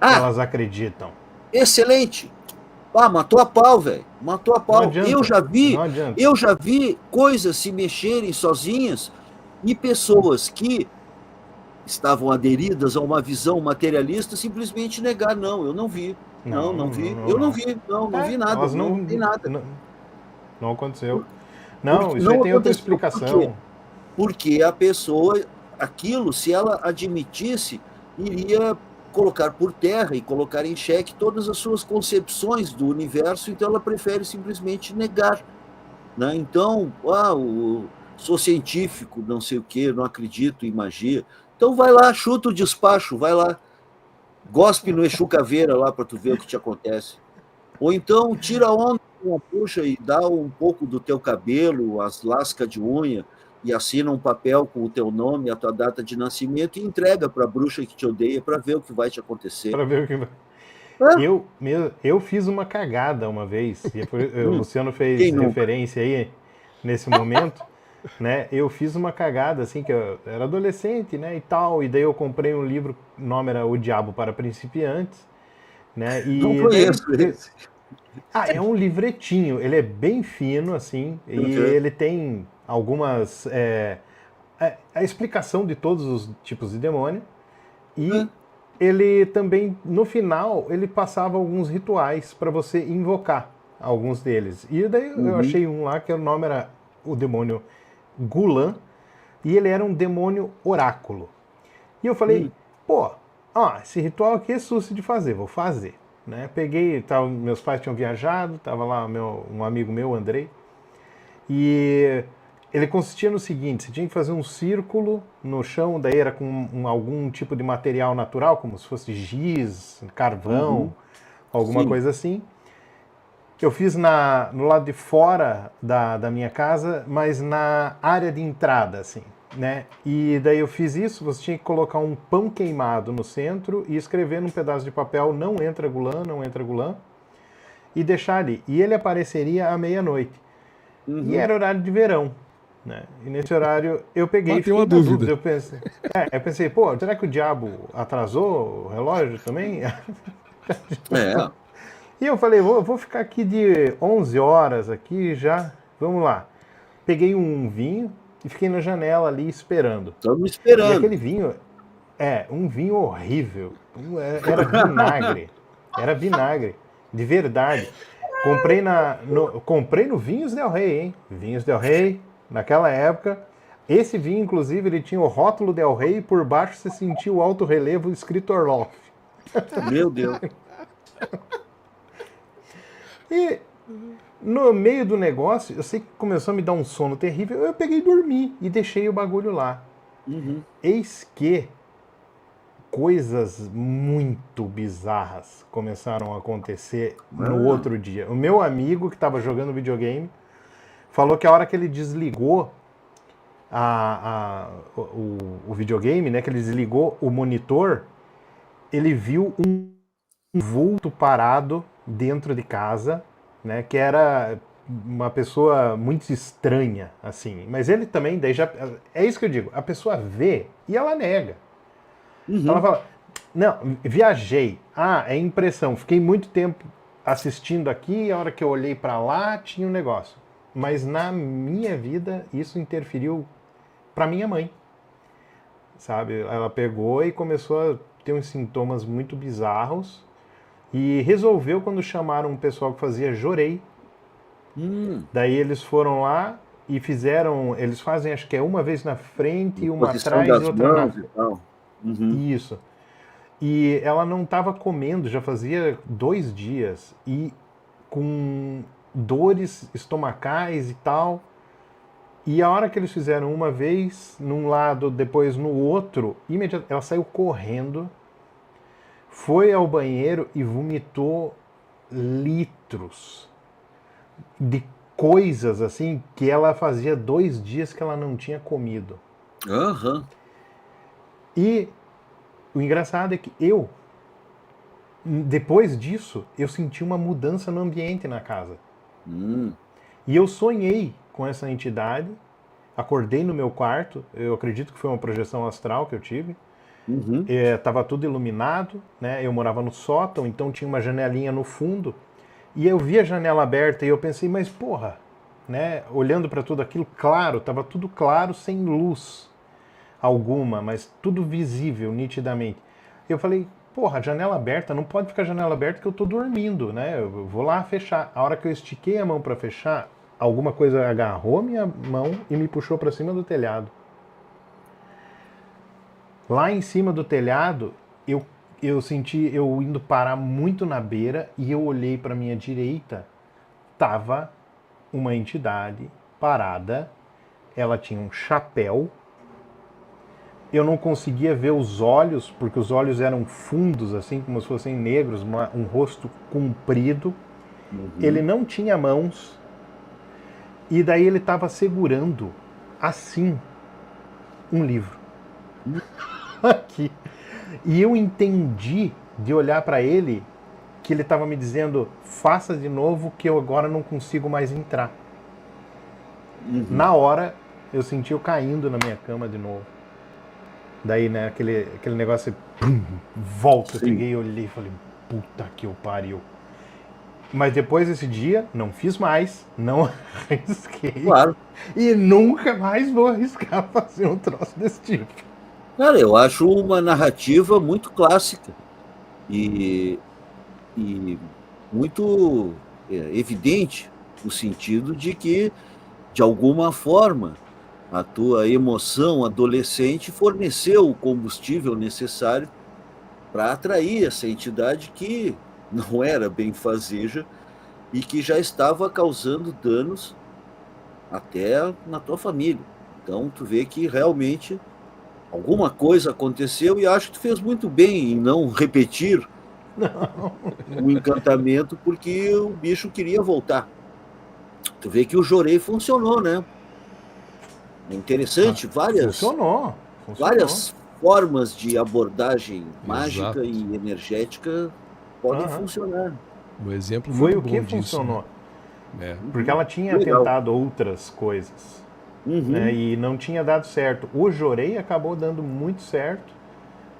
S2: elas acreditam.
S5: Excelente! Matou a pau, velho. Matou a pau. Eu já vi coisas se mexerem sozinhas e pessoas que estavam aderidas a uma visão materialista simplesmente negar. Não, eu não vi. Não vi. Eu não vi. Não vi nada. Não vi nada.
S2: Não aconteceu. Não, isso aí tem outra explicação.
S5: Porque a pessoa, aquilo, se ela admitisse, iria colocar por terra e colocar em xeque todas as suas concepções do universo, então ela prefere simplesmente negar. Né? Então, sou científico, não sei o quê, não acredito em magia. Então vai lá, chuta o despacho, vai lá, gospe no Exu Caveira lá para tu ver o que te acontece. Ou então tira a onda com uma puxa e dá um pouco do teu cabelo, as lascas de unha, e assina um papel com o teu nome, a tua data de nascimento e entrega para a bruxa que te odeia para ver o que vai te acontecer.
S2: Para ver o que vai... Eu fiz uma cagada uma vez, e o Luciano fez referência aí nesse momento, né? Eu fiz uma cagada, assim, que eu era adolescente, né, e tal, e daí eu comprei um livro, o nome era O Diabo para Principiantes, né? E
S5: não conheço esse.
S2: É um livretinho, ele é bem fino, assim, e ele tem algumas... a explicação de todos os tipos de demônio, e ele também, no final, ele passava alguns rituais para você invocar alguns deles. E daí eu achei um lá que o nome era o demônio Gulan, e ele era um demônio oráculo. E eu falei, pô, esse ritual aqui é susto de fazer, vou fazer. Né? Peguei, meus pais tinham viajado, tava lá um amigo meu, Andrei, e ele consistia no seguinte: você tinha que fazer um círculo no chão, daí era com algum tipo de material natural, como se fosse giz, carvão, alguma coisa assim. Eu fiz no lado de fora da minha casa, mas na área de entrada, assim, né? E daí eu fiz isso, você tinha que colocar um pão queimado no centro e escrever num pedaço de papel, não entra Gulan, não entra Gulan, e deixar ali. E ele apareceria à meia-noite. E era horário de verão, né? E nesse horário eu peguei e
S4: fiquei uma dúvida.
S2: Eu pensei, pô, será que o diabo atrasou o relógio também? E eu falei, vou ficar aqui de 11 horas aqui já, vamos lá. Peguei um vinho e fiquei na janela ali esperando.
S5: Estamos esperando.
S2: E aquele vinho, um vinho horrível, era vinagre, de verdade. Comprei no Vinhos Del Rey, hein? Vinhos Del Rey, naquela época. Esse vinho, inclusive, ele tinha o rótulo Del Rey e por baixo você sentia o alto relevo escrito Orloff.
S5: Meu Deus.
S2: E no meio do negócio, eu sei que começou a me dar um sono terrível, eu peguei e dormi e deixei o bagulho lá. Eis que coisas muito bizarras começaram a acontecer no outro dia. O meu amigo que estava jogando videogame falou que a hora que ele desligou o videogame, né, que ele desligou o monitor, ele viu um vulto parado dentro de casa, né, que era uma pessoa muito estranha, assim. Mas ele também, daí já... É isso que eu digo, a pessoa vê e ela nega. Ela fala, não, viajei. É impressão, fiquei muito tempo assistindo aqui, a hora que eu olhei para lá, tinha um negócio. Mas na minha vida, isso interferiu para minha mãe. Sabe, ela pegou e começou a ter uns sintomas muito bizarros e resolveu quando chamaram um pessoal que fazia jorei. Daí eles foram lá e fizeram, eles fazem acho que é uma vez na frente e uma atrás e outra na... Isso. E ela não estava comendo, já fazia 2 dias e com dores estomacais e tal. E a hora que eles fizeram uma vez num lado, depois no outro, imediatamente ela saiu correndo, foi ao banheiro e vomitou litros de coisas assim que ela fazia 2 dias que ela não tinha comido. E o engraçado é que depois disso, eu senti uma mudança no ambiente na casa. E eu sonhei com essa entidade, acordei no meu quarto, eu acredito que foi uma projeção astral que eu tive. Tava tudo iluminado, né? Eu morava no sótão, então tinha uma janelinha no fundo, e eu vi a janela aberta e eu pensei, mas porra, né? Olhando para tudo aquilo, claro, tava tudo claro, sem luz alguma, mas tudo visível, nitidamente. Eu falei, porra, janela aberta, não pode ficar janela aberta que eu tô dormindo, né? Eu vou lá fechar. A hora que eu estiquei a mão para fechar, alguma coisa agarrou minha mão e me puxou para cima do telhado. Lá em cima do telhado, eu senti eu indo parar muito na beira e eu olhei para minha direita, tava uma entidade parada, ela tinha um chapéu. Eu não conseguia ver os olhos, porque os olhos eram fundos, assim, como se fossem negros, um rosto comprido. Ele não tinha mãos. E daí ele estava segurando, assim, um livro. Aqui. E eu entendi, de olhar para ele, que ele estava me dizendo, faça de novo que eu agora não consigo mais entrar. Na hora, eu senti eu caindo na minha cama de novo. Daí, né, aquele negócio, pum, volta. Eu peguei e olhei e falei, puta que eu pariu. Mas depois desse dia, não fiz mais, não arrisquei.
S5: Claro.
S2: E nunca mais vou arriscar fazer um troço desse tipo.
S5: Cara, eu acho uma narrativa muito clássica e, e muito evidente, no sentido de que, de alguma forma, a tua emoção adolescente forneceu o combustível necessário para atrair essa entidade que não era benfazeja e que já estava causando danos até na tua família. Então, tu vê que realmente alguma coisa aconteceu e acho que tu fez muito bem em não repetir o encantamento, porque o bicho queria voltar. Tu vê que o Jorei funcionou, né? É interessante,
S2: Funcionou.
S5: várias formas de abordagem mágica
S4: Exato.
S5: e energética podem funcionar.
S4: Um exemplo
S2: Foi
S4: muito
S2: o que
S4: bom disso,
S2: funcionou.
S4: né?
S2: Porque ela tinha
S5: Legal.
S2: tentado outras coisas. Né, e não tinha dado certo. O Jorei acabou dando muito certo.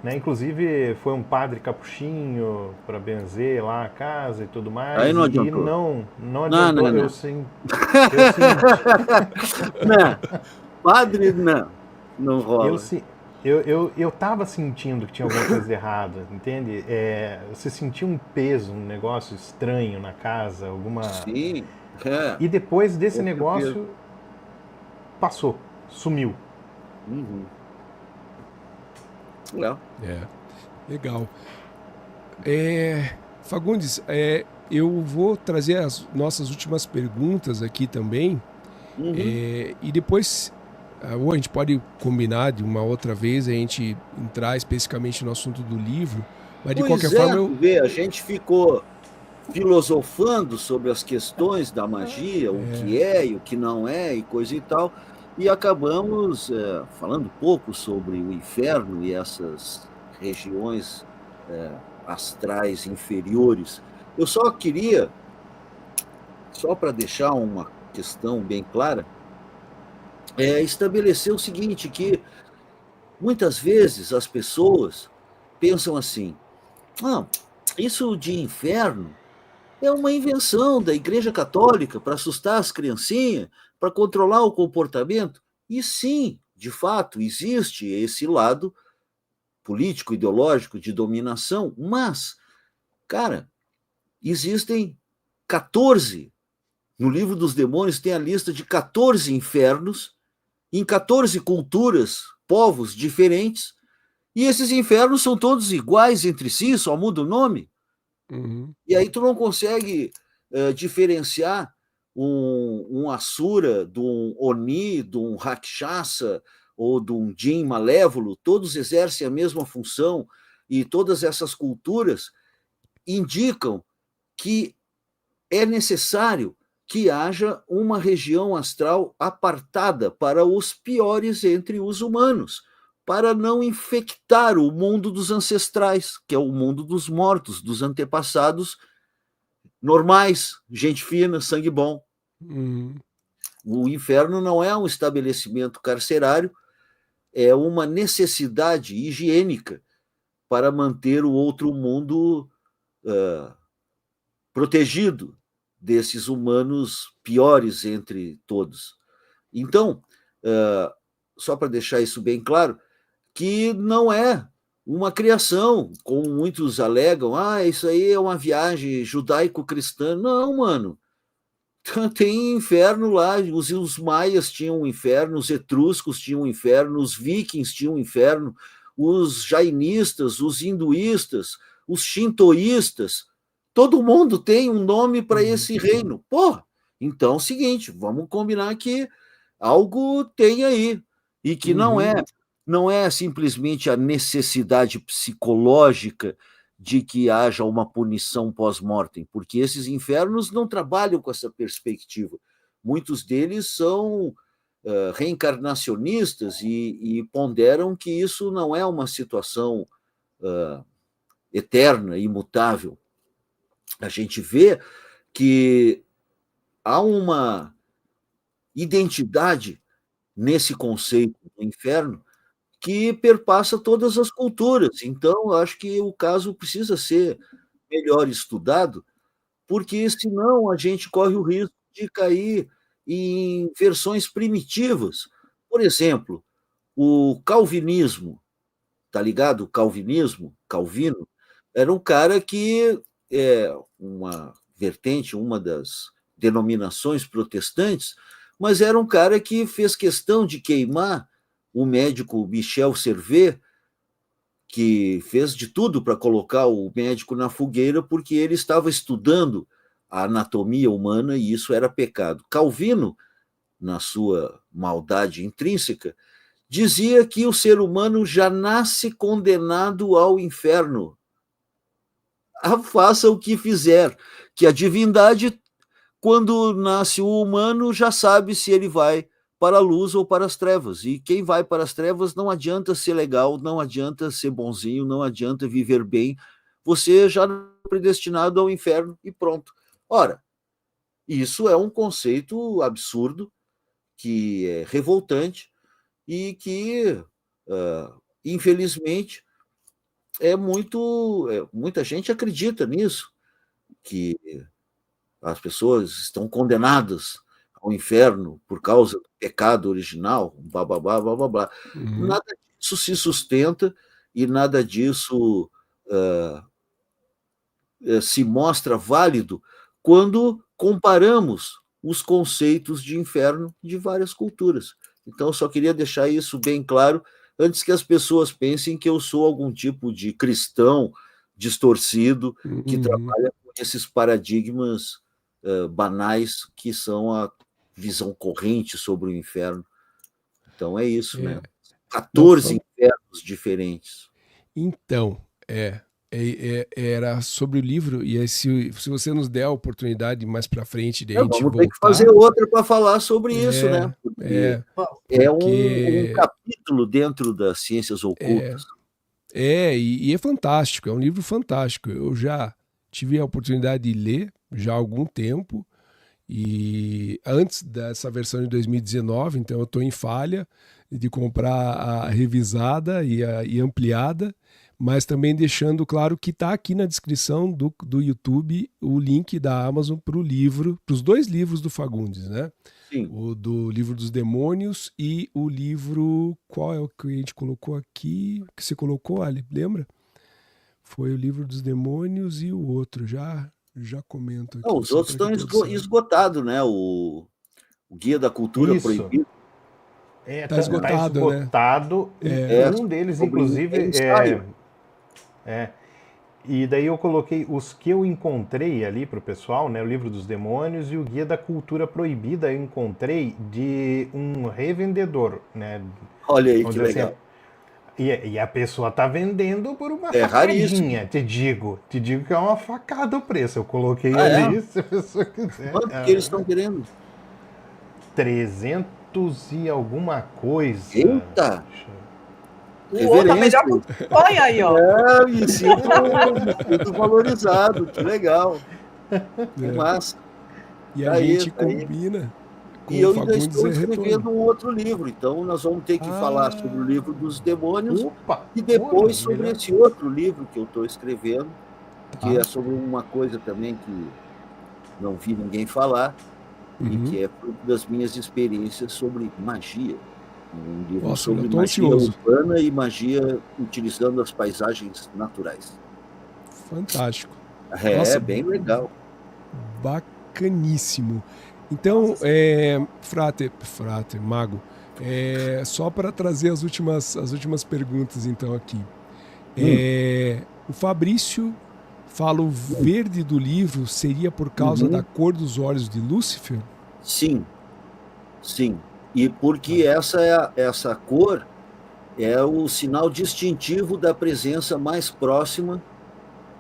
S2: Né? Inclusive foi um padre capuchinho para benzer lá a casa e tudo mais.
S5: Aí não
S2: E
S5: adiantou.
S2: não adiantou.
S5: Não.
S2: Eu senti.
S5: Não, padre, não rola.
S2: Eu tava sentindo que tinha alguma coisa errada, entende? Você sentia um peso, um negócio estranho na casa, alguma.
S5: Sim.
S2: E depois desse
S5: com
S2: negócio,
S5: certeza.
S2: passou, sumiu.
S5: Legal.
S4: Legal. Fagundes, eu vou trazer as nossas últimas perguntas aqui também. E depois, ou a gente pode combinar de uma outra vez, a gente entrar especificamente no assunto do livro. Mas de qualquer forma,
S5: a gente ficou filosofando sobre as questões da magia, o que é e o que não é, e coisa e tal, e acabamos falando pouco sobre o inferno e essas regiões astrais inferiores. Eu só queria, só para deixar uma questão bem clara, estabelecer o seguinte, que muitas vezes as pessoas pensam assim, isso de inferno é uma invenção da Igreja Católica para assustar as criancinhas, para controlar o comportamento. E sim, de fato, existe esse lado político, ideológico, de dominação, mas, cara, existem 14, no livro dos demônios tem a lista de 14 infernos, em 14 culturas, povos diferentes, e esses infernos são todos iguais entre si, só muda o nome. E aí tu não consegue diferenciar um Asura de um Oni, de um Rakshasa ou de um Jin malévolo. Todos exercem a mesma função e todas essas culturas indicam que é necessário que haja uma região astral apartada para os piores entre os humanos, para não infectar o mundo dos ancestrais, que é o mundo dos mortos, dos antepassados normais, gente fina, sangue bom. O inferno não é um estabelecimento carcerário, é uma necessidade higiênica para manter o outro mundo protegido desses humanos piores entre todos. Então, só para deixar isso bem claro, que não é uma criação, como muitos alegam, isso aí é uma viagem judaico-cristã. Não, mano. Tem inferno lá, os maias tinham um inferno, os etruscos tinham um inferno, os vikings tinham um inferno, os jainistas, os hinduístas, os shintoístas, todo mundo tem um nome para esse reino. Porra, então é o seguinte, vamos combinar que algo tem aí, e que não é simplesmente a necessidade psicológica de que haja uma punição pós-mortem, porque esses infernos não trabalham com essa perspectiva. Muitos deles são reencarnacionistas e ponderam que isso não é uma situação eterna, imutável. A gente vê que há uma identidade nesse conceito do inferno que perpassa todas as culturas. Então, acho que o caso precisa ser melhor estudado, porque senão a gente corre o risco de cair em versões primitivas. Por exemplo, o calvinismo tá ligado? O calvinismo, Calvino, era um cara que é uma vertente, uma das denominações protestantes, mas era um cara que fez questão de queimar o médico Michel Servet, que fez de tudo para colocar o médico na fogueira, porque ele estava estudando a anatomia humana e isso era pecado. Calvino, na sua maldade intrínseca, dizia que o ser humano já nasce condenado ao inferno. Faça o que fizer, que a divindade, quando nasce o humano, já sabe se ele vai para a luz ou para as trevas. E quem vai para as trevas não adianta ser legal, não adianta ser bonzinho, não adianta viver bem. Você já é predestinado ao inferno e pronto. Ora, isso é um conceito absurdo, que é revoltante e que, infelizmente, muita gente acredita nisso, que as pessoas estão condenadas ao inferno por causa do pecado original, blá, blá, blá, blá, blá, blá. Nada disso se sustenta e nada disso se mostra válido quando comparamos os conceitos de inferno de várias culturas. Então, eu só queria deixar isso bem claro, antes que as pessoas pensem que eu sou algum tipo de cristão distorcido que trabalha com esses paradigmas banais que são a visão corrente sobre o inferno. Então, é isso, né? 14 infernos diferentes.
S4: Então, era sobre o livro, e aí, se você nos der a oportunidade mais para frente de a gente
S5: vamos
S4: voltar...
S5: ter que fazer outra para falar sobre isso, né? Porque é um capítulo dentro das ciências ocultas.
S4: E é fantástico, é um livro fantástico. Eu já tive a oportunidade de ler já há algum tempo, e antes dessa versão de 2019, então eu estou em falha de comprar a revisada e ampliada, mas também deixando claro que está aqui na descrição do YouTube o link da Amazon para o livro, para os 2 livros do Fagundes, né?
S5: Sim.
S4: O do Livro dos Demônios e o livro, qual é o que a gente colocou aqui, que você colocou, Ali, lembra? Foi o Livro dos Demônios e o outro, já comento aqui.
S5: Os outros estão esgotados, né? O Guia da Cultura Proibida.
S4: Tá esgotado,
S2: né? Um deles, inclusive, E daí eu coloquei os que eu encontrei ali para o pessoal, né? O Livro dos Demônios e o Guia da Cultura Proibida eu encontrei de um revendedor, né?
S5: Olha aí, que legal.
S2: E a pessoa tá vendendo por uma
S5: facadinha,
S2: te digo que é uma facada o preço. Eu coloquei ali, se a pessoa quiser.
S5: Quanto que eles estão querendo?
S2: 300 e alguma coisa.
S5: Eita!
S3: O outro tá melhor que o Bitcoin aí, ó.
S5: Me sinto valorizado, que legal. Que massa.
S4: E a gente combina.
S5: E eu ainda estou escrevendo um outro livro, então nós vamos ter que falar sobre o Livro dos Demônios e depois sobre esse outro livro que eu estou escrevendo, que é sobre uma coisa também que não vi ninguém falar, e que é fruto das minhas experiências sobre magia. Um livro sobre magia urbana e magia utilizando as paisagens naturais.
S4: Fantástico.
S5: Nossa, bem legal.
S4: Bacaníssimo. Então, Frater, Mago, só para trazer as últimas perguntas, então, aqui. O Fabrício fala, o verde do livro seria por causa da cor dos olhos de Lúcifer?
S5: Sim. E porque essa cor é o sinal distintivo da presença mais próxima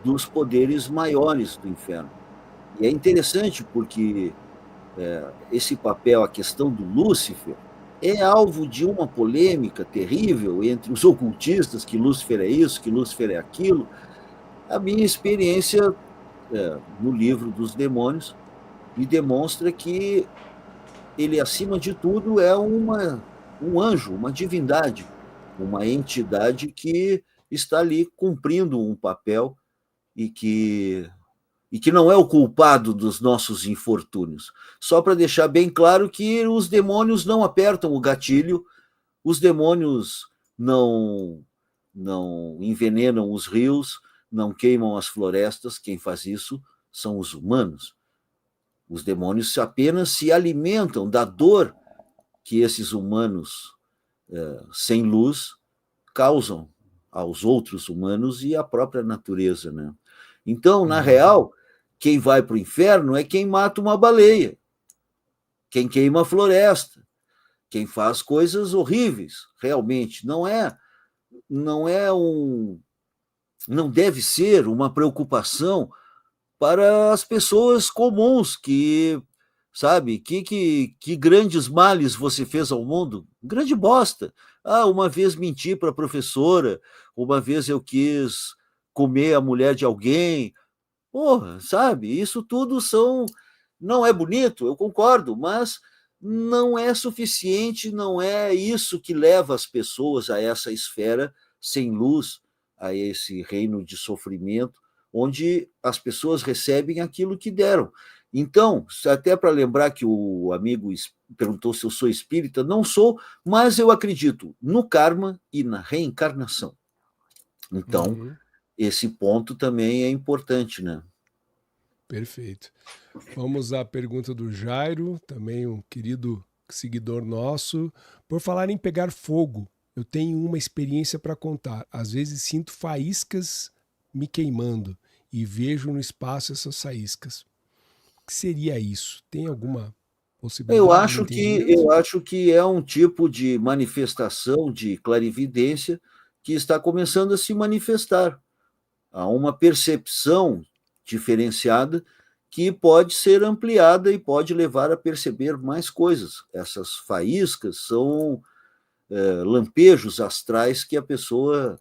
S5: dos poderes maiores do inferno. E é interessante porque esse papel, a questão do Lúcifer, é alvo de uma polêmica terrível entre os ocultistas, que Lúcifer é isso, que Lúcifer é aquilo. A minha experiência no Livro dos Demônios me demonstra que ele, acima de tudo, é um anjo, uma divindade, uma entidade que está ali cumprindo um papel e que não é o culpado dos nossos infortúnios. Só para deixar bem claro que os demônios não apertam o gatilho, os demônios não não envenenam os rios, não queimam as florestas. Quem faz isso são os humanos. Os demônios apenas se alimentam da dor que esses humanos sem luz causam aos outros humanos e à própria natureza, né? Então, na real, quem vai para o inferno é quem mata uma baleia, quem queima a floresta, quem faz coisas horríveis, realmente. Não deve ser uma preocupação para as pessoas comuns que, sabe, que grandes males você fez ao mundo? Grande bosta. Uma vez menti para a professora, uma vez eu quis comer a mulher de alguém. Porra, sabe, isso tudo não é bonito, eu concordo, mas não é suficiente, não é isso que leva as pessoas a essa esfera sem luz, a esse reino de sofrimento, onde as pessoas recebem aquilo que deram. Então, até para lembrar que o amigo perguntou se eu sou espírita, não sou, mas eu acredito no karma e na reencarnação. Então, esse ponto também é importante, né?
S4: Perfeito. Vamos à pergunta do Jairo, também um querido seguidor nosso. Por falar em pegar fogo, eu tenho uma experiência para contar. Às vezes sinto faíscas me queimando e vejo no espaço essas faíscas. O que seria isso? Tem alguma possibilidade?
S5: Eu acho que é um tipo de manifestação de clarividência que está começando a se manifestar. Há uma percepção diferenciada que pode ser ampliada e pode levar a perceber mais coisas. Essas faíscas são lampejos astrais que a pessoa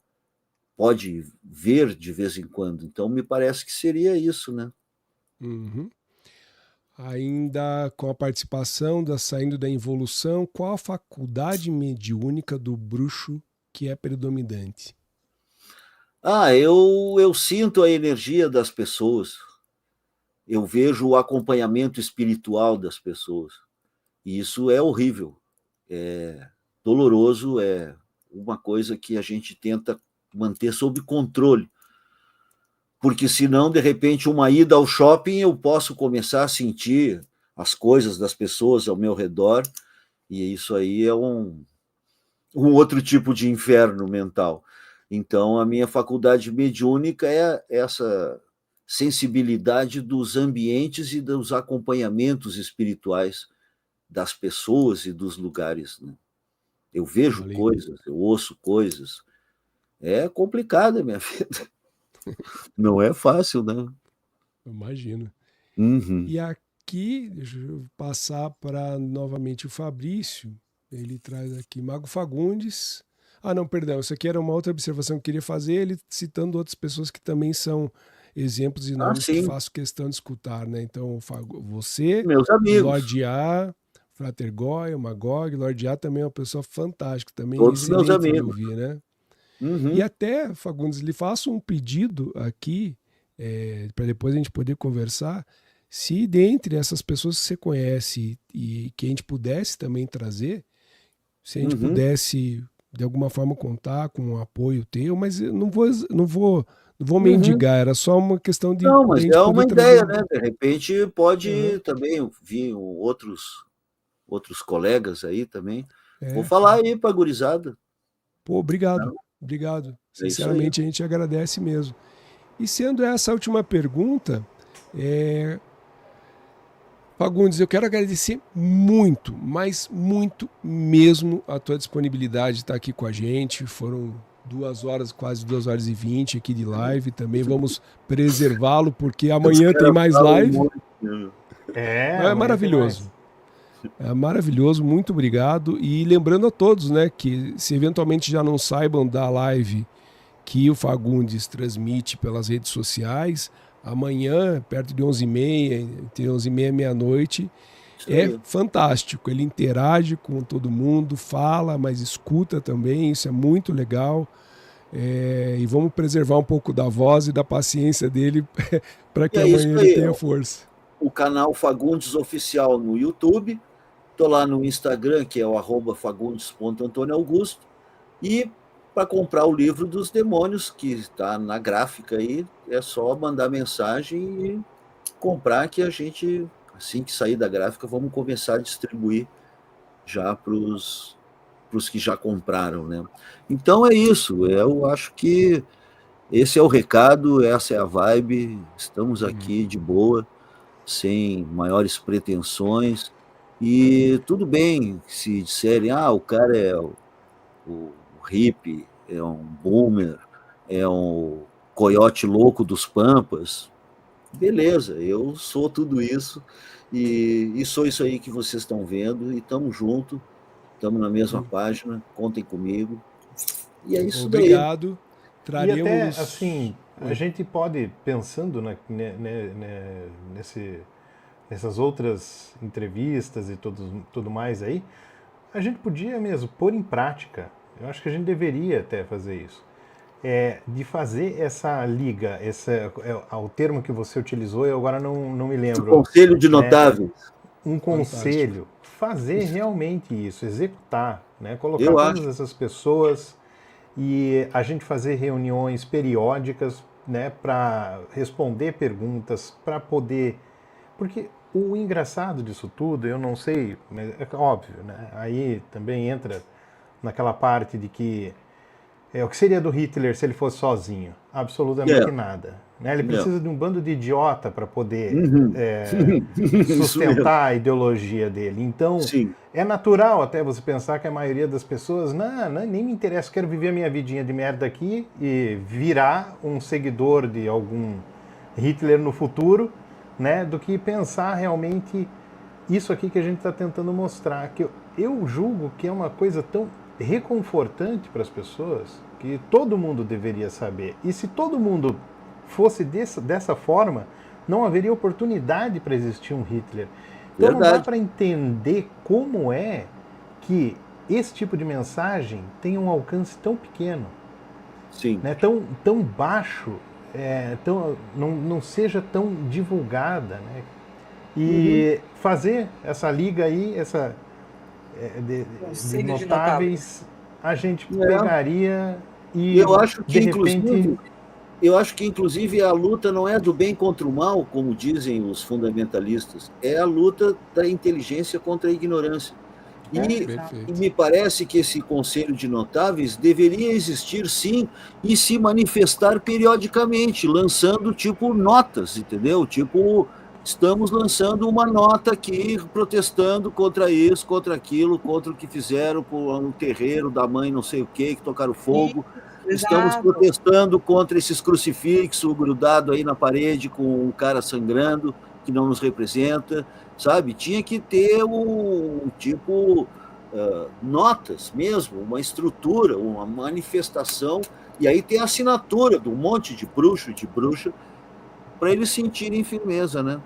S5: pode ver de vez em quando. Então, me parece que seria isso, né?
S4: Ainda com a participação da Saindo da Involução, qual a faculdade mediúnica do bruxo que é predominante?
S5: Eu sinto a energia das pessoas. Eu vejo o acompanhamento espiritual das pessoas. E isso é horrível. É doloroso, é uma coisa que a gente tenta manter sob controle. Porque senão, de repente, uma ida ao shopping, eu posso começar a sentir as coisas das pessoas ao meu redor, e isso aí é um outro tipo de inferno mental. Então, a minha faculdade mediúnica é essa sensibilidade dos ambientes e dos acompanhamentos espirituais das pessoas e dos lugares, né? Eu vejo coisas, eu ouço coisas. É complicada a minha vida. Não é fácil, né?
S4: Imagino.
S5: Uhum.
S4: E aqui, deixa eu passar para novamente o Fabrício. Ele traz aqui Mago Fagundes. Não, perdão, isso aqui era uma outra observação que eu queria fazer, ele citando outras pessoas que também são exemplos e nomes que faço questão de escutar, né? Então, você,
S5: meus amigos,
S4: Lorde A, Frater Goy, o Magog, Lorde A também é uma pessoa fantástica, também
S5: todos meus amigos.
S4: de ouvir, né? E até, Fagundes, lhe faço um pedido aqui, para depois a gente poder conversar, se dentre essas pessoas que você conhece e que a gente pudesse também trazer, se a gente pudesse de alguma forma contar com um apoio teu, mas eu não vou mendigar, era só uma questão de...
S5: Não, mas é uma ideia, né? De repente pode também vir outros colegas aí também. Vou falar aí para a gurizada.
S4: Pô, obrigado. Sinceramente, a gente agradece mesmo. E sendo essa a última pergunta, Fagundes, eu quero agradecer muito, mas muito mesmo a tua disponibilidade de estar aqui com a gente. Foram 2 horas, quase 2h20 aqui de live. Também vamos preservá-lo, porque amanhã tem mais live. É maravilhoso. É maravilhoso, muito obrigado. E lembrando a todos, né, que se eventualmente já não saibam da live que o Fagundes transmite pelas redes sociais, amanhã, perto de 11h30, entre 11h30 e meia-noite, fantástico. Ele interage com todo mundo, fala, mas escuta também, isso é muito legal. E vamos preservar um pouco da voz e da paciência dele para que amanhã ele tenha força.
S5: O canal Fagundes Oficial no YouTube, estou lá no Instagram, que é o @fagundes.antônio Augusto, e para comprar o livro dos demônios, que está na gráfica aí. É só mandar mensagem e comprar, que a gente, assim que sair da gráfica, vamos começar a distribuir já para os que já compraram, né? Então é isso. Eu acho que esse é o recado, essa é a vibe. Estamos aqui de boa, sem maiores pretensões. E tudo bem se disserem, o cara é o hippie, é um boomer, é um coiote louco dos Pampas. Beleza, eu sou tudo isso e sou isso aí que vocês estão vendo, e estamos juntos, estamos na mesma página, contem comigo. E é isso daí.
S4: Obrigado. Traremos...
S2: E até, assim, a gente pode, pensando nessas outras entrevistas e tudo mais aí, a gente podia mesmo pôr em prática. Eu acho que a gente deveria até fazer isso. De fazer essa liga, o termo que você utilizou, eu agora não me lembro.
S5: Conselho de notáveis.
S2: Um conselho. Fazer realmente isso, executar, né? Colocar todas essas pessoas e a gente fazer reuniões periódicas, né, para responder perguntas, para poder... Porque o engraçado disso tudo, eu não sei, mas é óbvio, né? Aí também entra naquela parte de que o que seria do Hitler se ele fosse sozinho? Absolutamente nada. Né? Ele precisa de um bando de idiota para poder sustentar a ideologia dele. Então, é natural até você pensar que a maioria das pessoas, nem me interessa, quero viver a minha vidinha de merda aqui e virar um seguidor de algum Hitler no futuro, né? Do que pensar realmente isso aqui que a gente está tentando mostrar. Que eu julgo que é uma coisa tão reconfortante para as pessoas que todo mundo deveria saber. E se todo mundo fosse dessa forma, não haveria oportunidade para existir um Hitler. Então não dá para entender como é que esse tipo de mensagem tem um alcance tão pequeno, né? Tão baixo, não seja tão divulgada, né? E fazer essa liga aí, de notáveis, a gente pegaria e
S5: eu acho que,
S2: de repente...
S5: Eu acho que, inclusive, a luta não é do bem contra o mal, como dizem os fundamentalistas, é a luta da inteligência contra a ignorância. E me parece que esse Conselho de Notáveis deveria existir, sim, e se manifestar periodicamente, lançando, notas, entendeu? Estamos lançando uma nota aqui, protestando contra isso, contra aquilo, contra o que fizeram com o terreiro da mãe não sei o quê, que tocaram fogo. Estamos protestando contra esses crucifixos grudados aí na parede com o cara sangrando, que não nos representa, sabe? Tinha que ter notas mesmo, uma estrutura, uma manifestação, e aí tem a assinatura de um monte de bruxo e de bruxa, para eles sentirem firmeza, né?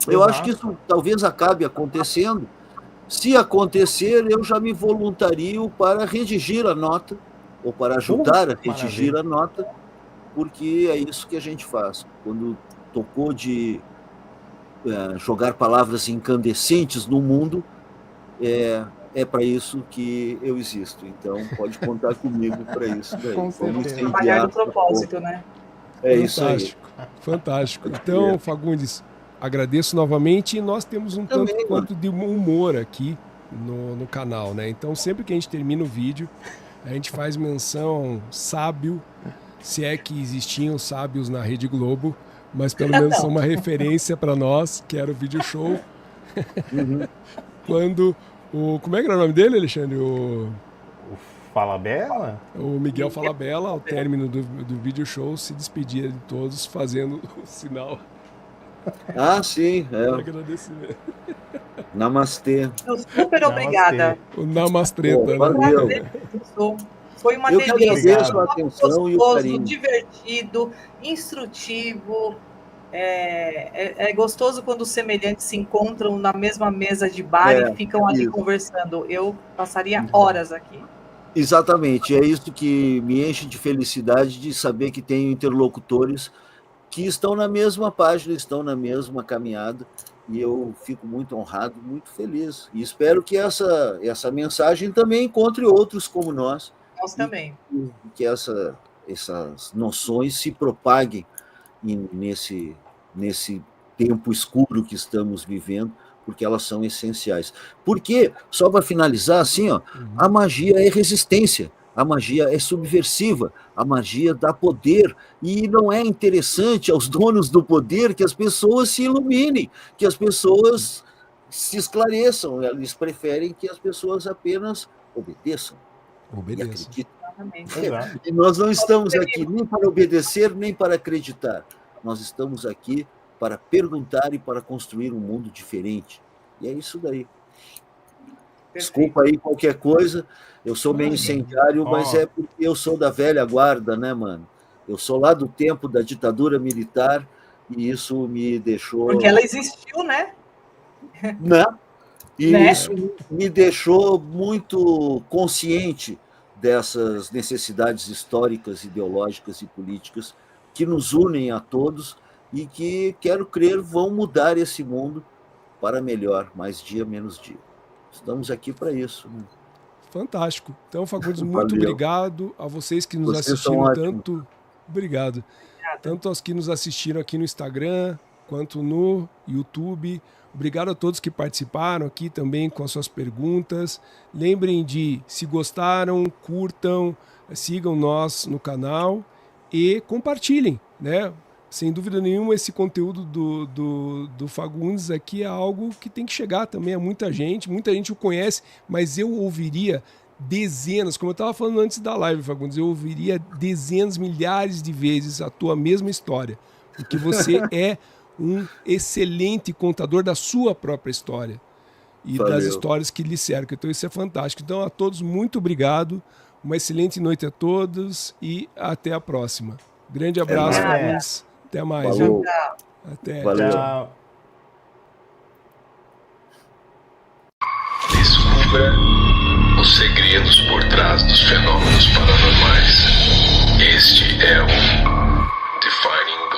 S5: Eu acho que isso talvez acabe acontecendo. Se acontecer, eu já me voluntario para redigir a nota, ou para ajudar a redigir a nota, porque é isso que a gente faz. Quando tocou de jogar palavras incandescentes no mundo, é para isso que eu existo. Então, pode contar comigo para isso daí.
S3: Vamos trabalhar no propósito, né?
S5: É isso aí.
S4: Fantástico. Então, Fagundes, agradeço novamente, e nós temos um tanto quanto de humor aqui no canal, né? Então, sempre que a gente termina o vídeo, a gente faz menção sábio, se é que existiam sábios na Rede Globo, mas pelo menos são uma referência para nós, que era o vídeo show. Quando como é que era o nome dele, Alexandre? O
S2: Falabella?
S4: O Miguel Falabella, ao término do vídeo show, se despedia de todos fazendo o sinal.
S5: Sim.
S4: Agradecimento.
S5: Namastê.
S3: Super obrigada.
S4: O namastreta.
S5: Valeu.
S3: Foi uma delícia.
S5: A atenção
S3: gostoso,
S5: e o carinho.
S3: Divertido, instrutivo. É gostoso quando os semelhantes se encontram na mesma mesa de bar e ficam ali conversando. Eu passaria horas aqui.
S5: Exatamente. É isso que me enche de felicidade, de saber que tenho interlocutores que estão na mesma página, estão na mesma caminhada, e eu fico muito honrado, muito feliz. E espero que essa mensagem também encontre outros como nós,
S3: nós também.
S5: Que essas noções se propaguem nesse tempo escuro que estamos vivendo, porque elas são essenciais. Porque, só para finalizar, assim, ó, a magia é resistência, a magia é subversiva, a magia dá poder, e não é interessante aos donos do poder que as pessoas se iluminem, que as pessoas se esclareçam, eles preferem que as pessoas apenas obedeçam. E acreditem. E nós não estamos aqui nem para obedecer, nem para acreditar. Nós estamos aqui para perguntar e para construir um mundo diferente. E é isso daí. Desculpa aí qualquer coisa, eu sou meio incendiário, mas é porque eu sou da velha guarda, né, mano? Eu sou lá do tempo da ditadura militar e isso me deixou...
S3: Porque ela existiu, né?
S5: Né? E isso me deixou muito consciente dessas necessidades históricas, ideológicas e políticas que nos unem a todos e que, quero crer, vão mudar esse mundo para melhor, mais dia, menos dia. Estamos aqui para isso. Né?
S4: Fantástico. Então, Fagundes, muito obrigado a vocês que nos assistiram tanto. Obrigado. Tanto aos que nos assistiram aqui no Instagram, quanto no YouTube. Obrigado a todos que participaram aqui também com as suas perguntas. Lembrem de, se gostaram, curtam, sigam nós no canal e compartilhem, né? Sem dúvida nenhuma, esse conteúdo do Fagundes aqui é algo que tem que chegar também a muita gente o conhece, mas eu ouviria dezenas, como eu estava falando antes da live, Fagundes, eu ouviria dezenas, milhares de vezes a tua mesma história, porque você é um excelente contador da sua própria história e das histórias que lhe cercam. Então isso é fantástico. Então, a todos, muito obrigado, uma excelente noite a todos e até a próxima. Grande abraço, Fagundes. Até mais.
S5: Falou.
S4: Até.
S5: Valeu.
S2: Tchau.
S1: Descubra os segredos por trás dos fenômenos paranormais. Este é o Defining